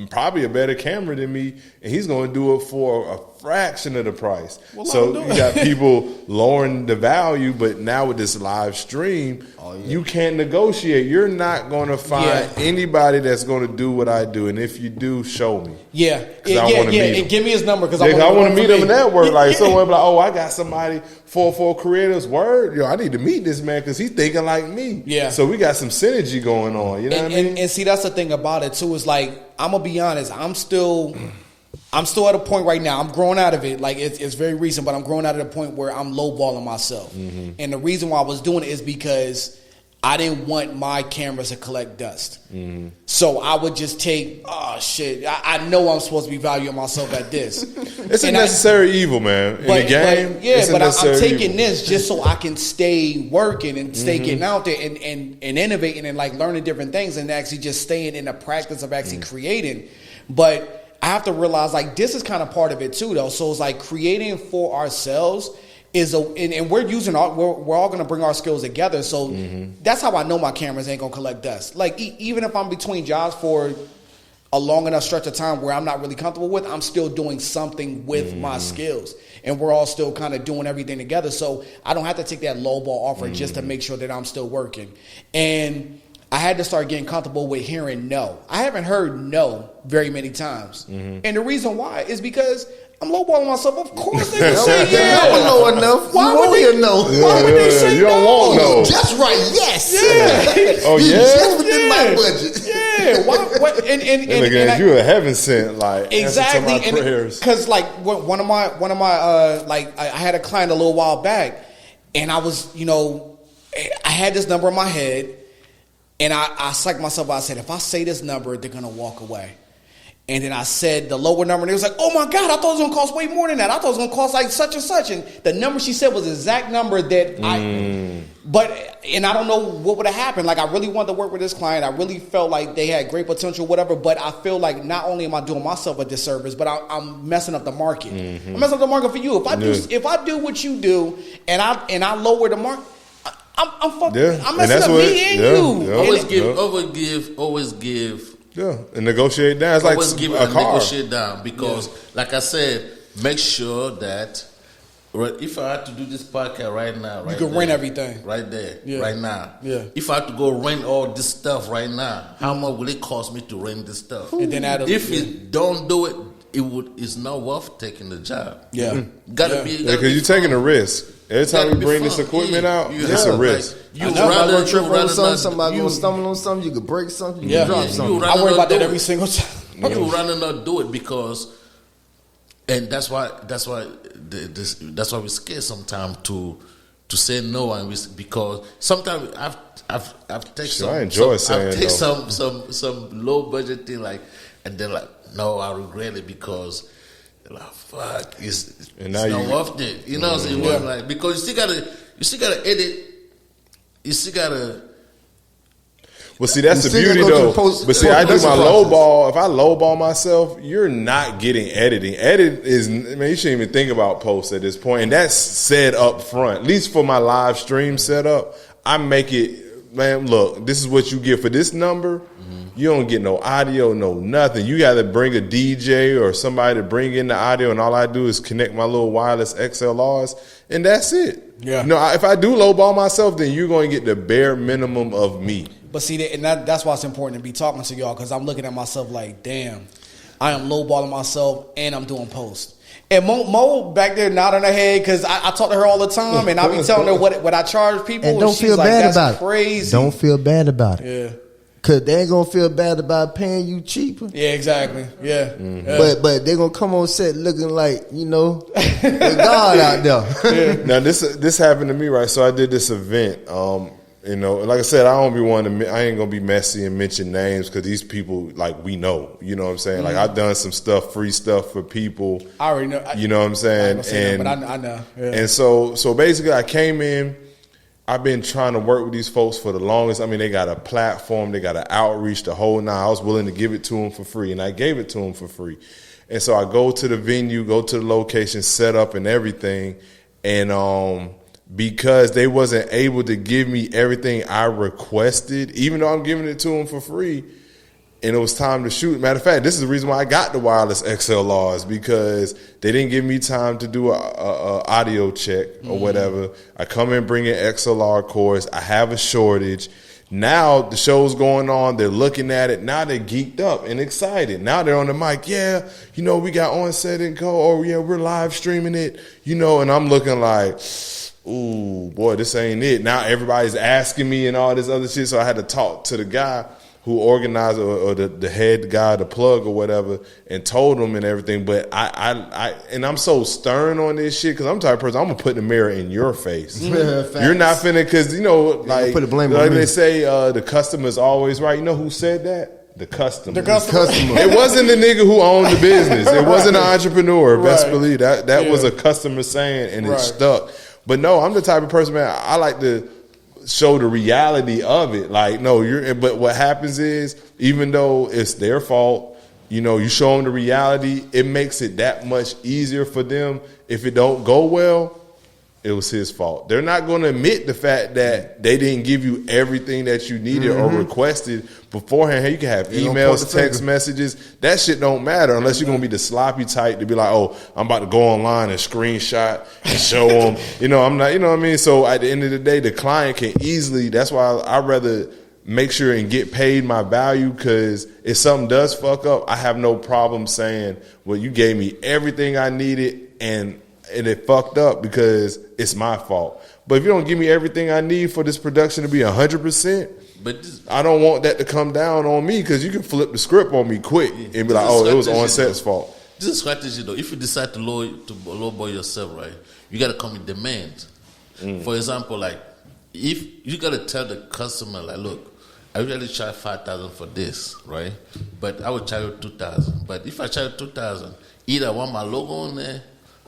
probably a better camera than me, and he's going to do it for a fraction of the price. Well, So I'm you got people lowering the value, but now with this live stream, you can't negotiate. You're not going to find anybody that's going to do what I do, and if you do, show me. Yeah, I wanna meet him. And give me his number because I want to meet them in that work. Like Yeah. someone be like, oh, I got somebody for creators. Word, yo, I need to meet this man because he's thinking like me. Yeah. So we got some synergy going on. You know what I mean? And see, that's the thing about it too. Is like, I'm gonna be honest. I'm still at a point right now. I'm growing out of it. Like it's very recent, but I'm growing out of the point where I'm lowballing myself. And the reason why I was doing it is because I didn't want my cameras to collect dust. So I would just take, oh shit, I know I'm supposed to be valuing myself at this. It's a necessary evil, man. In the game, it's a but I'm necessary taking evil. this just so I can stay working and stay getting out there and innovating and like learning different things and actually just staying in the practice of actually creating. But I have to realize like this is kind of part of it too, though. So it's like creating for ourselves and we're using we're all gonna bring our skills together. So that's how I know my cameras ain't gonna collect dust. Like even if I'm between jobs for a long enough stretch of time where I'm not really comfortable with, I'm still doing something with my skills, and we're all still kind of doing everything together. So I don't have to take that lowball offer just to make sure that I'm still working. And I had to start getting comfortable with hearing no. I haven't heard no very many times, and the reason why is because I'm lowballing myself. Of course they can say yeah. I don't know enough. Why You would won't they- hear no? Why would they say you don't no? want no. Just right, yes. Yeah. Oh, You yeah? just within my budget. Yeah, Yeah, why? What? And Look at you, a heaven sent, like exactly. answer to my prayers. Because like one of my like I had a client a little while back, and I was I had this number in my head, and I psyched myself out. I said, if I say this number, they're gonna walk away. And then I said the lower number, and they was like, oh my God, I thought it was going to cost way more than that. I thought it was going to cost like such and such. And the number she said was the exact number that and I don't know what would have happened. Like, I really wanted to work with this client. I really felt like they had great potential, whatever. But I feel like not only am I doing myself a disservice, but I'm messing up the market. I'm messing up the market for you. If I do what you do, and I lower the market, I'm fucking, I'm messing up me and you. Always give. Yeah, and negotiate down. It's like always give a car. Negotiate down because, like I said, make sure that if I had to do this podcast right now, you can rent everything right there, right now. Yeah. If I had to go rent all this stuff right now, how much will it cost me to rent this stuff? And then if you don't do it, it's not worth taking the job. Yeah, gotta be because you're taking a risk. Every time you bring this equipment out, it's a risk. Somebody trip on something, somebody gonna stumble on something, you could break something, you could drop something. I worry about that every single time. You rather not do it because, and that's why we're scared sometimes to say no, and because sometimes I've taken some low budget thing and they're like, no, I regret it because. Like, fuck, it's not worth it. You know what I'm saying? Like, because you still gotta edit. You still gotta. Well, see, that's the beauty though. But see, I do my low ball. If I low ball myself, you're not getting editing. Edit is, man, you shouldn't even think about posts at this point. And that's said up front. At least for my live stream setup, I make it, man, look, this is what you get for this number. You don't get no audio, no nothing. You got to bring a DJ or somebody to bring in the audio, and all I do is connect my little wireless XLRs, and that's it. Yeah. If I do lowball myself, then you're going to get the bare minimum of me. But see, that's why it's important to be talking to y'all, because I'm looking at myself like, damn, I am lowballing myself, and I'm doing post. And Mo back there nodding her head because I talk to her all the time, and I be telling her what I charge people. And don't feel bad about it. Crazy. Don't feel bad about it. Yeah. Cause they ain't gonna feel bad about paying you cheaper. Yeah, exactly. Yeah. Mm-hmm. Yeah. But they gonna come on set looking like, the God out there. Now this happened to me, right? So I did this event. Like I said, I ain't gonna be messy and mention names because these people, like, we know. You know what I'm saying? Like, I've done some free stuff for people. I already know. You know what I'm saying? But I know. Yeah. And so basically, I came in. I've been trying to work with these folks for the longest. I mean, they got a platform, they got an outreach, the whole nine. I was willing to give it to them for free, and I gave it to them for free. And so I go to the venue, go to the location, set up and everything, and because they wasn't able to give me everything I requested, even though I'm giving it to them for free, and it was time to shoot. Matter of fact, this is the reason why I got the wireless XLRs, because they didn't give me time to do a audio check or whatever. I come in bringing XLR cords. I have a shortage. Now the show's going on. They're looking at it. Now they're geeked up and excited. Now they're on the mic. Yeah, we got On Set and Co. Oh, yeah, we're live streaming it. And I'm looking like, ooh, boy, this ain't it. Now everybody's asking me and all this other shit. So I had to talk to the guy who organized or the head guy, the plug or whatever, and told him and everything. But I'm so stern on this shit because I'm the type of person, I'm gonna put the mirror in your face. You're not finna, because put the blame on me. They say the customer's always right. You know who said that? The customer. The customer. It wasn't the nigga who owned the business. It wasn't an entrepreneur. Best believe that was a customer saying, and it stuck. But no, I'm the type of person, man. I like to show the reality of it. Like, no, but what happens is, even though it's their fault, you show them the reality, it makes it that much easier for them. If it don't go well, it was his fault. They're not going to admit the fact that they didn't give you everything that you needed or requested beforehand. Hey, you can have emails, text messages. That shit don't matter unless you're going to be the sloppy type to be like, oh, I'm about to go online and screenshot and show them. I'm not, what I mean? So at the end of the day, the client can easily, that's why I'd rather make sure and get paid my value, because if something does fuck up, I have no problem saying, well, you gave me everything I needed and it fucked up because it's my fault. But if you don't give me everything I need for this production to be 100%, But this, I don't want that to come down on me because you can flip the script on me quick and be like, oh, it was on set's fault. this is strategy though. If you decide to lowball yourself, right, you got to come with demand. For example, like if you got to tell the customer, like, look, I usually charge 5,000 for this, right? But I would charge you 2,000. But if I charge 2,000, either I want my logo on there,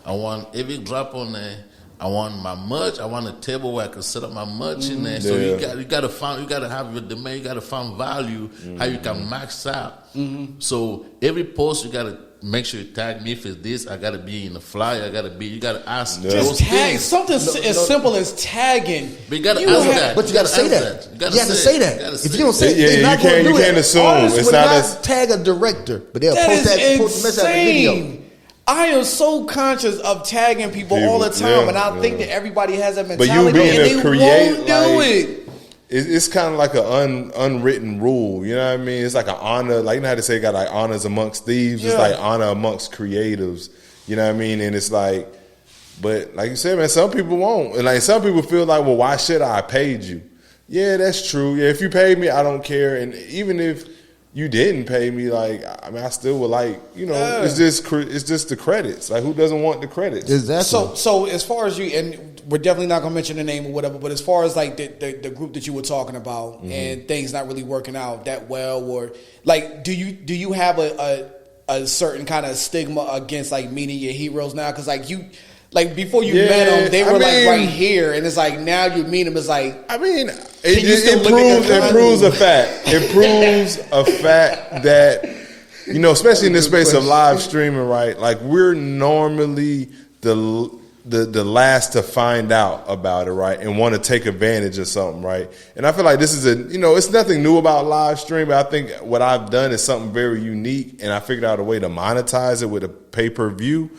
I want every drop on there, I want my merch, I want a table where I can set up my merch in there. So you got to have your demand, you got to find value how you can max out. So every post you got to make sure you tag me. If it's this, I got to be in the flyer. You got to ask those Just tag things. something as simple as tagging. But you got to ask that. But you got to say that. You have to say that. If you don't say it, Yeah, they're not you going to do can't it. assume. Artists It's would not not as- tag a director, but they'll That post is the message out of the video. insane. I am so conscious of tagging people all the time, and I think that everybody has that But mentality, you being and a they create, won't do like, it. It's kind of like an unwritten rule. You know what I mean? It's like an honor. Like, you know how they say, got like honors amongst thieves. It's Yeah. like honor amongst creatives. You know what I mean? And it's like, but like you said, man, some people won't. And like some people feel like, well, why should I paid you? Yeah, that's true. Yeah, if you paid me, I don't care. And even if you didn't pay me, like, I mean, I still would like, you know, it's just the credits. Like, who doesn't want the credits? Exactly. So as far as you, and we're definitely not gonna mention the name or whatever, but as far as like the group that you were talking about and things not really working out that well, or like, do you have a certain kind of stigma against like meeting your heroes now? Because like you. Like before you met them, they were like right here, and it's like now you meet them, it's like I mean, you still look at their it proves a fact. It proves a fact that, you know, especially in this space of live streaming, right? Like we're normally the last to find out about it, right? And want to take advantage of something, right? And I feel like this is it's nothing new about live stream, but I think what I've done is something very unique, and I figured out a way to monetize it with a pay-per-view.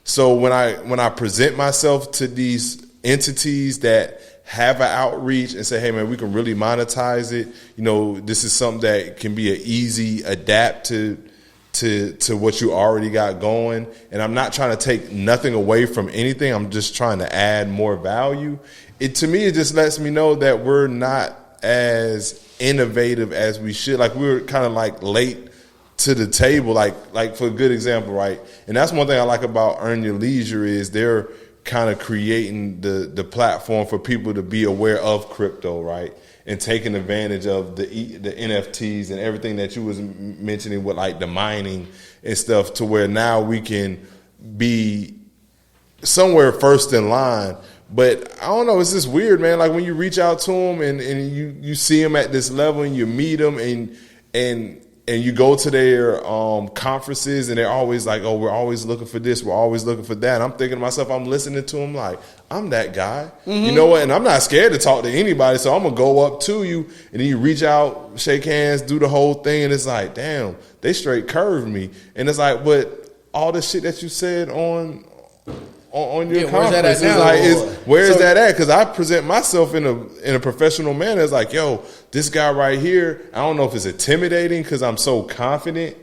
So when I present myself to these entities that have an outreach and say, hey man, we can really monetize it. You know, this is something that can be an easy adapt to what you already got going. And I'm not trying to take nothing away from anything. I'm just trying to add more value. To me, it just lets me know that we're not as innovative as we should. Like we're kind of like late to the table, like for a good example, right? And that's one thing I like about Earn Your Leisure is they're kind of creating the platform for people to be aware of crypto, right? And taking advantage of the NFTs and everything that you was mentioning with like the mining and stuff, to where now we can be somewhere first in line. But I don't know, it's just weird, man. Like when you reach out to them and you see them at this level and you meet them and you go to their conferences and they're always like, oh, we're always looking for this, we're always looking for that. And I'm thinking to myself, I'm listening to them like, I'm that guy. You know what? And I'm not scared to talk to anybody, so I'm going to go up to you and then you reach out, shake hands, do the whole thing, and it's like, damn, they straight curved me. And it's like, but all the shit that you said on your conference, where's that at? Because I present myself in a professional manner. It's like, yo, this guy right here, I don't know if it's intimidating because I'm so confident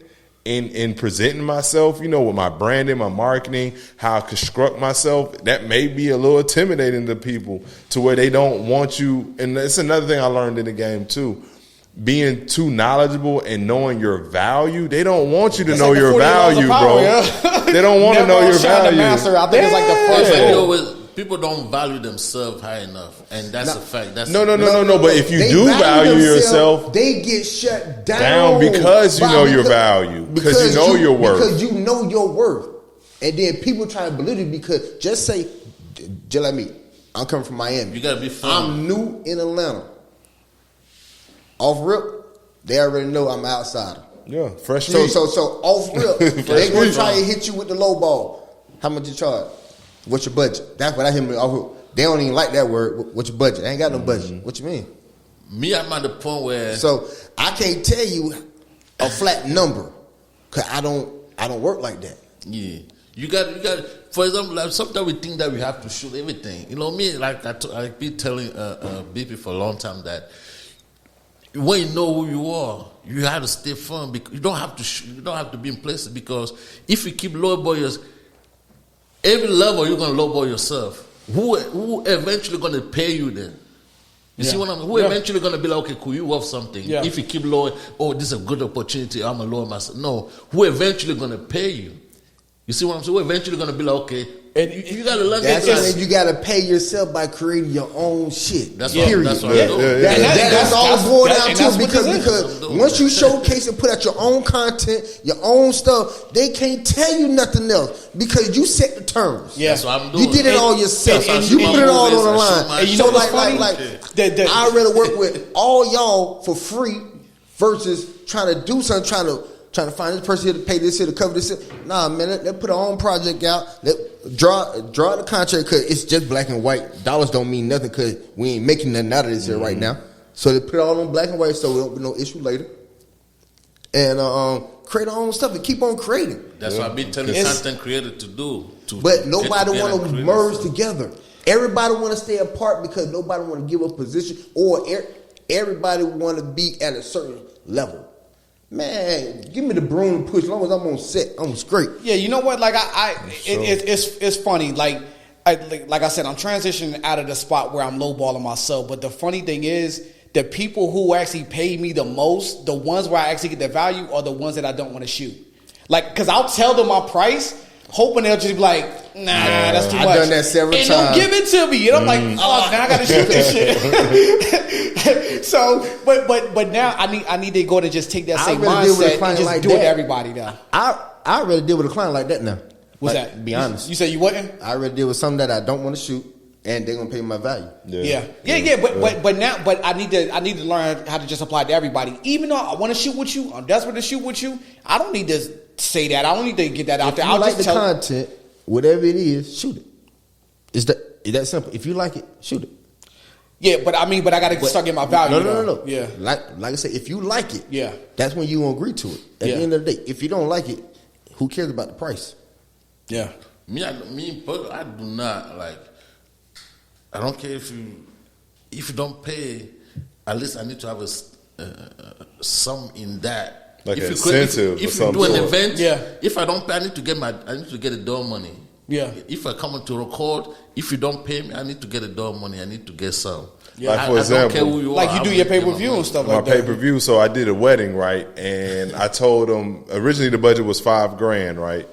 in presenting myself, you know, with my branding, my marketing, how I construct myself. That may be a little intimidating to people to where they don't want you. And it's another thing I learned in the game too. Being too knowledgeable and knowing your value, they don't want you to know your value, bro. They don't want to know your value. Master, I think it's like the first thing. People don't value themselves high enough, and that's a fact. That's no. But if you do value yourself, they get shut down because you know your value, because you know your worth, because you know your worth, and then people try to belittle you because just like me, I'm coming from Miami. You gotta be firm. I'm new in Atlanta. Off rip, they already know I'm an outsider. Yeah, fresh so meat. So off rip, they gonna try to hit you with the low ball. How much you charge? What's your budget? That's what I hear me off rip. They don't even like that word. What's your budget? I ain't got no budget. What you mean? Me, I'm at the point where so I can't tell you a flat number because I don't work like that. Yeah, you got. For example, like sometimes we think that we have to shoot everything. You know me, like I been telling BP for a long time that when you know who you are, you have to stay firm. Because you don't have to. You don't have to be in places because if you keep lowball yourself, every level you're gonna lowball yourself. Who eventually gonna pay you then? You see what I'm? Who eventually gonna be like, okay, cool, you worth something. Yeah. If you keep lowering, oh, this is a good opportunity, I'm gonna lower myself. No, who eventually gonna pay you? You see what I'm saying? Who eventually gonna be like, okay, And you gotta learn That's that. when you gotta pay yourself by creating your own shit. That's period. what I'm doing. That's all it boils down and to that's what because this is. because once you showcase and put out your own content, your own stuff, they can't tell you nothing else because you set the terms. Yeah. That's what I'm doing. You did it all yourself. and you I put shoot it my all movies, on the I shoot line. my And you So know what's funny? I'd rather work with all y'all for free versus trying to do something, trying to find this person here to pay this here to cover this here. Nah, man, let put our own project out. Let draw the contract because it's just black and white. Dollars don't mean nothing because we ain't making nothing out of this here right now. So they put it all on black and white so there won't be no issue later. And create our own stuff and keep on creating. That's what I've been telling content creator to do. But nobody want to merge together. Everybody want to stay apart because nobody want to give up position or everybody want to be at a certain level. Man, give me the broom and push. As long as I'm on set, I'm straight. Yeah, you know what? Like it's funny. Like I said, I'm transitioning out of the spot where I'm lowballing myself. But the funny thing is, the people who actually pay me the most, the ones where I actually get the value, are the ones that I don't want to shoot. Like, because I'll tell them my price, hoping they'll just be like, nah, that's too much. I've done that several times. And they'll give it to me. And I'm like, fuck, now I got to shoot this shit. So, but now I need to go and just take that same mindset and just do it to everybody now. I already deal with a client like that now. What's like, that? Be honest. You say you wouldn't? I already deal with something that I don't want to shoot, and they're gonna pay my value. Yeah. But I need to learn how to just apply it to everybody. Even though I want to shoot with you, I'm desperate to shoot with you. I don't need to say that. I don't need to get that out there. If you like the content, whatever it is, shoot it. It's that simple. If you like it, shoot it. Yeah, but I got to start getting my value. No. Yeah. Like I said, if you like it, yeah, that's when you gonna agree to it. At the end of the day, if you don't like it, who cares about the price? Yeah. I do not like. I don't care if you don't pay. At least I need to have some in that. Like if an you could, incentive. If you do an event, yeah. If I don't pay, I need to get the door money. Yeah. If I come to record, if you don't pay me, I need to get the door money. I need to get some. Yeah. Like for example, I don't care who you like are, you do your pay-per-view and stuff like that. My pay-per-view, so I did a wedding, right? And I told him, originally the budget was $5,000, right?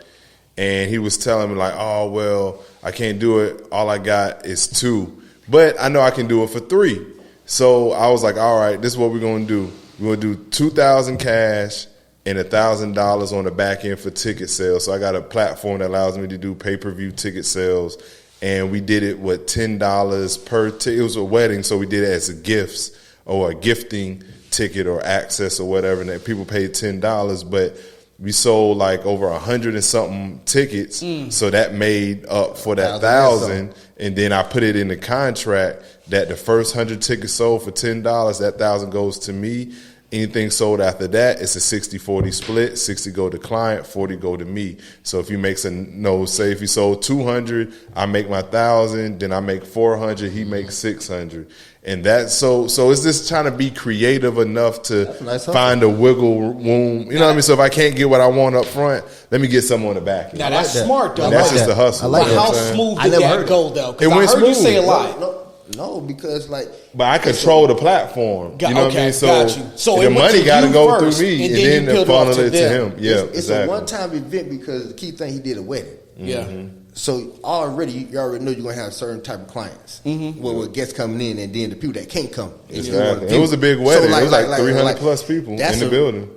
And he was telling me like, oh, well, I can't do it. All I got is $2,000. But I know I can do it for $3,000. So I was like, all right, this is what we're going to do. We're going to do $2,000 cash and $1,000 on the back end for ticket sales. So I got a platform that allows me to do pay-per-view ticket sales. And we did it with $10 per ticket. It was a wedding, so we did it as a gifts or a gifting ticket or access or whatever. And people paid $10, but we sold like over 100 and something tickets. So that made up for that 1,000. And then I put it in the contract that the first 100 tickets sold for $10, that 1,000 goes to me. Anything sold after that, it's a 60-40 split. 60 go to client, 40 go to me. So if you make say if you sold 200, I make my 1,000, then I make 400, he makes 600. And that's so it's just trying to be creative enough to find a wiggle room. You know what I mean? So if I can't get what I want up front, let me get something on the back. Now that's smart though. That's just the hustle. But how smooth did that go though? It went I heard you smooth. say a lot. No, because like. But I control the platform. You know what I mean? So, got you. So the money got to go first, through me, and then you funnel it it to him. Yeah, it's exactly. a one-time event because the key thing he did a wedding. Yeah. So you already know you're gonna have certain type of clients. Well, with guests coming in, and then the people that can't come. Exactly. It was a big wedding. It was like 300 plus people in the building.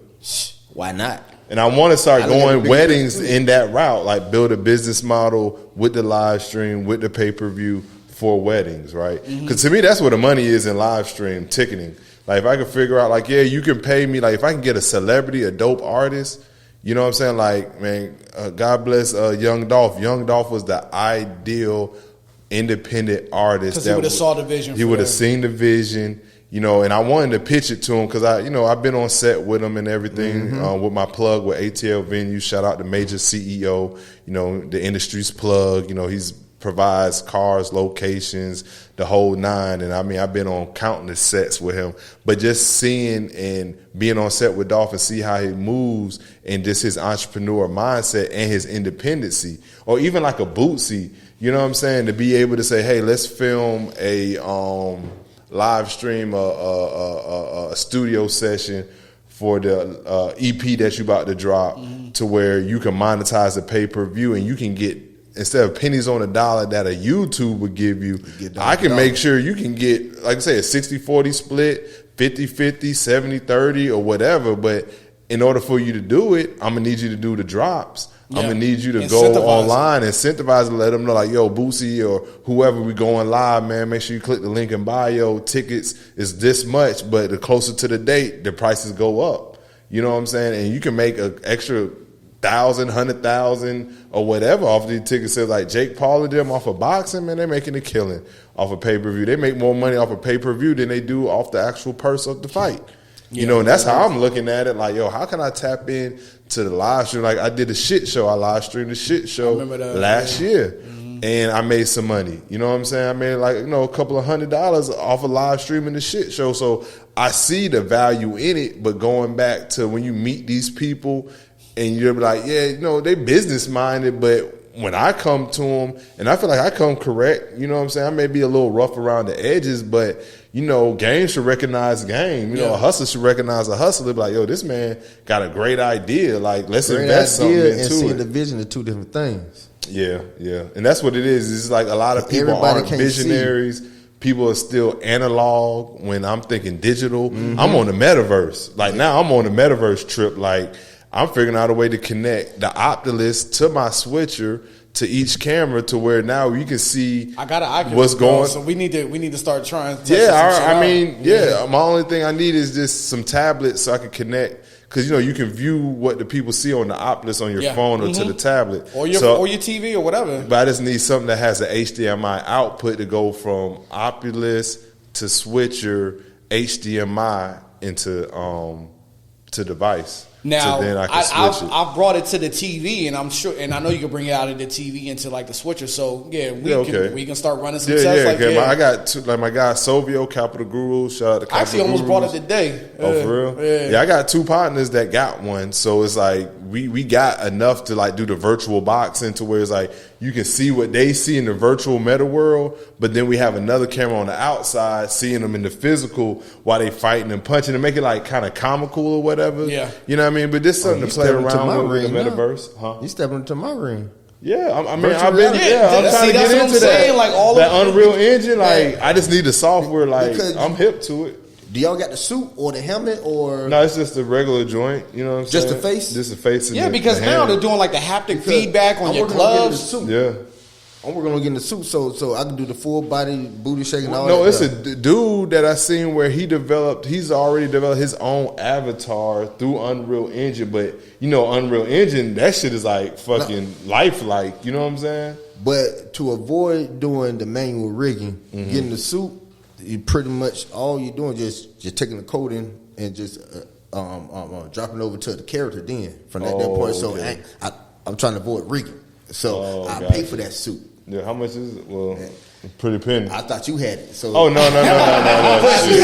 Why not? And I want to start going weddings in that route, like build a business model with the live stream, with the pay-per-view for weddings, right? Because to me, that's where the money is in live stream ticketing. Like if I can figure out, like, yeah, you can pay me, like if I can get a celebrity, a dope artist, you know what I'm saying? Like, man, God bless Young Dolph. Young Dolph was the ideal independent artist. Because he would have saw the vision. He would have seen the vision. You know, and I wanted to pitch it to him because I've been on set with him and everything with my plug with ATL Venue. Shout out to Major CEO, you know, the industry's plug. You know, he's provides cars, locations, the whole nine. And I mean, I've been on countless sets with him, but just seeing and being on set with Dolph and see how he moves and just his entrepreneur mindset and his independency, or even like a Bootsy, you know what I'm saying? To be able to say, hey, let's film a live stream a studio session for the EP that you about to drop, to where you can monetize the pay-per-view and you can get, instead of pennies on a dollar that a YouTube would give you, I can make sure you can get, like I say, a 60-40 split, 50-50, 70-30 or whatever. But in order for you to do it, I'm going to need you to do the drops. I'm going to need you to go online, incentivize and let them know, like, yo, Boosie or whoever we going live, man, make sure you click the link in bio. Tickets is this much, but the closer to the date, the prices go up. You know what I'm saying? And you can make an extra 1,000, 100,000 or whatever off these tickets. So like Jake Paul and them off of boxing, man, they're making a killing off of pay-per-view. They make more money off of pay-per-view than they do off the actual purse of the fight. You know, and that's how I'm looking at it. Like, yo, how can I tap in to the live stream? Like, I did a shit show. I live streamed the shit show last year. And I made some money. You know what I'm saying? I made like, a couple of $100 off of live streaming the shit show. So I see the value in it. But going back to when you meet these people and you're like, yeah, they business minded, but when I come to them, and I feel like I come correct, you know what I'm saying? I may be a little rough around the edges, but, game should recognize game. A hustler should recognize a hustler. Be like, yo, this man got a great idea. Like, let's invest something into it. And see the vision of two different things. Yeah. And that's what it is. It's like a lot of people aren't visionaries. People are still analog when I'm thinking digital. I'm on the metaverse. Like, now I'm on the metaverse trip. Like, I'm figuring out a way to connect the Optilus to my switcher to each camera to where now you can see what's going. So we need to start trying. My only thing I need is just some tablets so I can connect, because you can view what the people see on the Optilus on your phone or to the tablet or your TV or whatever. But I just need something that has an HDMI output to go from Optilus to switcher HDMI into to device. Now, so then I can switch it. I brought it to the TV, and I'm sure, and I know you can bring it out of the TV into like the switcher. So we can start running some tests. I got two, like my guy Sovio, Capital Guru. Shout out to Capital I actually almost brought it today. Oh, for real? Yeah, I got two partners that got one. So it's like we got enough to like do the virtual boxing to where it's like you can see what they see in the virtual meta world, but then we have another camera on the outside seeing them in the physical while they fighting and punching and make it like kind of comical or whatever. Yeah. You know what I mean? But this is something to play around with in the metaverse. Huh? You stepping into my ring. Yeah, I'm trying that's to get what into I'm saying, like all that Unreal Engine. Like, I just need the software. Like, I'm hip to it. Do y'all got the suit or the helmet or? No, it's just a regular joint. You know what I'm saying? Just the face? Just the face. And because now they're doing like the haptic feedback on your gloves. Yeah. I'm working on getting the suit so I can do the full body booty shaking. All no, that it's a dude that I seen where he's already developed his own avatar through Unreal Engine. But Unreal Engine, that shit is like fucking lifelike. You know what I'm saying? But to avoid doing the manual rigging, getting the suit, you pretty much all you're doing just taking the code in and just dropping over to the character. Then from that point, so I'm trying to avoid rigging. So I pay for that suit. Yeah, how much is it? Well, pretty penny. I thought you had it. So no. So you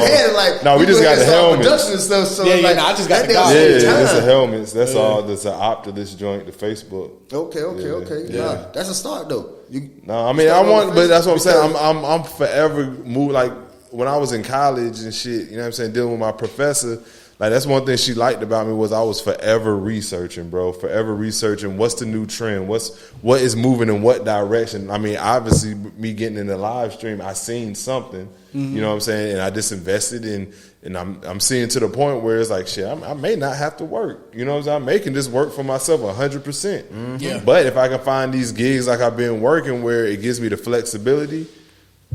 had it like no, we just got the helmet. Production and stuff. So I just got the guy. Yeah, it's the helmets. That's all. That's an Optilus joint. The Facebook. Okay. Yeah. Nah, that's a start though. I mean, I want, but that's what I'm saying. I'm forever moved. Like when I was in college and shit, you know what I'm saying, dealing with my professor. Like, that's one thing she liked about me was I was forever researching, bro. Forever researching what's the new trend, what is moving in what direction. I mean, obviously, me getting in the live stream, I seen something, you know what I'm saying, and I just invested in, and I'm seeing to the point where it's like, shit, I may not have to work. You know what I'm saying? I'm making this work for myself 100%. Yeah. But if I can find these gigs like I've been working where it gives me the flexibility,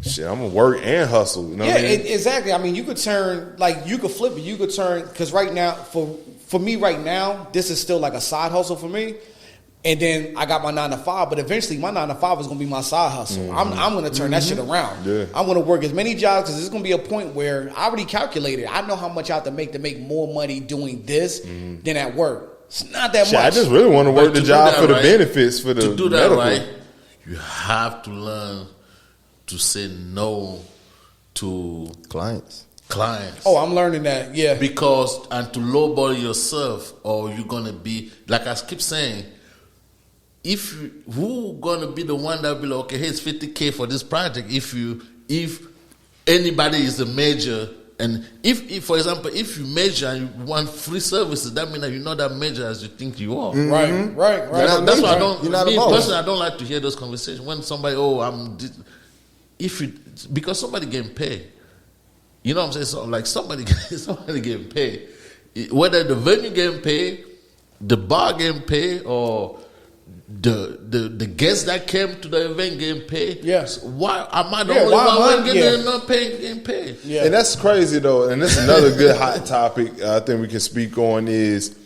shit, I'm gonna work and hustle. You know what I mean? Exactly. I mean, you could turn, like, you could flip it. You could turn, because right now, for me right now, this is still like a side hustle for me. And then I got my 9 to 5, but eventually my 9 to 5 is gonna be my side hustle. I'm gonna turn that shit around. Yeah. I'm gonna work as many jobs because there's gonna be a point where I already calculated. I know how much I have to make more money doing this than at work. It's not that much. I just really want to work the job for the benefits for the to do that medical. right. You have to learn to say no to clients. Oh, I'm learning that, yeah. Because, and to lowball yourself, or you're going to be, like I keep saying, who going to be the one that will be like, okay, here's $50K for this project if anybody is a major. And if, for example, if you major and you want free services, that means that you're not that major as you think you are. Right. That's why I don't. You're not a Me boss. personally, I don't like to hear those conversations when somebody, because somebody getting paid. You know what I'm saying? So, like somebody getting paid, whether the venue getting paid, the bar getting paid, or the guests that came to the event getting paid. Yes. Why am I the Yeah, only why am I- one getting paid? Yeah. And that's crazy though, and this is another good hot topic I think we can speak on is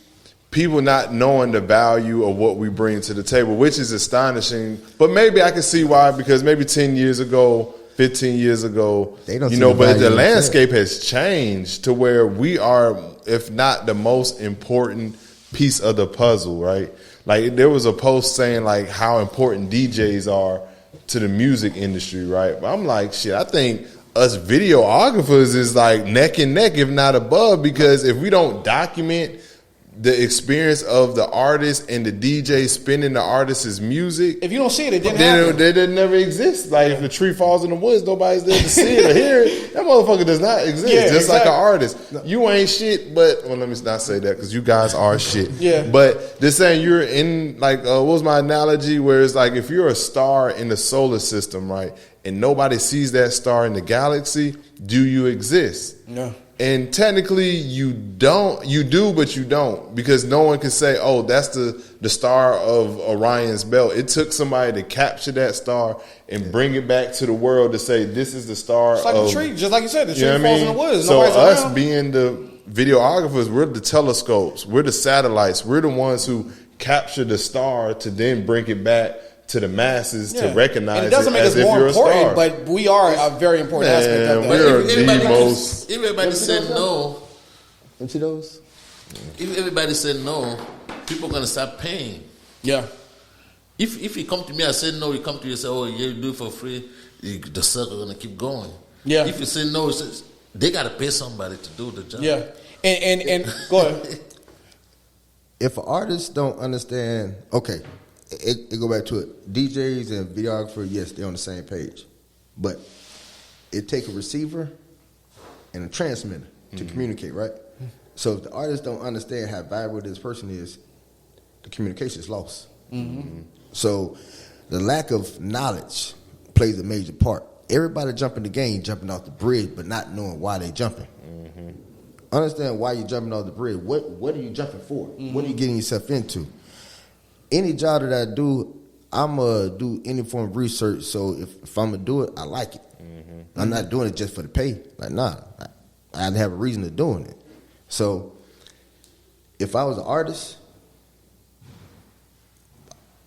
people not knowing the value of what we bring to the table, which is astonishing. But maybe I can see why, because maybe 10 years ago, 15 years ago, They don't you see know, the but value the in it. landscape has changed to where we are, if not the most important piece of the puzzle, right? Like there was a post saying like how important DJs are to the music industry, right? But I'm like, shit, I think us videographers is like neck and neck, if not above, because if we don't document the experience of the artist and the DJ spinning the artist's music, If you don't see it, it didn't then happen. it never exists. Like if a tree falls in the woods, nobody's there to see it or hear it. That motherfucker does not exist. Yeah, Just like exactly. an artist, you ain't shit. But well, let me not say that because you guys are shit. Yeah. But just saying you're in like what was my analogy? Where it's like if you're a star in the solar system, right, and nobody sees that star in the galaxy, do you exist? No. And technically you don't, you do, but you don't, because no one can say, oh, that's the star of Orion's belt. It took somebody to capture that star and bring it back to the world to say, this is the star It's like of, the tree, just like you said, the tree you know falls what I in the mean? woods. So Nobody's us around. being the videographers, we're the telescopes, we're the satellites, we're the ones who capture the star to then bring it back to the masses to recognize and it doesn't make as us if more you're a important, star. but we are a very important aspect of Man, that. we're If the everybody, most. if everybody said no, Into those? if everybody said no, people gonna start paying. Yeah. If you come to me and say no, you come to you and say, oh, yeah, you do it for free, the circle gonna keep going. Yeah. If you say no, they gotta pay somebody to do the job. Yeah. And go ahead. If an artist don't understand, okay, it go back to it. DJs and videographers, yes, they're on the same page, but it take a receiver and a transmitter to communicate, right? So if the artist don't understand how valuable this person is, the communication is lost. So the lack of knowledge plays a major part. Everybody jumping the game, jumping off the bridge, but not knowing why they jumping. Understand why you're jumping off the bridge. What are you jumping for? What are you getting yourself into? Any job that I do, I'm going to do any form of research. So if I'm going to do it, I like it. I'm not doing it just for the pay. Like, nah, I have a reason to doing it. So if I was an artist,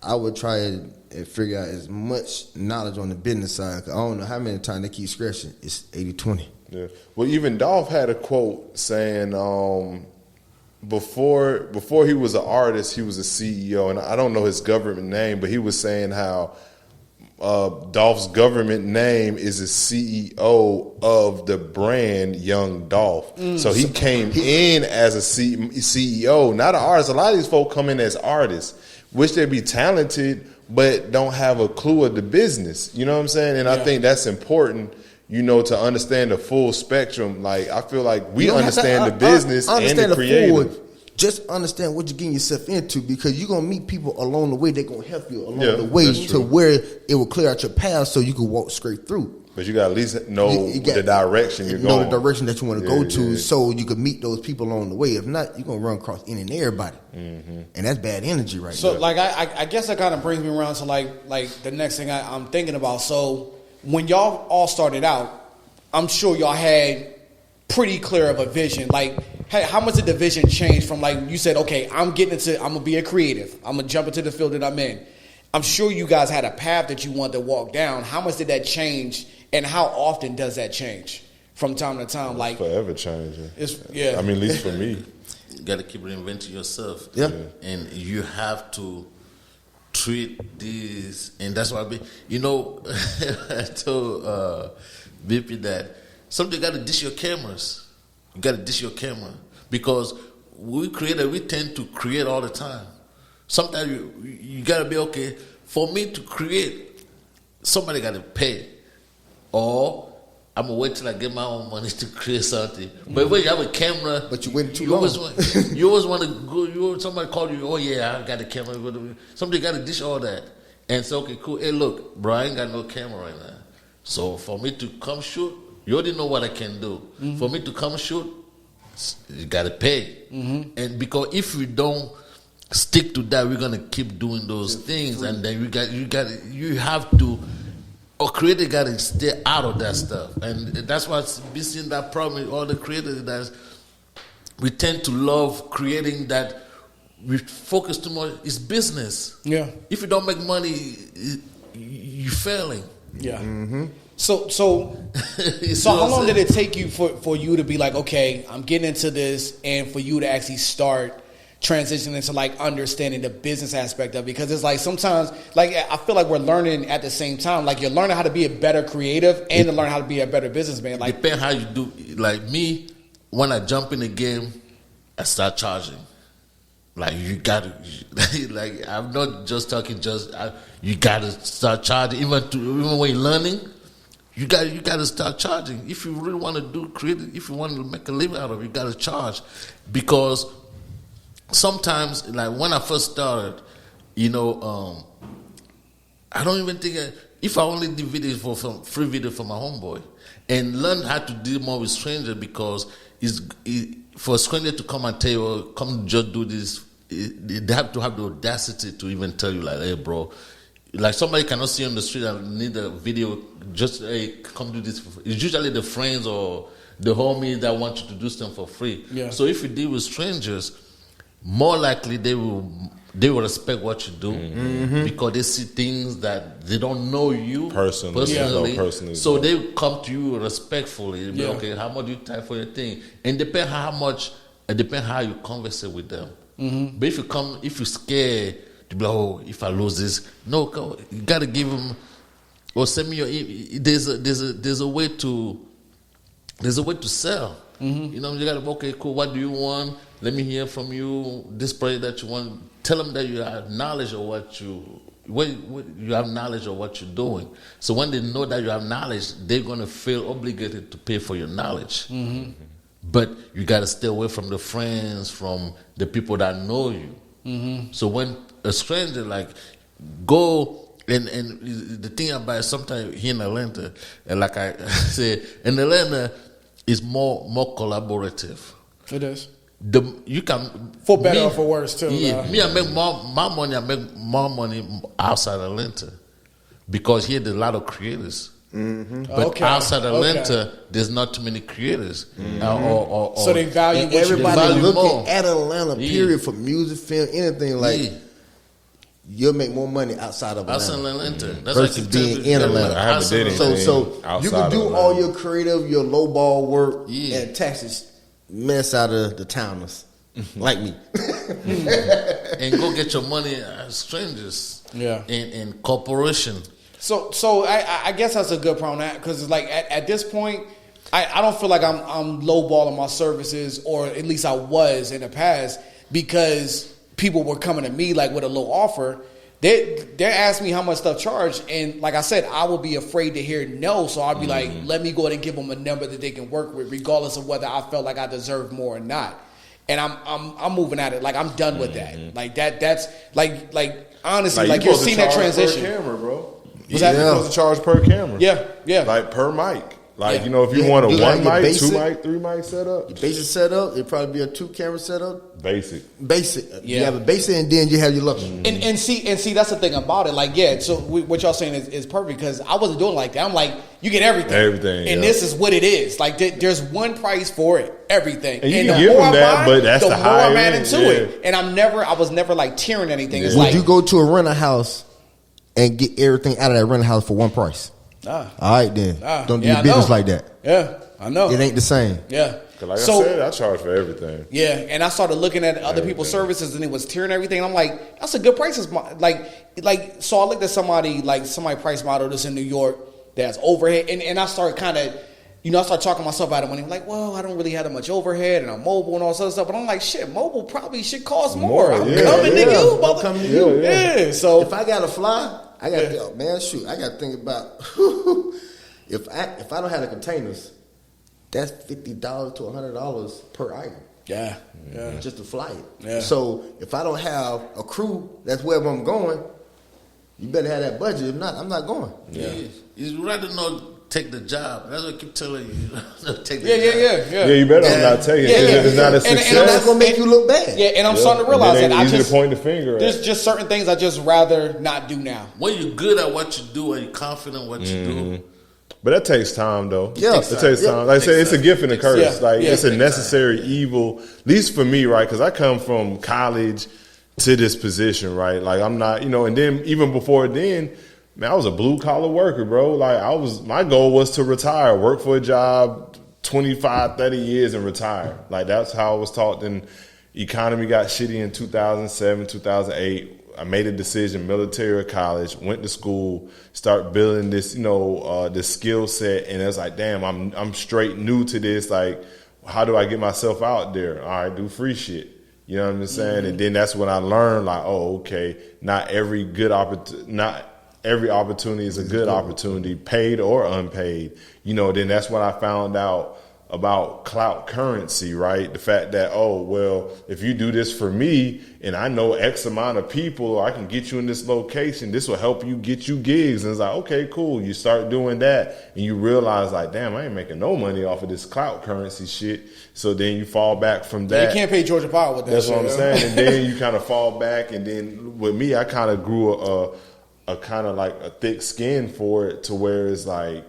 I would try and figure out as much knowledge on the business side. 'Cause I don't know how many times they keep scratching. It's 80-20. Yeah. Well, even Dolph had a quote saying before he was an artist, he was a CEO, and I don't know his government name, but he was saying how Dolph's government name is a CEO of the brand Young Dolph. So he came in as a CEO, not an artist. A lot of these folk come in as artists, wish they be talented, but don't have a clue of the business. You know what I'm saying? And I think that's important, you know, to understand the full spectrum. Like, I feel like we You don't have to- understand the business and understand the creative. full- just understand what you're getting yourself into, because you're going to meet people along the way. They're going to help you along the way that's to true. where it will clear out your path so you can walk straight through. But you got to at least know You got- the direction you're know going. the direction that you want to Yeah, go to yeah. so you can meet those people along the way. If not, you're going to run across any and everybody. And that's bad energy right So there. like I guess that kind of brings me around to like the next thing I'm thinking about. So when y'all all started out, I'm sure y'all had pretty clear of a vision. Like, hey, how much did the vision change from, like, you said, okay, I'm gonna be a creative, I'm gonna jump into the field that I'm in. I'm sure you guys had a path that you wanted to walk down. How much did that change, and how often does that change from time to time? Like, Forever changing. yeah. I mean, at least for me. You got to keep reinventing yourself. Yeah. And you have to treat this, and that's why I told BP that something got to dish your cameras. You got to dish your camera, because we tend to create all the time. Sometimes you got to be okay. For me to create, somebody got to pay, or I'm gonna wait till I get my own money to create something. But when you have a camera, But you waited too you always long. you always want to go. Somebody call you. Oh yeah, I got a camera. Somebody got to dish all that. And say, okay, cool. Hey, look, bro, I ain't got no camera right now. So for me to come shoot, you already know what I can do. For me to come shoot, you gotta pay. And because if we don't stick to that, we're gonna keep doing those things, and then you have to. Or creator got to stay out of that stuff, and that's what's been seeing that problem with all the creators. That we tend to love creating that. We focus too much. It's business. Yeah. If you don't make money, you're failing. Yeah. So how long did it take you for you to be like, okay, I'm getting into this, and for you to actually start transitioning into like understanding the business aspect of it? Because it's like sometimes, like I feel like we're learning at the same time. Like you're learning how to be a better creative and to learn how to be a better businessman. Like Depend how you do. Like me, when I jump in the game, I start charging. Like you gotta, like I'm not just talking. You gotta start charging. Even when you're learning, you gotta start charging. If you really want to do creative, if you want to make a living out of it, you gotta charge. Because sometimes, like when I first started, I don't even think if I only did videos for free video for my homeboy and learn how to deal more with strangers, because for a stranger to come and tell you, oh, come just do this, they have to have the audacity to even tell you, like, hey, bro, like somebody cannot see on the street and need a video, just, hey, come do this for free. It's usually the friends or the homies that want you to do stuff for free. Yeah. So if you deal with strangers, more likely they will respect what you do because they see things that they don't know you Personally. So they come to you respectfully. Yeah. Okay, how much do you type for your thing? And depend how you converse with them. But if you're scared to be like, oh, if I lose this, no, you gotta give them or send me your. There's a way to sell. You gotta, okay, cool. What do you want? Let me hear from you. This project that you want. Tell them that you have knowledge of what you have knowledge of what you're doing. So when they know that you have knowledge, they're gonna feel obligated to pay for your knowledge. But you gotta stay away from the friends, from the people that know you. So when a stranger go. And the thing about it, sometimes here in Atlanta, and like I said, in Atlanta, is more collaborative. it is. You can For better or for worse, too. Yeah, me, I make more money. I make more money outside Atlanta because here there's a lot of creators. But outside Atlanta, there's not too many creators. So they value And what you do. everybody value looking more. at Atlanta, period, for music, film, anything like. You'll make more money outside of Outside Atlanta Atlanta, that's versus like you being tell in people, Atlanta. I haven't did anything. So outside you can of do Atlanta. all your creative, your low ball work, Yeah. and taxes mess out of the towners like me. and go get your money as strangers. Yeah. In corporation. So I guess that's a good problem because it's like at this point, I don't feel like I'm lowballing my services, or at least I was in the past, because people were coming to me like with a low offer. They're asking me how much stuff charged, and like I said, I would be afraid to hear no, so I'd be like, let me go ahead and give them a number that they can work with, regardless of whether I felt like I deserved more or not. And I'm moving at it like I'm done with that. Like that's like honestly, like you're seeing that transition. Per camera, bro. Was that- You're supposed to charge per camera. Yeah. Like per mic. Like, Yeah. if you Yeah, want a you gotta one get mic, basic. 2 mic, 3 mic setup, Basic setup, it'd probably be a 2-camera setup. basic. Basic. You Yeah. have a basic, and then you have your luxury. And see that's the thing about it. Like, yeah, so what y'all saying is perfect, because I wasn't doing like that. I'm like, you get everything. Everything, And yeah. this is what it is. Like, there's one price for it. Everything. And you the can give more them I that, buy, but that's the more higher I'm adding end, to yeah. it. And I was never like tearing anything. It's Would like, you go to a rental house and get everything out of that rental house for one price? Nah. All right, then. Don't do Yeah, your I business know. like that. Yeah, I know. It ain't the same. Yeah. 'Cause like So- I said, I charge for everything. Yeah, and I started looking at other people's services, and it was tiering everything. And I'm like, that's a good price. So I looked at somebody price model that's in New York that's overhead, and I started kind of, I started talking myself out of money. I'm like, well, I don't really have that much overhead, and I'm mobile and all this other stuff. But I'm like, shit, mobile probably should cost more. I'm yeah, coming to yeah. you, I'm mother. coming to you. Yeah. So If I got to fly, I got to think about, If I don't have the containers, that's $50 to $100 per item. Yeah. Just to fly it. Yeah. So if I don't have a crew that's where I'm going, you better have that budget. If not, I'm not going. Yeah. You'd rather not take the job. That's what I keep telling you. Take the job. Yeah, you better not take it. Yeah. It's not a And success. It's not gonna make you look bad. Yeah, and I'm starting to And realize then that I easy just to point the finger at. there's just certain things I just rather not do now. When you're good at what you do and you're confident in what you do, But that takes time, though. Yeah. It takes time. Like I say, it's a gift and a curse. Yeah. Like Yeah. it's a necessary evil. At least for me, right? Because I come from college to this position, right? Like I'm not, and then even before then, man, I was a blue collar worker, bro. Like my goal was to retire, work for a job 25, 30 years and retire. Like that's how I was taught. Then economy got shitty in 2007, 2008. I made a decision, military or college, went to school, start building this, this skill set, and it's like, damn, I'm straight new to this. Like, how do I get myself out there? All right, do free shit. You know what I'm saying? And then that's when I learned, like, oh, okay, not every opportunity is a good opportunity, paid or unpaid. Then that's when I found out about clout currency, right? The fact that, if you do this for me and I know X amount of people, I can get you in this location, this will help you get you gigs. And it's like, okay, cool. You start doing that and you realize like, damn, I ain't making no money off of this clout currency shit. So then you fall back from that. You can't pay Georgia Power with that. That's shit, what I'm yo. saying. And then you kind of fall back. And then with me, I kind of grew a kind of like a thick skin for it to where it's like,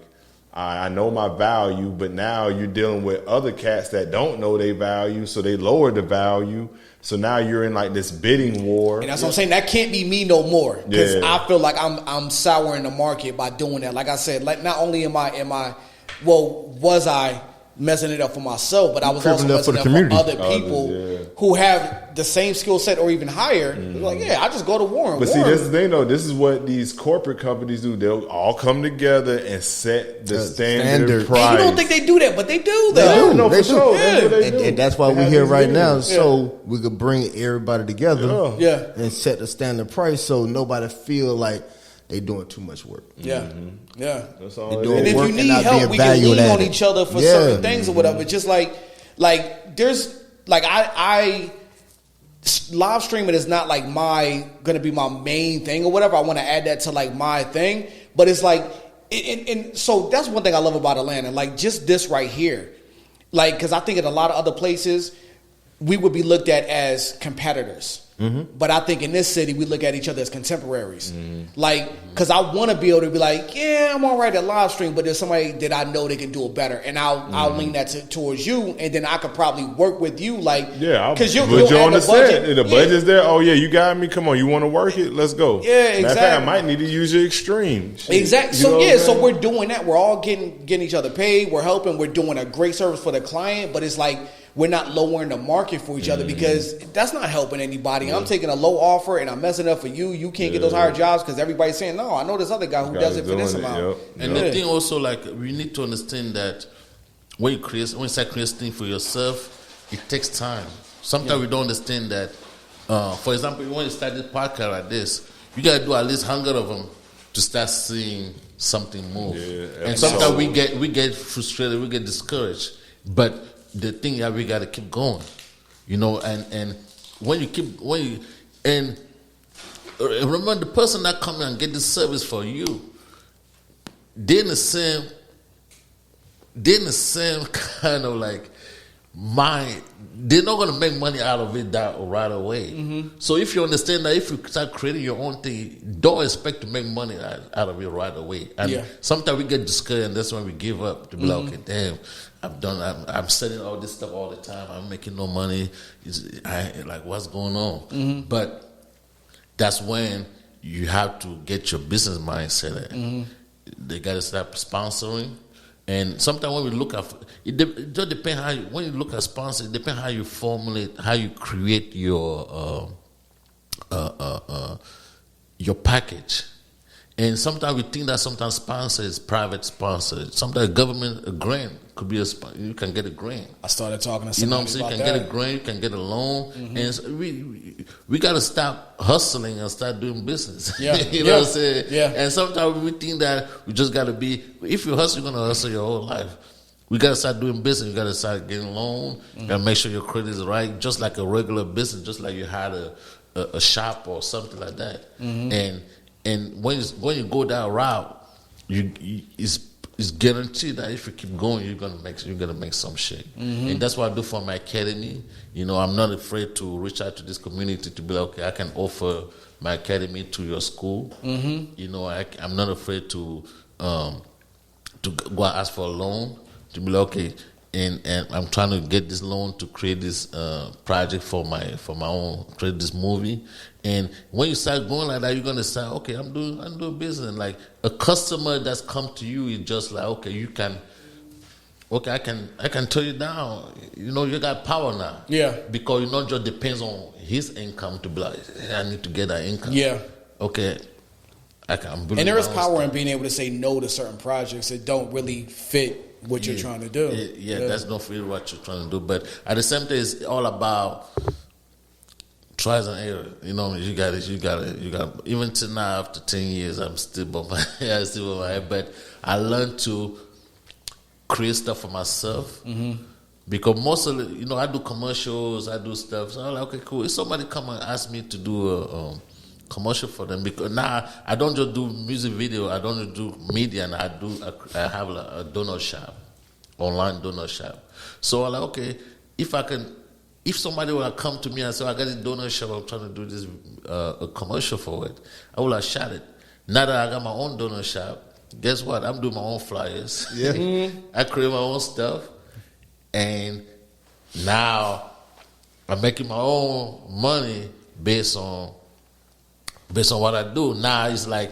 I know my value, but now you're dealing with other cats that don't know their value, so they lower the value. So now you're in like this bidding war. And that's what I'm saying. That can't be me no more. Because Yeah. I feel like I'm souring the market by doing that. Like I said, like not only was I messing it up for myself, but I was also Crippling up for messing the it up for community. other people Yeah. who have the same skill set or even higher. Like, I just go to war. But see, this is the thing though. This is what these corporate companies do. They'll all come together and set the standard standard. price. And you don't think they do that, but they do They though. do. No, They for do. sure. Yeah. That's what they do. And that's why They we're have here these right now, meetings. so we could bring everybody together Yeah. and set the standard price so nobody feel like they doing too much work. Yeah. Yeah. That's all They it doing And is. if work you and need not help, being we can valued lean at on it. each other for Yeah. certain things or whatever. Just like there's like I live streaming is not like gonna be my main thing or whatever. I want to add that to like my thing, but it's like and so that's one thing I love about Atlanta. Like just this right here, like because I think in a lot of other places we would be looked at as competitors. But I think in this city, we look at each other as contemporaries. Like, because I want to be able to be like, yeah, I'm all right at live stream, but there's somebody that I know they can do it better. And I'll lean that towards you, and then I could probably work with you. Like, Yeah, because you're you'll on add the the budget. set. The budget's there. Oh yeah, you got me. Come on, you want to work it? Let's go. Yeah, Matter of fact, exactly. I might need to use your extreme. Shit. Exactly. You know So what yeah, I'm so saying? we're doing that. We're all getting each other paid. We're helping. We're doing a great service for the client. But it's like we're not lowering the market for each other because that's not helping anybody. I'm taking a low offer and I'm messing up for you. You can't get those higher jobs because everybody's saying no. I know this other guy who Guys does it for this doing it, amount. yep. And the thing also, like, we need to understand that when you start creating things for yourself, it takes time. Sometimes we don't understand that. For example, when you start this podcast like this, you got to do at least 100 of them to start seeing something move. Yeah, and sometimes we get frustrated, we get discouraged. But the thing that we got to keep going, and remember the person that come and get this service for you, they're in the same kind of like mind. They're not going to make money out of it that right away. So if you understand that, if you start creating your own thing, don't expect to make money out of it right away. And sometimes we get discouraged, and that's when we give up. To be like, okay, damn, I'm selling all this stuff all the time. I'm making no money. Like, what's going on? But that's when you have to get your business mindset. They got to start sponsoring. And sometimes when we look at it just depends how when you look at sponsors, it depends how you formulate, how you create your package. And sometimes we think that sometimes sponsor is private sponsor. Sometimes government, a grant could be you can get a grant. I started talking to You know somebody what I'm saying? about You can that. get a grant, you can get a loan. And so we got to stop hustling and start doing business. Yeah. You know what I'm saying? Yeah. And sometimes we think that we just got to be, if you hustle, you're going to hustle your whole life. We got to start doing business. You got to start getting loan. You got to make sure your credit is right, just like a regular business, just like you had a shop or something like that. And when you go that route, it's guaranteed that if you keep going, you're gonna make some shit. And that's what I do for my academy. You know, I'm not afraid to reach out to this community to be like, okay, I can offer my academy to your school. You know, I'm not afraid to go and ask for a loan to be like, okay, and I'm trying to get this loan to create this project for my own, create this movie. And when you start going like that, you're gonna say, okay, I'm doing business. Like a customer that's come to you is just like, okay, I can turn you down. You know, you got power now. Yeah. Because it not just depends on his income to be like, hey, I need to get that income. Yeah. Okay. I'm building And there is my own power stuff. in being able to say no to certain projects that don't really fit what you're trying to do. Yeah, that's not really what you're trying to do. But at the same time, it's all about trials and error. You know, you got it. Even till now, after 10 years, I'm still above my head. But I learned to create stuff for myself. Because most of it, I do commercials, I do stuff. So I'm like, okay, cool. If somebody come and ask me to do a commercial for them, because now I don't just do music video, I don't just do media, and I have a donor shop, online donor shop. So I'm like, okay, if somebody will come to me and say, I got this donor shop, I'm trying to do this a commercial for it, I will have shot it. Now that I got my own donor shop, guess what? I'm doing my own flyers. Yeah. I create my own stuff, and now I'm making my own money based on what I do. Now it's like,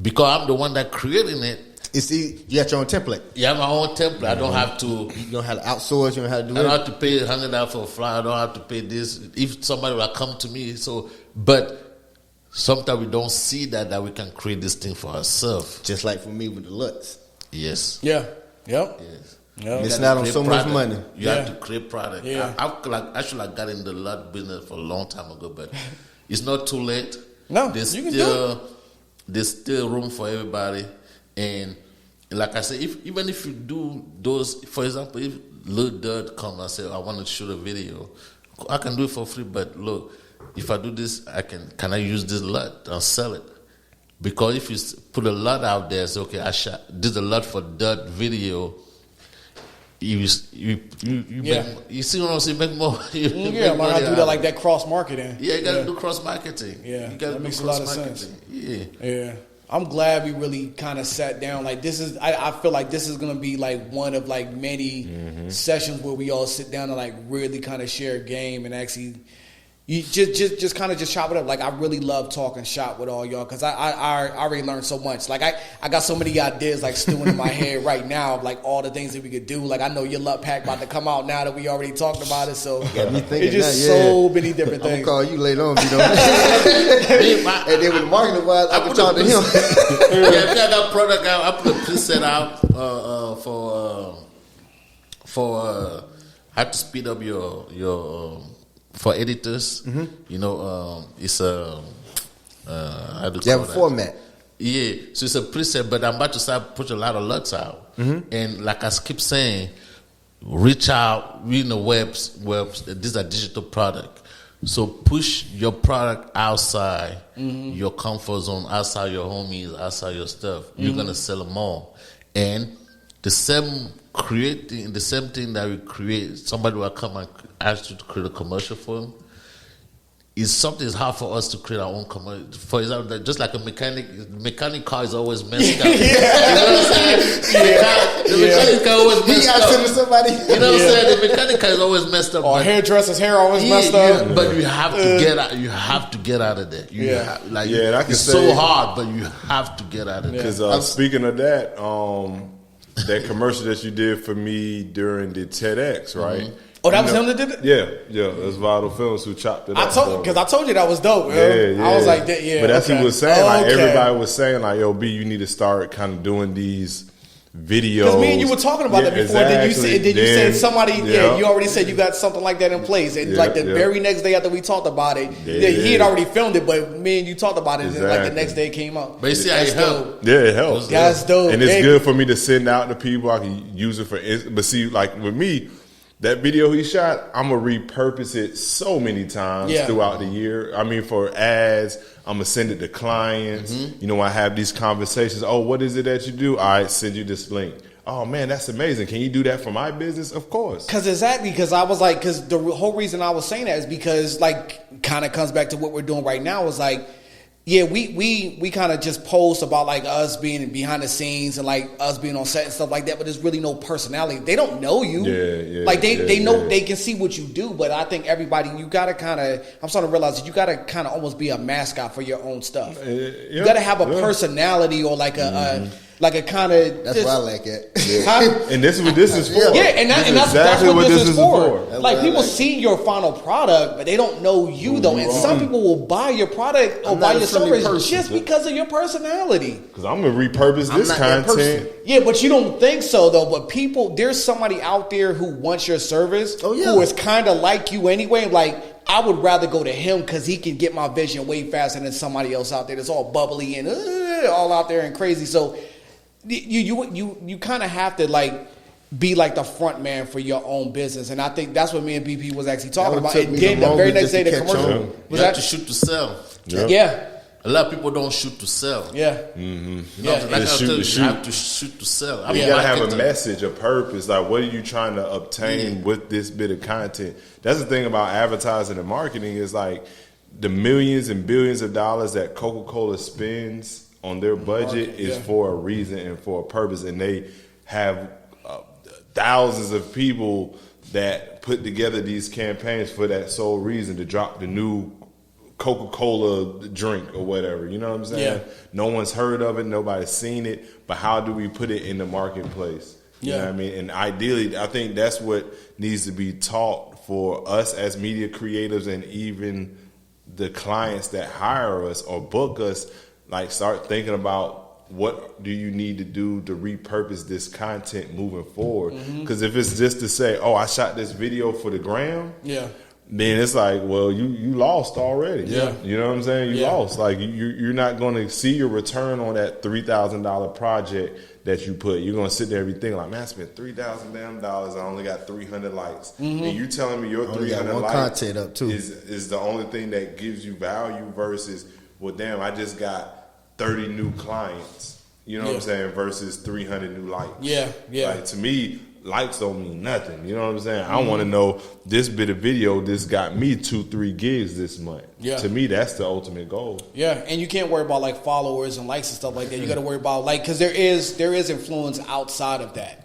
because I'm the one that creating it, You got your own template. yeah, my own template. I don't have to. You don't have to outsource. You don't have to do I don't it. have to pay $100 for a flyer. I don't have to pay this. If somebody will come to me, but sometimes we don't see that we can create this thing for ourselves. Just like for me with the Lutz. Yes. Yeah. Yep. Yes. Yep. Missing You out gotta on create so much product. money. You Yeah. have to create product. Yeah. I got in the lot business for a long time ago, but it's not too late. No, there's you can do there's still room for everybody. And like I said, even if you do those, for example, if Lil Dud come and say, I want to shoot a video, I can do it for free, but look, if I do this, can I use this lot and sell it? Because if you put a lot out there, say, okay, I shot this a lot for Dud video, you Yeah. you see what I'm saying? Make more. Yeah, might have to do that like that cross marketing. Yeah, you gotta do cross marketing. Yeah, you gotta that do makes a lot of cross-marketing. sense. Yeah. Yeah. I'm glad we really kind of sat down. Like this is, I feel like this is gonna be like one of like many sessions where we all sit down and like really kind of share a game and actually, you just kind of just chop it up. Like I really love talking shop with all y'all because I already learned so much. Like I got so many ideas like stewing in my head right now of like all the things that we could do. Like I know your Lut Pack about to come out now that we already talked about it. So Got me thinking it's just now, yeah. so many different I'm things. gonna call you later on, if you don't. And then with marketing wise, I can talk to him. Yeah, if I got product out, I put a preset out for how to speed up your for editors. It's a how do you You have call a that? format. Yeah, so it's a preset, but I'm about to start putting a lot of LUTs out. And like I keep saying, reach out, we in the webs, these are digital product. So push your product outside your comfort zone, outside your homies, outside your stuff. You're gonna sell them all. And the same thing that we create, somebody will come and ask you to create a commercial for them. Is something is hard for us to create our own commercial. For example, just like a mechanic car is always messed up. You know what I'm saying? The mechanic car always He messed got up. to somebody. You know what I'm saying? The mechanic car is always messed up. Or but- hairdresser's hair always messed yeah, up. but you have to get out. You have to get out of there. Yeah. Yeah, I can it's say- so hard, but you have to get out of there. Because speaking of that, that commercial that you did for me during the TEDx, right? Oh, that was him that did it. Yeah, that's Vital Films who chopped it up. I told you that was dope. Yeah. I was like, yeah. But that's what okay. he was saying. Like Okay. everybody was saying, like, yo, B, you need to start kind of doing these videos. Because me and you were talking about that before. Exactly. Then you said somebody. Yeah. You already said you got something like that in place. And like the very next day after we talked about it, Yeah. he had already filmed it. But me and you talked about it, and then like the Exactly. next day it came out. But you see how That's it helped. Yeah, it helps. That's dope. And it's Yeah. good for me to send out to people. I can use it for, but see, like with me, that video he shot, I'm gonna repurpose it so many times Yeah. throughout the year. I mean, for ads, I'm gonna send it to clients. You know, I have these conversations. Oh, what is it that you do? All right, send you this link. Oh man, that's amazing. Can you do that for my business? Of course. Because I was like, because the whole reason I was saying that is because like kind of comes back to what we're doing right now is like, yeah, we kind of just post about like us being behind the scenes and like us being on set and stuff like that, but there's really no personality. They don't know you. Yeah, like they know yeah. they can see what you do, but I think everybody you gotta kind of. I'm starting to realize that you gotta kind of almost be a mascot for your own stuff. You gotta have a personality or like a kind of. That's what I like it. And this is what this is for. Yeah, and that's exactly what this is for. That's Like what I people like. see your final product, but they don't know you though. And some people will buy your product or I'm buy not your a friendly service person. just because of your personality. Because I'm gonna repurpose this not that content. person. Yeah, but you don't think so though. But people, there's somebody out there who wants your service, Oh, yeah. who is kind of like you anyway. Like I would rather go to him because he can get my vision way faster than somebody else out there that's all bubbly and all out there and crazy. So you kind of have to like be like the front man for your own business, and I think that's what me and BP was actually talking That about. took And me then the the very longest next day, just the to catch commercial on. was You have that. to shoot to sell. Yeah, A lot of people don't shoot to sell. yeah, You yeah. know, like I shoot tell to you, shoot. you have to shoot to sell. I You mean, gotta like have it's a message, a purpose. Like, what are you trying to obtain with this bit of content? That's the thing about advertising and marketing is like the millions and billions of dollars that Coca-Cola spends on their budget is for a reason and for a purpose, and they have thousands of people that put together these campaigns for that sole reason to drop the new Coca-Cola drink or whatever. You know what I'm saying? Yeah. No one's heard of it. Nobody's seen it. But how do we put it in the marketplace? You know Yeah. what I mean? And ideally, I think that's what needs to be taught for us as media creatives and even the clients that hire us or book us. Like, start thinking about what do you need to do to repurpose this content moving forward? Because if it's just to say, oh, I shot this video for the gram, Yeah. then it's like, well, you lost already. Yeah. You know what I'm saying? You Yeah. lost. Like you're not going to see your return on that $3,000 project that you put. You're going to sit there and be thinking like, man, I spent $3,000 damn dollars. I only got 300 likes. And you telling me your Only got 300 one likes content up, too. is the only thing that gives you value versus, well, damn, I just got 30 new clients. You know what I'm saying? Versus 300 new likes. Yeah, yeah. Like, to me, likes don't mean nothing. You know what I'm saying? I want to know this bit of video. This got me 2-3 gigs this month. Yeah. To me, that's the ultimate goal. Yeah, and you can't worry about like followers and likes and stuff like that. You got to worry about like because there is influence outside of that.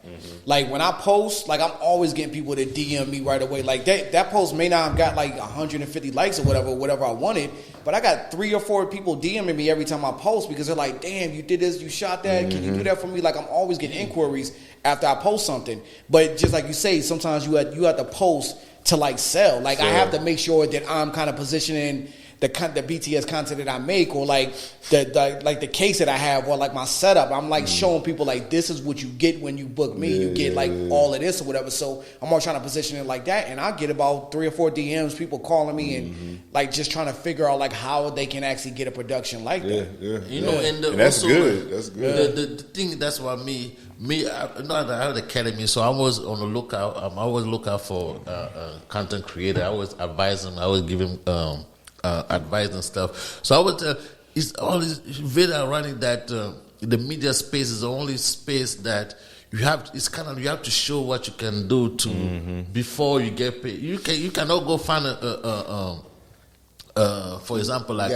Like when I post, like I'm always getting people to DM me right away. Like that post may not have got like 150 likes or whatever I wanted, but I got 3 or 4 people DMing me every time I post because they're like, "Damn, you did this, you shot that. Can you do that for me?" Like I'm always getting inquiries after I post something. But just like you say, sometimes you have to post to like sell. Like I have to make sure that I'm kind of positioning the BTS content that I make, or like the case that I have, or like my setup. I'm like showing people like this is what you get when you book me. You get like all of this or whatever. So I'm all trying to position it like that, and I get about 3 or 4 DMs, people calling me and like just trying to figure out like how they can actually get a production like that. You know, and that's also, good. That's good. The thing that's why me, I have the academy, so I was on the lookout. I always look out for content creator. I always advise them. I always give them advice and stuff. So I would it's always very ironic that the media space is the only space that you have. It's kind of you have to show what you can do to before you get paid. You cannot go find for example, like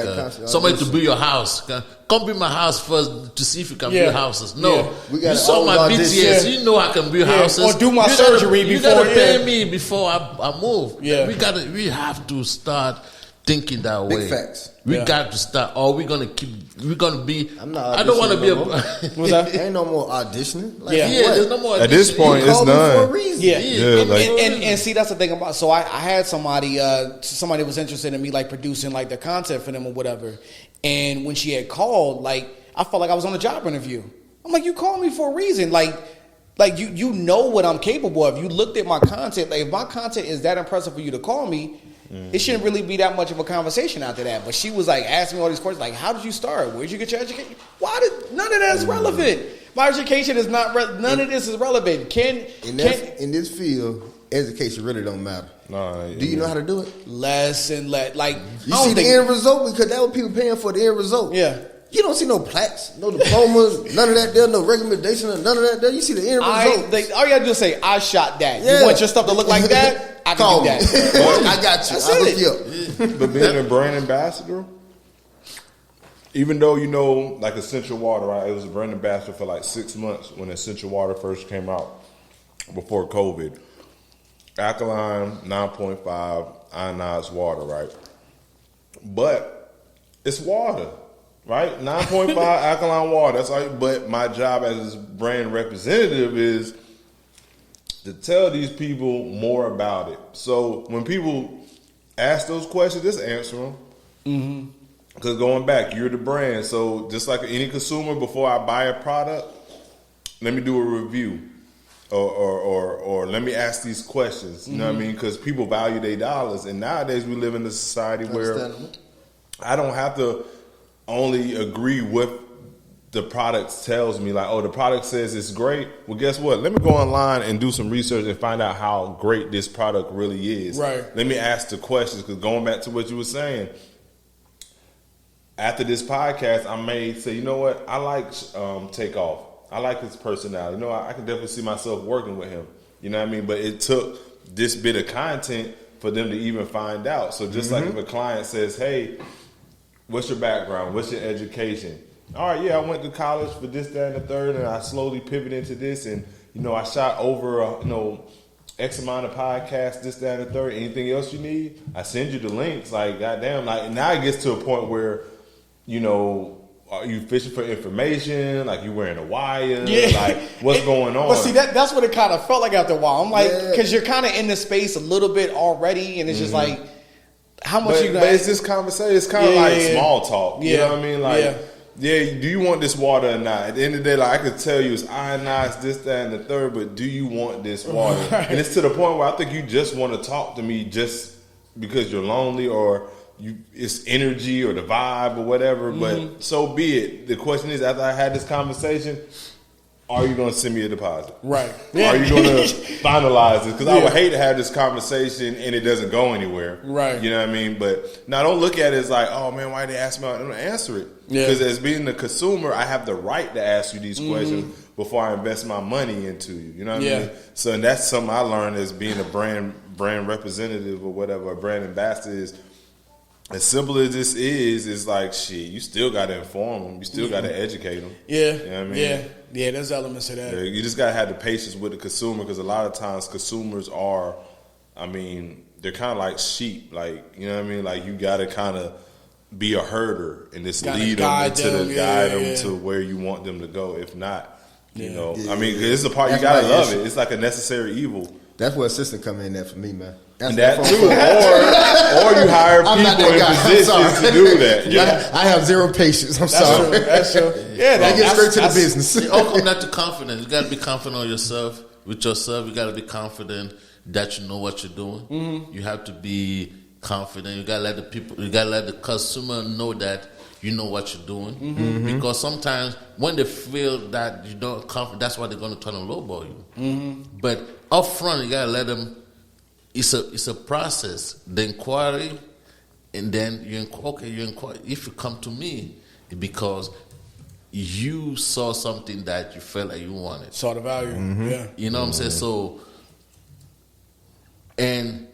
somebody to build your house. Come build my house first to see if you can build houses. No, Yeah. We gotta you saw my always BTS. audition. You know I can build houses. Or do my You surgery You before, gotta pay me before I move. Yeah. We have to start thinking that Big way. facts. We Yeah. got to start, or we're gonna keep. We're gonna be. I'm not. I don't want to be a. auditioning no more. What's that? Ain't no more auditioning. Like, Yeah. Yeah, what? there's no more. At this audition. point, You it's called me for a done. reason. Yeah, Yeah, and, like- and see, that's the thing about. So I had somebody was interested in me like producing like the content for them or whatever. And when she had called, like I felt like I was on a job interview. I'm like, you called me for a reason, like you know what I'm capable of. You looked at my content. Like if my content is that impressive for you to call me, it shouldn't really be that much of a conversation after that. But she was like asking me all these questions, like, how did you start? Where'd you get your education? Why did none of that's relevant? My education is not. None of this is relevant. In this field, education really don't matter. Nah, Do you know how to do it? less and less. Like You see the end result because that what people paying for the end result. Yeah. You don't see no plaques, no diplomas, none of that there, no recommendation, none of that there. You see the end result. All you gotta do is say, I shot that. Yeah. You want your stuff to look like that? I can Call do me. that. I got you. That's I'll it. hook you up. But being a brand ambassador, even though you know, like Essential Water, right? It was a brand ambassador for like 6 months when Essential Water first came out before COVID. Alkaline 9.5 ionized water, right? But it's water, right? 9.5 alkaline water. That's all. But my job as a brand representative is to tell these people more about it. So when people ask those questions, just answer them. Because going back, you're the brand. So just like any consumer, before I buy a product, let me do a review. Or let me ask these questions. You know what I mean? Because people value their dollars. And nowadays we live in a society where Understandable. I don't have to only agree with the product tells me. Like, oh, the product says it's great. Well, guess what? Let me go online and do some research and find out how great this product really is. Right. Let me ask the questions. Because going back to what you were saying, after this podcast, I may say, you know what? I like Takeoff. I like his personality. You know, I can definitely see myself working with him. You know what I mean? But it took this bit of content for them to even find out. So just like if a client says, hey, what's your background? What's your education? All right, yeah, I went to college for this, that, and the third, and I slowly pivoted into this. And, you know, I shot over, X amount of podcasts, this, that, and the third. Anything else you need? I send you the links. Like, goddamn. Like, now it gets to a point where, you know, are you fishing for information? Like, you wearing a wire? Yeah. Like, what's going on? But see, that's what it kind of felt like after a while. I'm like, Yeah. because you're kind of in the space a little bit already, and it's just like, how much But, you but guys? it's just conversation. It's kind of Yeah, like yeah, yeah. small talk. You Yeah. know what I mean? Like, Yeah. do you want this water or not? At the end of the day, like, I could tell you it's ionized, this, that, and the third, but do you want this water? Right. And it's to the point where I think you just want to talk to me just because you're lonely or it's energy or the vibe or whatever, but so be it. The question is, after I had this conversation, are you going to send me a deposit? Right. Are you going to finalize this? Because I Yeah. would hate to have this conversation and it doesn't go anywhere. Right. You know what I mean? But now don't look at it as like, oh man, why did they ask me? I'm going to answer it. Yeah. Because as being the consumer, I have the right to ask you these questions before I invest my money into you. You know what I Yeah. mean? So and that's something I learned as being a brand representative or whatever, a brand ambassador is. As simple as this is like, shit, you still got to inform them. You still got to educate them. Yeah. You know what I mean? Yeah, there's elements to that. Yeah, you just gotta have the patience with the consumer because a lot of times consumers are, they're kind of like sheep. Like, you know what I mean? Like, you gotta kind of be a herder and just Gotta lead them guide into them, the yeah, guide them yeah. to where you want them to go. If not, you know, Yeah, I mean, yeah. it's a part That's you gotta my love issue. it. It's like a necessary evil. That's where assistant come in there for me, man. And that too, or you hire I'm not people that in guy. I'm positions sorry. to do that. Yeah. I have zero patience. I'm That's sorry. true. That's true. Yeah, I get straight to the that's- business. It all comes down to confidence. You got to be confident on yourself. With yourself, you got to be confident that you know what you're doing. Mm-hmm. You have to be confident. You got to let the people, you got to let the customer know that you know what you're doing. Mm-hmm. Because sometimes when they feel that you don't confident, that's why they're going to turn and lowball you. Mm-hmm. But up front, you got to let them. It's a process. The inquiry, and then you inquire. If you come to me, because you saw something that you felt like you wanted. Saw the value. Yeah. You know what I'm saying? So, and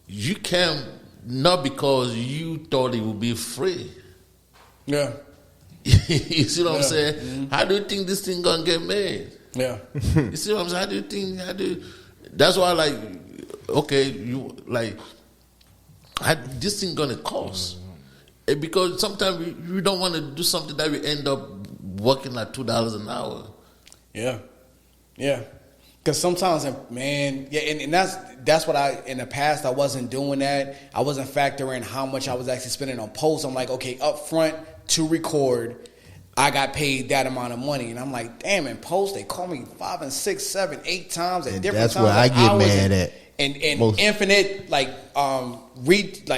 you can not because you thought it would be free. Yeah. You see what I'm Yeah. saying? How do you think this thing gonna get made? Yeah. You see what I'm saying? How do? That's why, like, okay, you like. this thing gonna cost? Because sometimes you don't want to do something that we end up working at $2 an hour. Yeah. Because sometimes, man, and that's what in the past I wasn't doing that. I wasn't factoring how much I was actually spending on posts. I'm like, okay, up front to record, I got paid that amount of money, and I'm like, damn, in post they call me 5 and 6, 7, 8 times at And different that's times. where I get mad at. And Most. infinite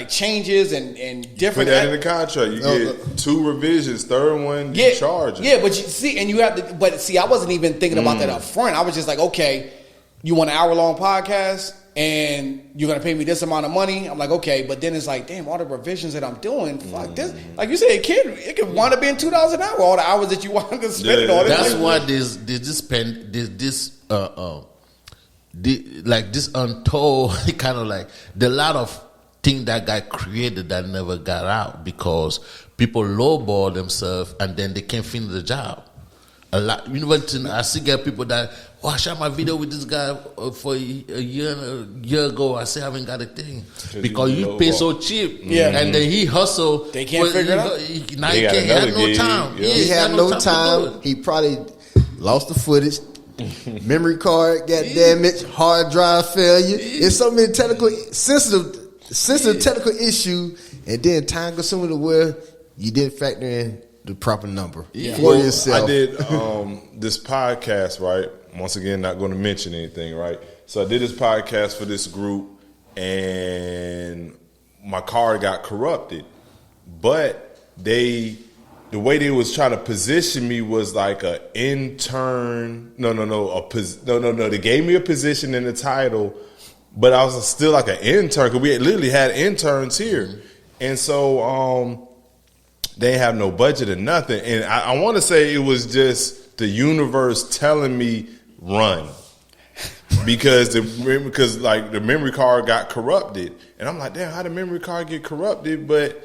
changes and Put different. that in the contract. You get 2 revisions. Third one, you charge it. Yeah, but you see, and you have to. But see, I wasn't even thinking about that up front. I was just like, okay, you want an hour-long podcast, and you're gonna pay me this amount of money. I'm like, okay, but then it's like, damn, all the revisions that I'm doing, fuck this. Like you said, it could wind up being $2 an hour. All the hours that you want to spend it on. That's why this untold kind of like the lot of thing that got created that never got out because people lowball themselves and then they can't finish the job. A lot. I see get people that I shot my video with this guy for a year ago. I say I haven't got a thing because you pay so cheap. Yeah, and then he hustle. They can't figure it out. Now he had no time. Yeah. He had no time. He probably lost the footage. Memory card got damaged. Hard drive failure. It's so many sensitive technical issue, and then time consuming to where you didn't factor in the proper number for yourself. I did this podcast, right? Once again, not going to mention anything, right? So I did this podcast for this group, and my card got corrupted. But the way they was trying to position me was like an intern. No. They gave me a position in the title, but I was still like an intern because we had literally had interns here, and so they didn't have no budget or nothing. And I want to say it was just the universe telling me run because the memory card got corrupted, and I'm like, damn, how the memory card get corrupted? But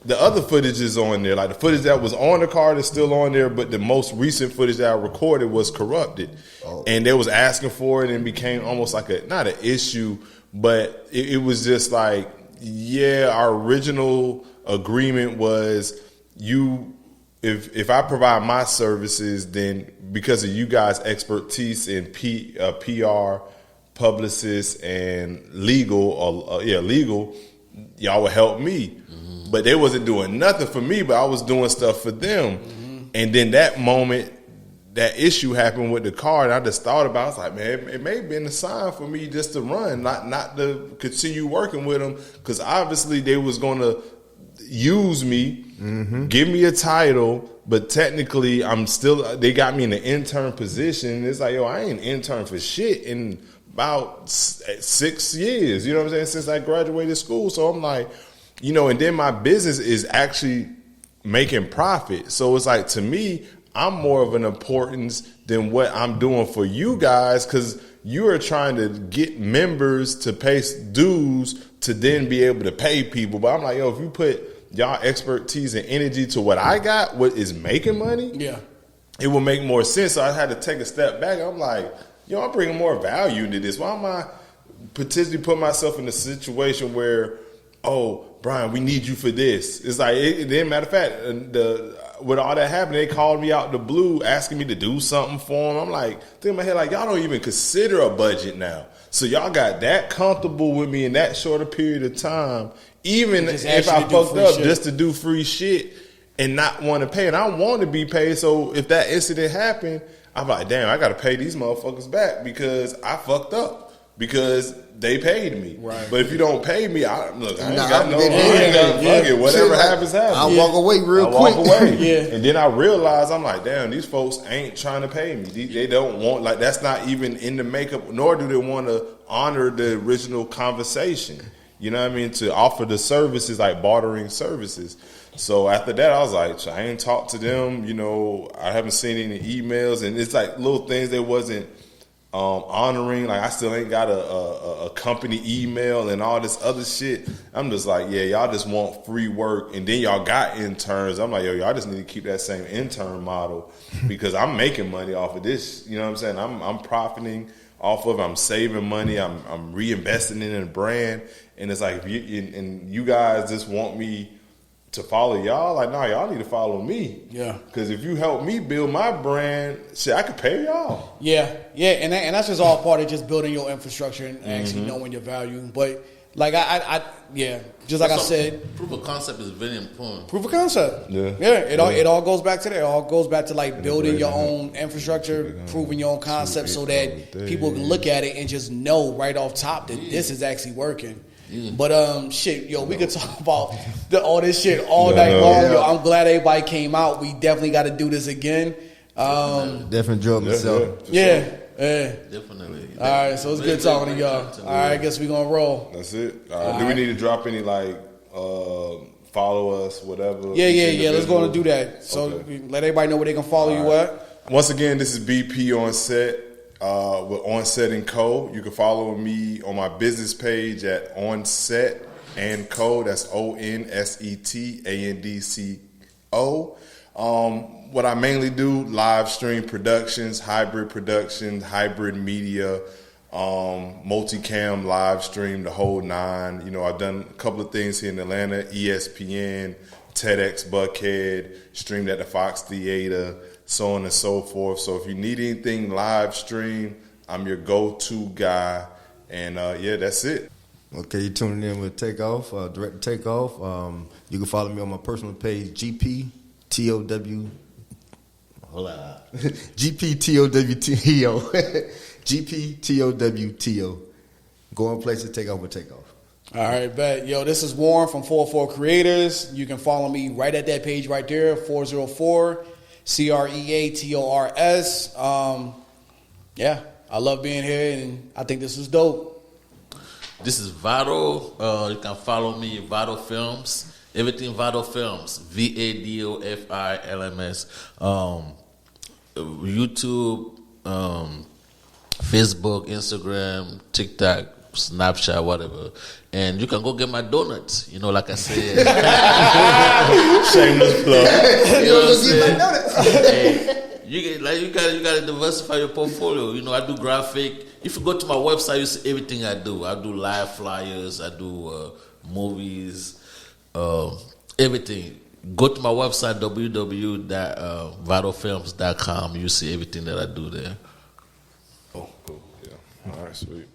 the other footage is on there. Like the footage that was on the card is still on there, but the most recent footage that I recorded was corrupted. Oh. And they was asking for it and became almost like not an issue, but it was just like, yeah, our original agreement was if I provide my services, then because of you guys' expertise in PR, publicists, and legal, y'all would help me. But they wasn't doing nothing for me, but I was doing stuff for them. And then that moment, that issue happened with the car, and I just thought about it. I was like, man, it may have been a sign for me just to run, not to continue working with them, because obviously they was going to use me, give me a title, but technically they got me in an intern position. It's like, yo, I ain't intern for shit in about 6 years, you know what I'm saying, since I graduated school. So I'm like, and then my business is actually making profit. So it's like, to me, I'm more of an importance than what I'm doing for you guys, because you are trying to get members to pay dues to then be able to pay people. But I'm like, yo, if you put y'all expertise and energy to what I got, what is making money, it will make more sense. So I had to take a step back. I'm like, yo, I'm bringing more value to this. Why am I potentially putting myself in a situation where, oh, Brian, we need you for this? It's like, matter of fact, with all that happening, they called me out the blue asking me to do something for them. I'm like, thinking in my head, like, y'all don't even consider a budget now. So y'all got that comfortable with me in that short a period of time, even if I fucked up, just to do free shit and not want to pay. And I want to be paid. So if that incident happened, I'm like, damn, I got to pay these motherfuckers back because I fucked up. Because they paid me. Right. But if you don't pay me, I ain't got no fuck it. Whatever happens, happens. I'll walk away real quick. Walk away. And then I realized, I'm like, damn, these folks ain't trying to pay me. They don't want, like, that's not even in the makeup, nor do they want to honor the original conversation. You know what I mean? To offer the services, like bartering services. So after that, I was like, I ain't talked to them. I haven't seen any emails. And it's like little things that wasn't honoring. Like, I still ain't got a company email and all this other shit. I'm just like, yeah, y'all just want free work, and then y'all got interns. I'm like, yo, y'all just need to keep that same intern model because I'm making money off of this. You know what I'm saying? I'm profiting off of it. I'm saving money. I'm reinvesting in a brand. And it's like, if you guys just want me to follow y'all, like, nah, y'all need to follow me. Yeah. Because if you help me build my brand, shit, I could pay y'all. Yeah, and that's just all part of just building your infrastructure and actually knowing your value. But like just like I said, proof of concept is very important. proof of concept. Yeah. It all goes back to that. It all goes back to like building your own infrastructure, proving your own concept, so that people can look at it and just know right off top that this is actually working. But shit, yo, we could talk about all this shit all night long. Yo, I'm glad everybody came out. We definitely got to do this again. Definitely enjoyed myself. Definitely. All right, so it's good talking to y'all. All right, I guess we gonna roll. That's it. Do we need to drop any like follow us, whatever? Yeah. Let's go and do that. So let everybody know where they can follow you at. Once again, this is BP on set. With Onset and Co. You can follow me on my business page at Onset and Co. That's ONSETANDCO. What I mainly do, live stream productions, hybrid media, multicam live stream, the whole nine. You know, I've done a couple of things here in Atlanta, ESPN, TEDx Buckhead, streamed at the Fox Theater, so on and so forth. So if you need anything live stream, I'm your go-to guy. And that's it. Okay, you're tuning in with Takeoff, Direct Takeoff. You can follow me on my personal page, GPTOW. Hold on. GPTOWTO. GPTOWTO. Going places, take off with Takeoff. All right, bet. Yo, this is Warren from 404 Creators. You can follow me right at that page right there, 404 CREATORS. I love being here, and I think this is dope. This is Vado. You can follow me, Vado Films. Everything Vado Films. VADOFILMS. YouTube, Facebook, Instagram, TikTok, Snapchat, whatever. And you can go get my donuts. You know, like I said. Shameless plug. You know what I'm saying? Hey, you gotta diversify your portfolio. You know, I do graphic. If you go to my website, you see everything I do. I do live flyers. I do movies. Everything. Go to my website, www.vitofilms.com. You see everything that I do there. Oh, cool. Yeah. All right, sweet.